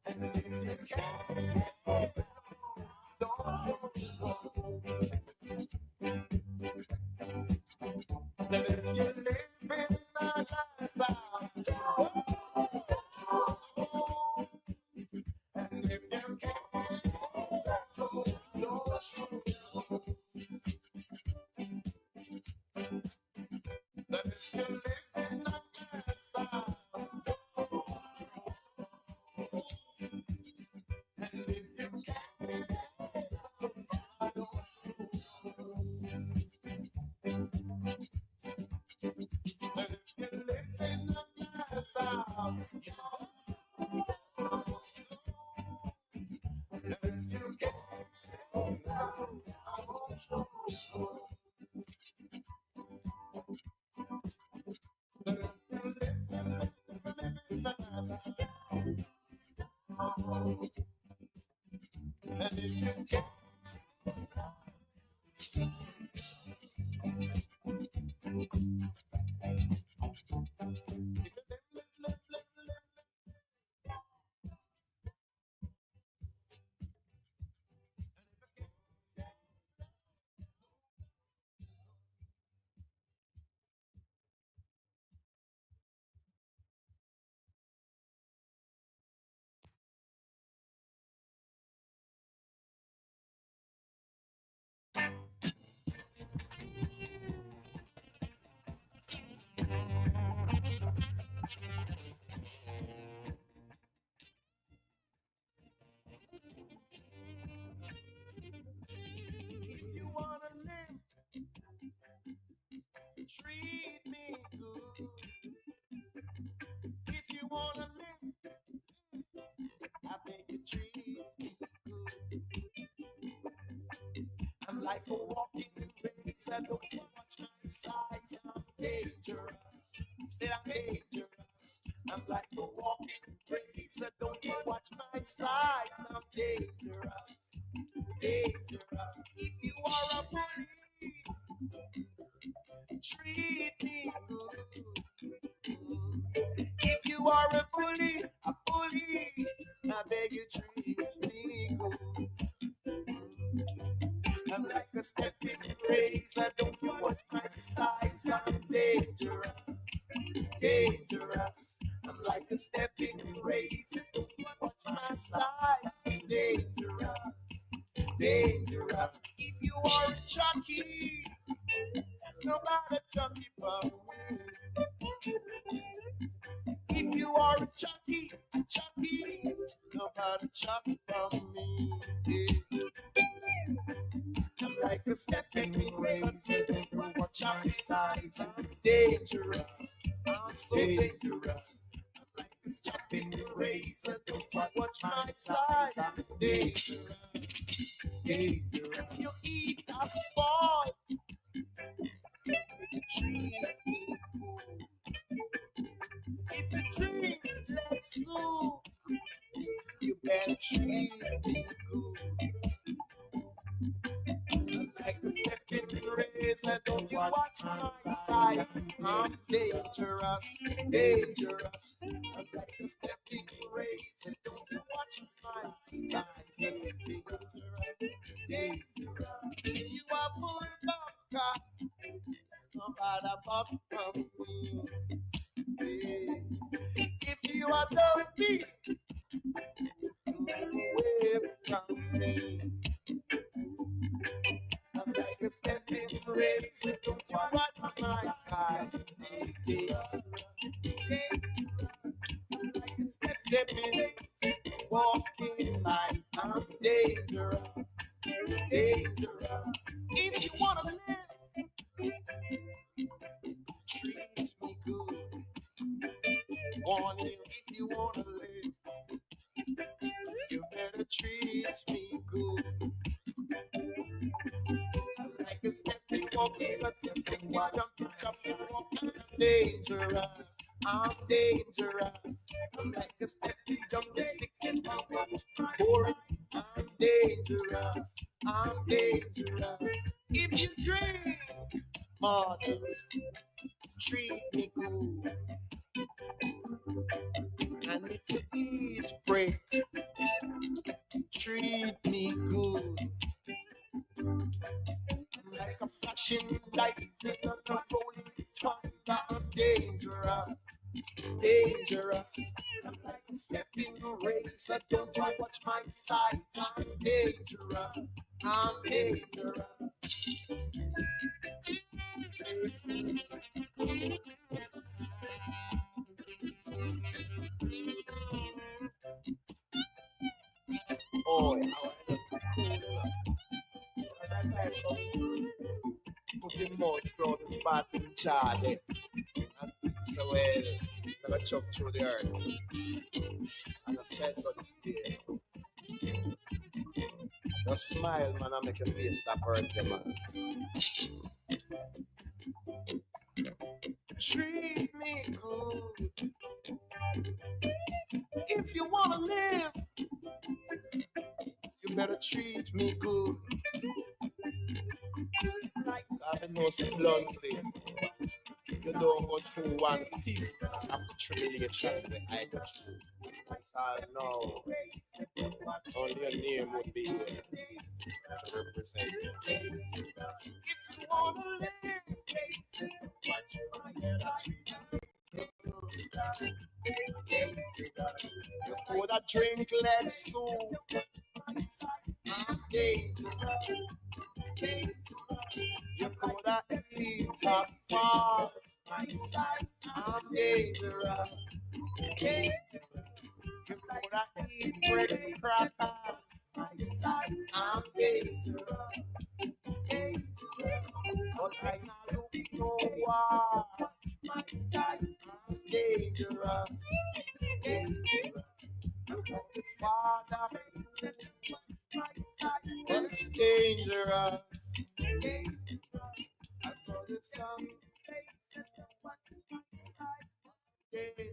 and if you can't say that, don't you and if you live in a glass house, and if you can't say that, don't you that if you live in a glass house, and if you can't say that, and if you live in a glass house, and if you can't say that, I won't show. And if you live in a glass house, and if you can't if you wanna live, treat me good. If you wanna live, I beg you treat me good. I'm like a walking razor, don't you watch my size, I'm dangerous. Said I'm dangerous. I'm like a walking razor, don't you watch my size, I'm dangerous. Dangerous. If you are a bully, treat me good. If you are a bully, I beg you treat me good. I'm like a stepping razor, don't you watch my size, I'm dangerous. Dangerous. I'm like a stepping razor, don't you watch my size, I'm dangerous. Dangerous. If you are a junkie, nobody junkie for me. If you are a junkie, nobody junkie for me. Yeah. I'm like a stepping razor, don't you watch my size, I'm dangerous. I'm so dangerous. I'm like a stepping razor, don't you watch my size, I'm dangerous. Dangerous. If you eat a ball, you treat me good. If you drink like soup, you better treat me good. I'm like a stepping razor, don't you watch my side, I'm dangerous. Dangerous. I'm like a stepping razor, don't you watch my side, I'm dangerous. Dangerous. If you are bullbucker, nobody buck from me. Yeah. If you are dirty, away from me. I'm like a stepping razor, don't you watch my side. Stepping, walking like I'm dangerous. dangerous. If you wanna live, treat me good. Warn you, if you wanna live, you better treat me good. Like a stepping walking, but something jumping, jumping, walking. I'm dangerous. I'm dangerous. I'm like a stepping, jumping, fixing, walking. I'm dangerous. I'm dangerous. If you drink, mother, treat me good. And if you eat break, treat me good. I'm like a flashing light in a controlling tongue. I'm dangerous, dangerous. I'm like a stepping race. I don't you watch my size. I'm dangerous, I'm dangerous. Oh, I just put him more through the bottom chart and think so well. Never chop through the earth. And I said, but today, just smile, man, and make your face stop hurting, man. Treat me good. If you wanna live, you better treat me good. Like I've been most bluntly. You don't go through one peak of the tribulation where I go through. So no, only your name would be here to represent you. If you wanna live, you coulda drink leg soup. I'm dangerous. You coulda eat a fart. I'm dangerous. You coulda eat bread cracker. I'm dangerous. But I not look no war. I'm dangerous. Look at his father. But he's dangerous. I saw the sun. Dangerous.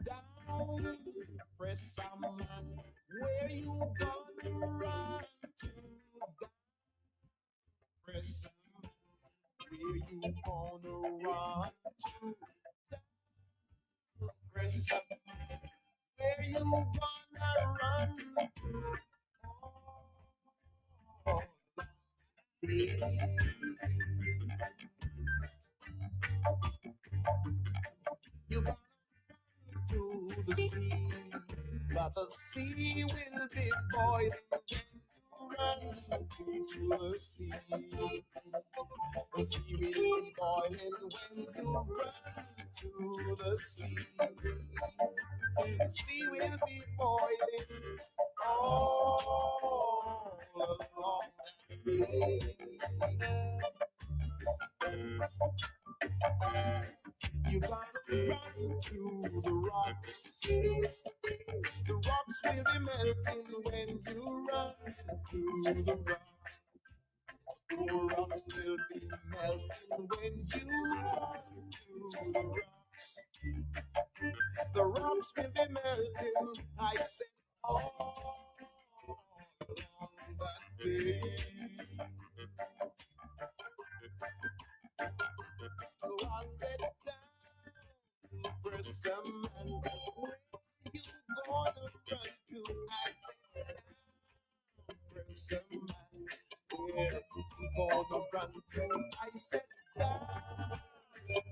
Down, press a man. Where you gonna run to? Down, press a man. Where you gonna run to? Down, press a man. Where you gonna run to? Oh, you gonna to the sea, but the sea will be boiling when you run to the sea. The sea will be boiling when you run to the sea. The sea will be boiling all along that way. You gotta run to the rocks. The rocks will be melting when you run to the rocks. The rocks will be melting when you run to the rocks. The rocks will be melting, I said, all along that day. So I said, down, press a man. Where you gonna run to? I said, down, press a man. Where you gonna run to? I said, down,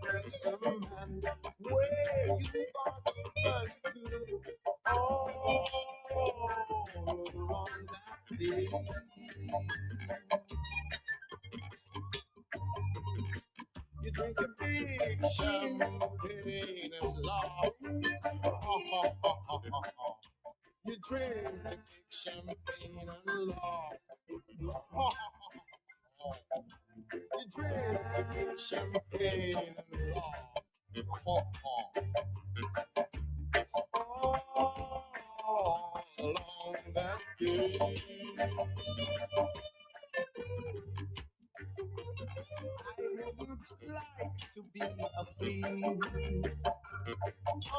press a man. Where you gonna run to? All along that day. You drink a big champagne and laugh. You drink a big champagne and laugh. You drink a big champagne and laugh. All along that day. I wouldn't like to be a flea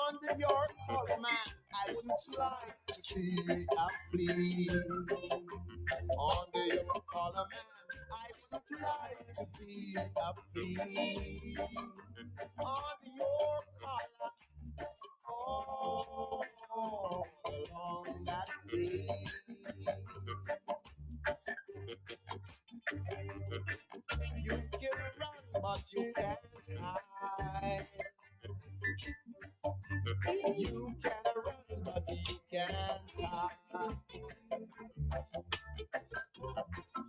under your collar, man. I wouldn't like to be a flea under your collar, man. I wouldn't like to be a flea under your collar. All along that way. You can run, but you can't hide. You can run, but you can't hide.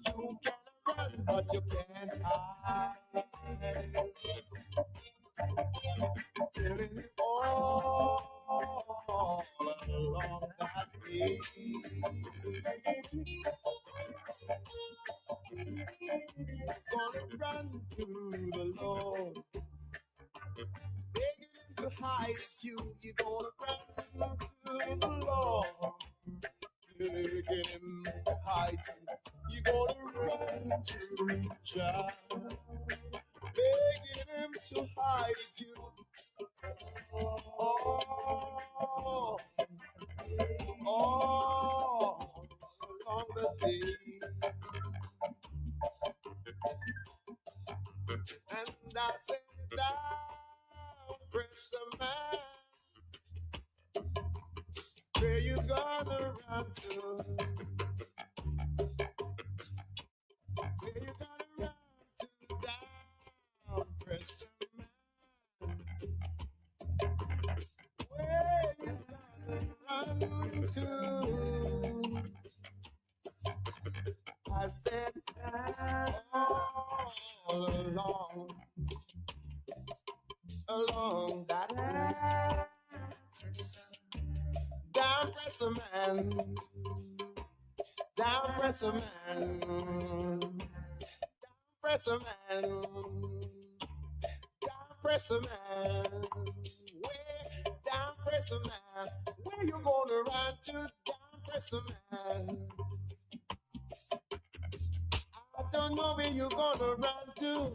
You can run, but you can't hide. Feeling all along that way. Gonna run to the Lord, begging him to hide you. You're gonna run to the Lord, begging him to hide you. You're gonna run to Jah, begging him to hide you. Oh, along the day. And I said, down, press a man. Where you gonna run to? Where you gonna run to? Down, press a man. Where you gonna run to? I said, down, all along that way. Down, press a man. Down, press a man. Down, press a man. Down, press a man. Where? Down, press a man. Where you gonna run to? Down, press a man. don't know where you gonna run to.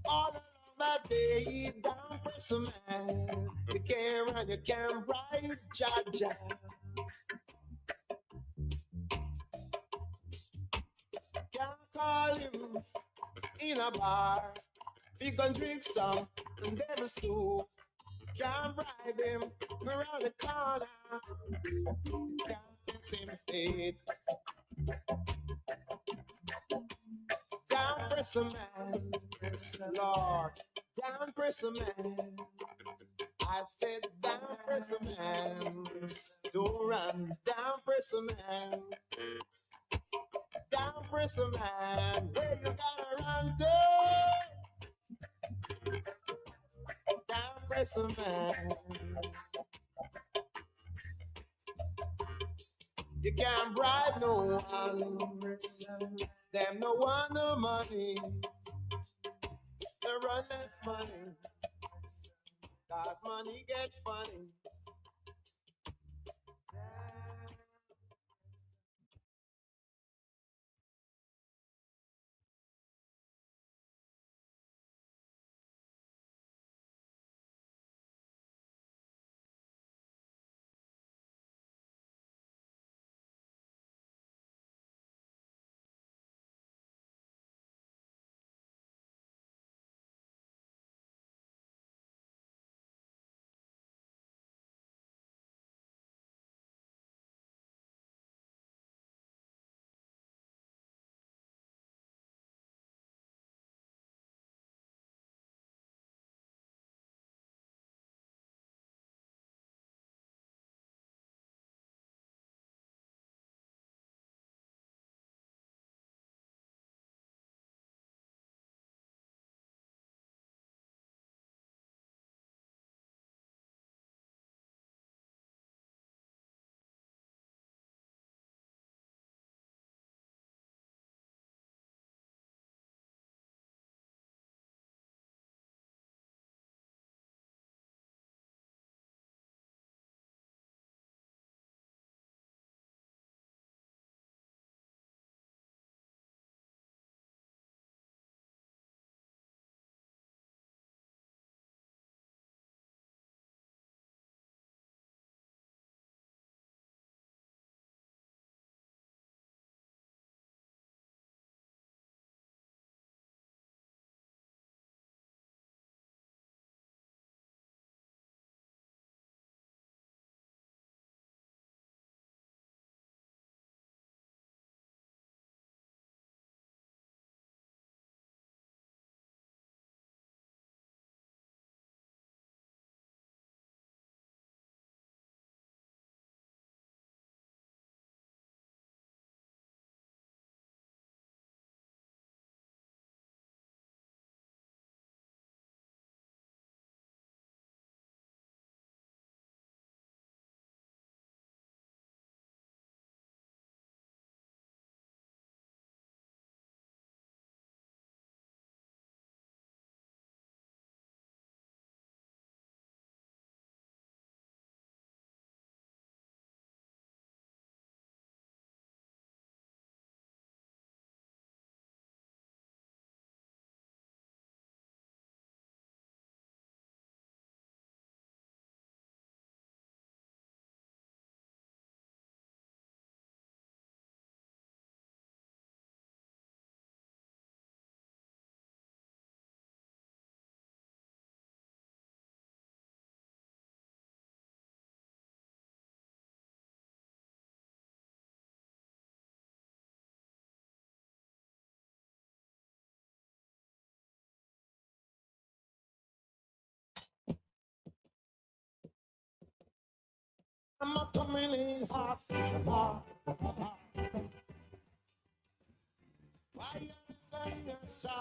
All along that day, down person man. You can't run, you can't ride, Jaja. Can't call him in a bar. We can drink some devil soup. Can't bribe him around the corner. Can't test him fate. Down person man, Lord. Down person man. I said down person man. Don't run. Down person man. Down person man. Where you gotta run to? Down person man. You can't bribe no one. Them no want no money. They run that money. That money get funny. I'm a coming in hot. Fire in the sun.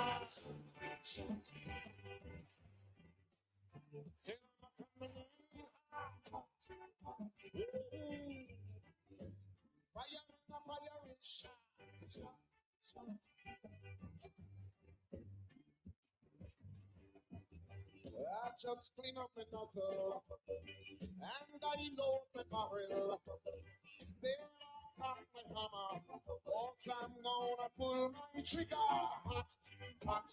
Say I'm coming in hot. Fire in the fire is shot. I just clean up my nozzle and I load my barrel. It's there cock my hammer. Cause I'm gonna pull my trigger. Hot, hot,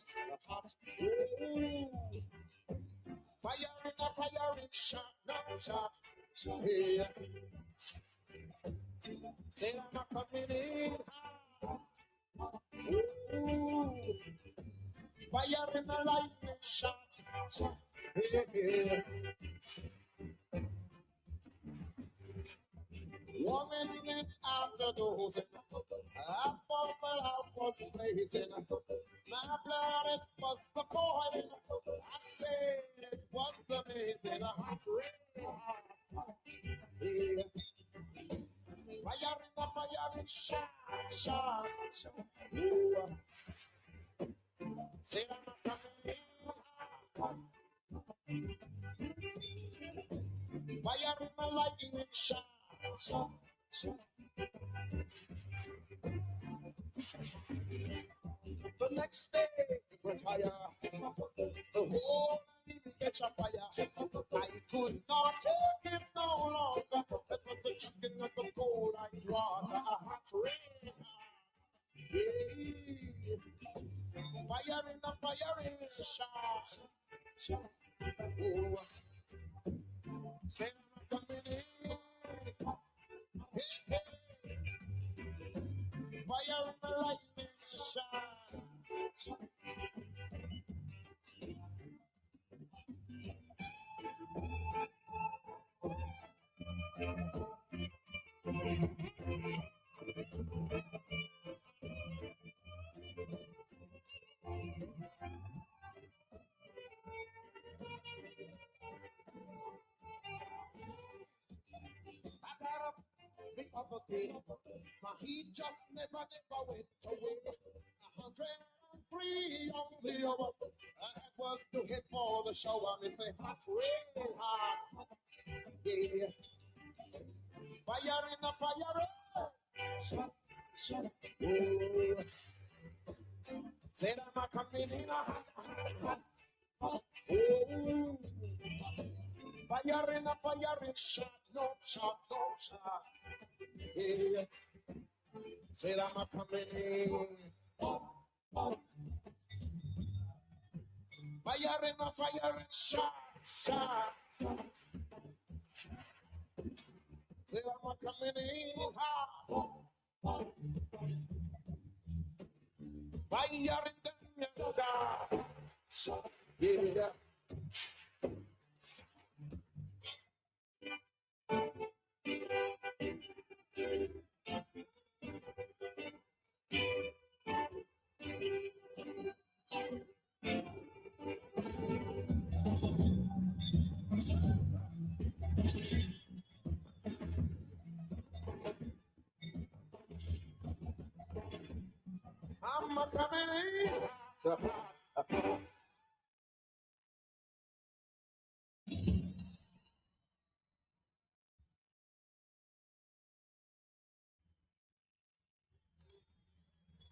hot. Ooh. Firing shot, no shot. Hey. Say I'm not coming in hot. Ooh. Firing a lightning shot. Hey. 1 minute after those, I thought that I was blazing. My blood, it was the boiling. I said it was amazing. Hot, red hot. Yeah. Firing, shot. Ooh. Say I'm not coming in. Firing a lightning shot. The next day, it went higher. The whole thing catch a fire. I could not take it no longer. It was the chucking of some cold ice water. A hot rain. Yeah. Firing, shot. Oh. Say I'm coming in. Hey, hey. Firing the lightning shot. I got up the other day. My heat just never went away. 103 on the hour. I was to hit for the show. I'm in the hot, red hot. Yeah. Fire. Shut. Oh. Say that I'm coming in a hot. Oh. Firing shot. No shot. Yeah. Say that I'm coming in. Firing shot. Say that I'm coming in hot. Firing them, yeah. I'm coming in.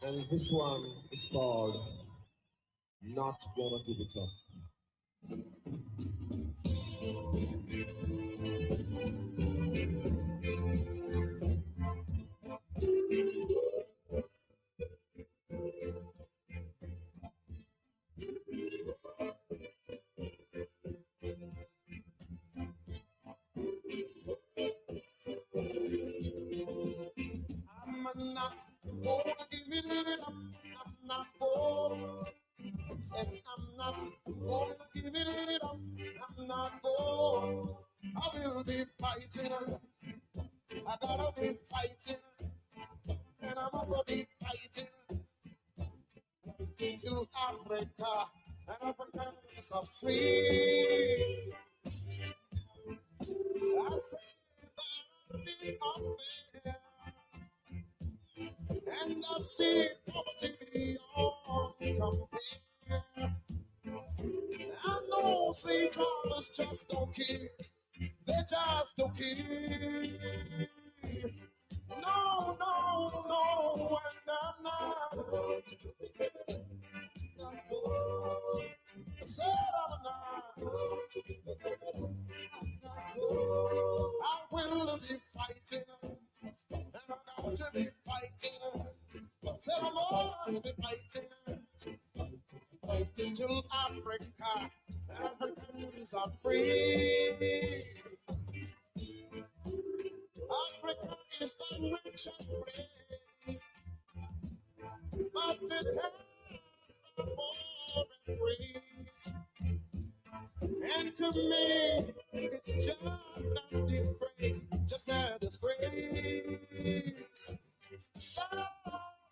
And this one is called Not Gonna Give It Up. I'm not gonna give it up. I'm not gonna. Said I'm not gonna give it up. I'm not gonna. I will be fighting. I gotta be fighting. And I'm gonna be fighting till Africa and Africans are free. I say that I'll be up there. And I've seen poverty beyond compare. I know slave drivers just don't care. They just don't care. No, and I'm not. Said I'm not. I will be fighting. And I got be fighting. Say I'm gonna be fighting. Till Africa, Africans are free. Africa is the richest place, but it has the poorest race. And to me, it's just a disgrace, just a disgrace.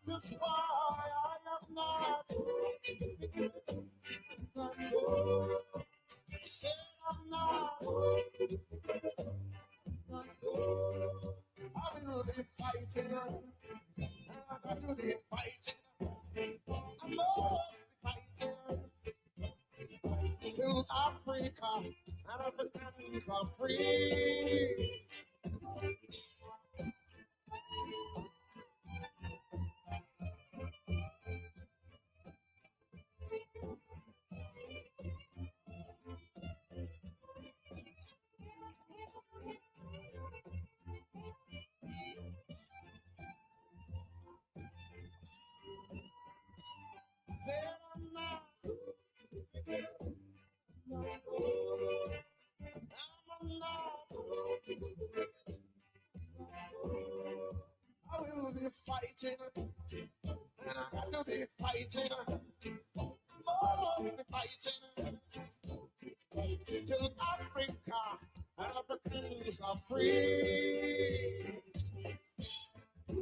That is why I am not. Say I'm not. I will be fighting. I will be fighting. I must be fighting till Africa and Africans are free. Then I'm not. I'm not. I will be fighting, and I will be fighting. Oh, be fighting till Africa and Africans are free.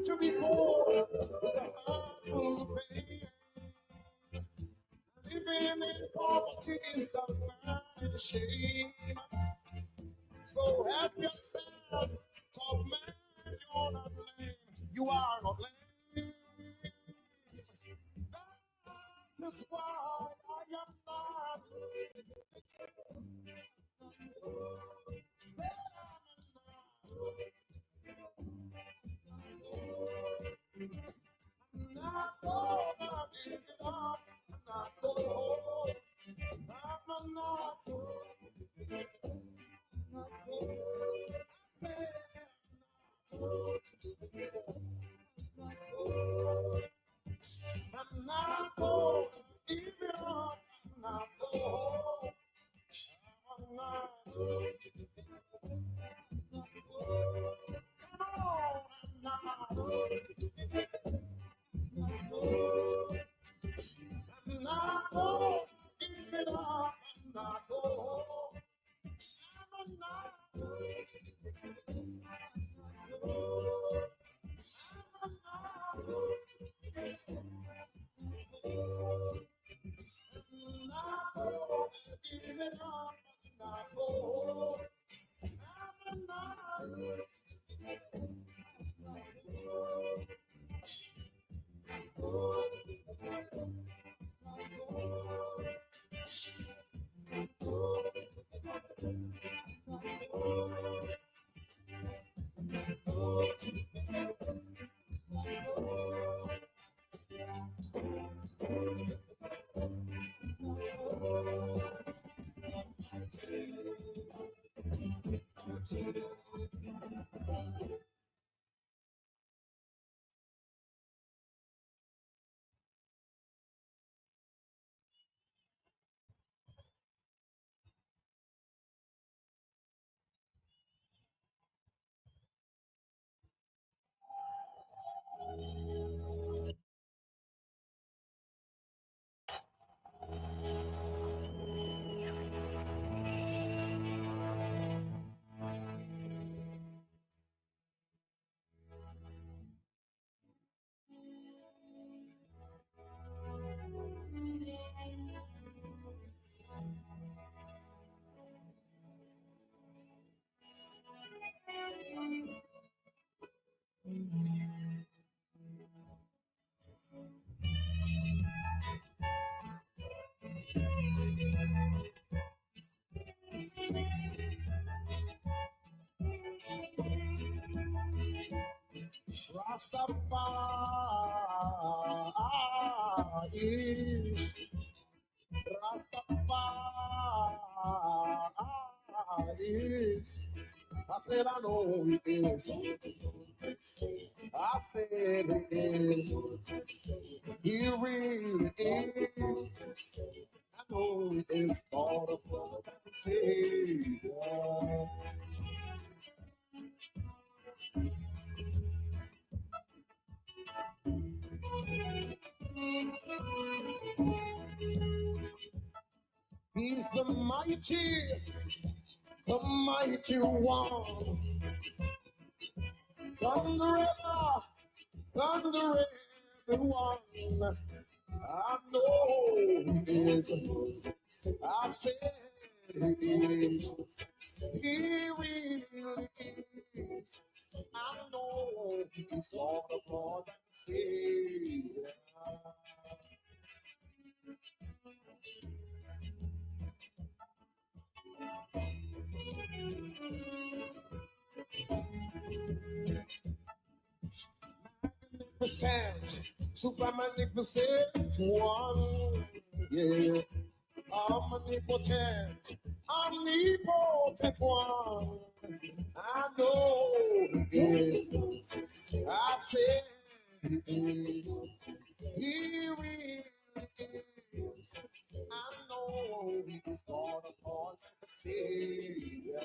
To be poor is a humble pain. Living in poverty is a burning shame. So help yourself, cause man, you're not lame. You are not lame. That's why I am not. Say I'm not gonna give it up. I'm not gonna. I'm not. I'm not going to give it up. I'm not going. I'm not. Come on, I'm not. I'm not going to give it up. I'm not going. I'm not. Give it up, not go. I'm not. Rastafari is Rastafari is I said I know he is. I said he is. He really is. I know he is. All of what I say. He's the mighty one. Thunder everyone. I know he is. I said he is. He really is. I know he is Lord of Lords and Savior. Magnificent, super magnificent one. Yeah. Omnipotent, omnipotent one. I know he is. I said he is. He really is. I know he is God of all and Savior.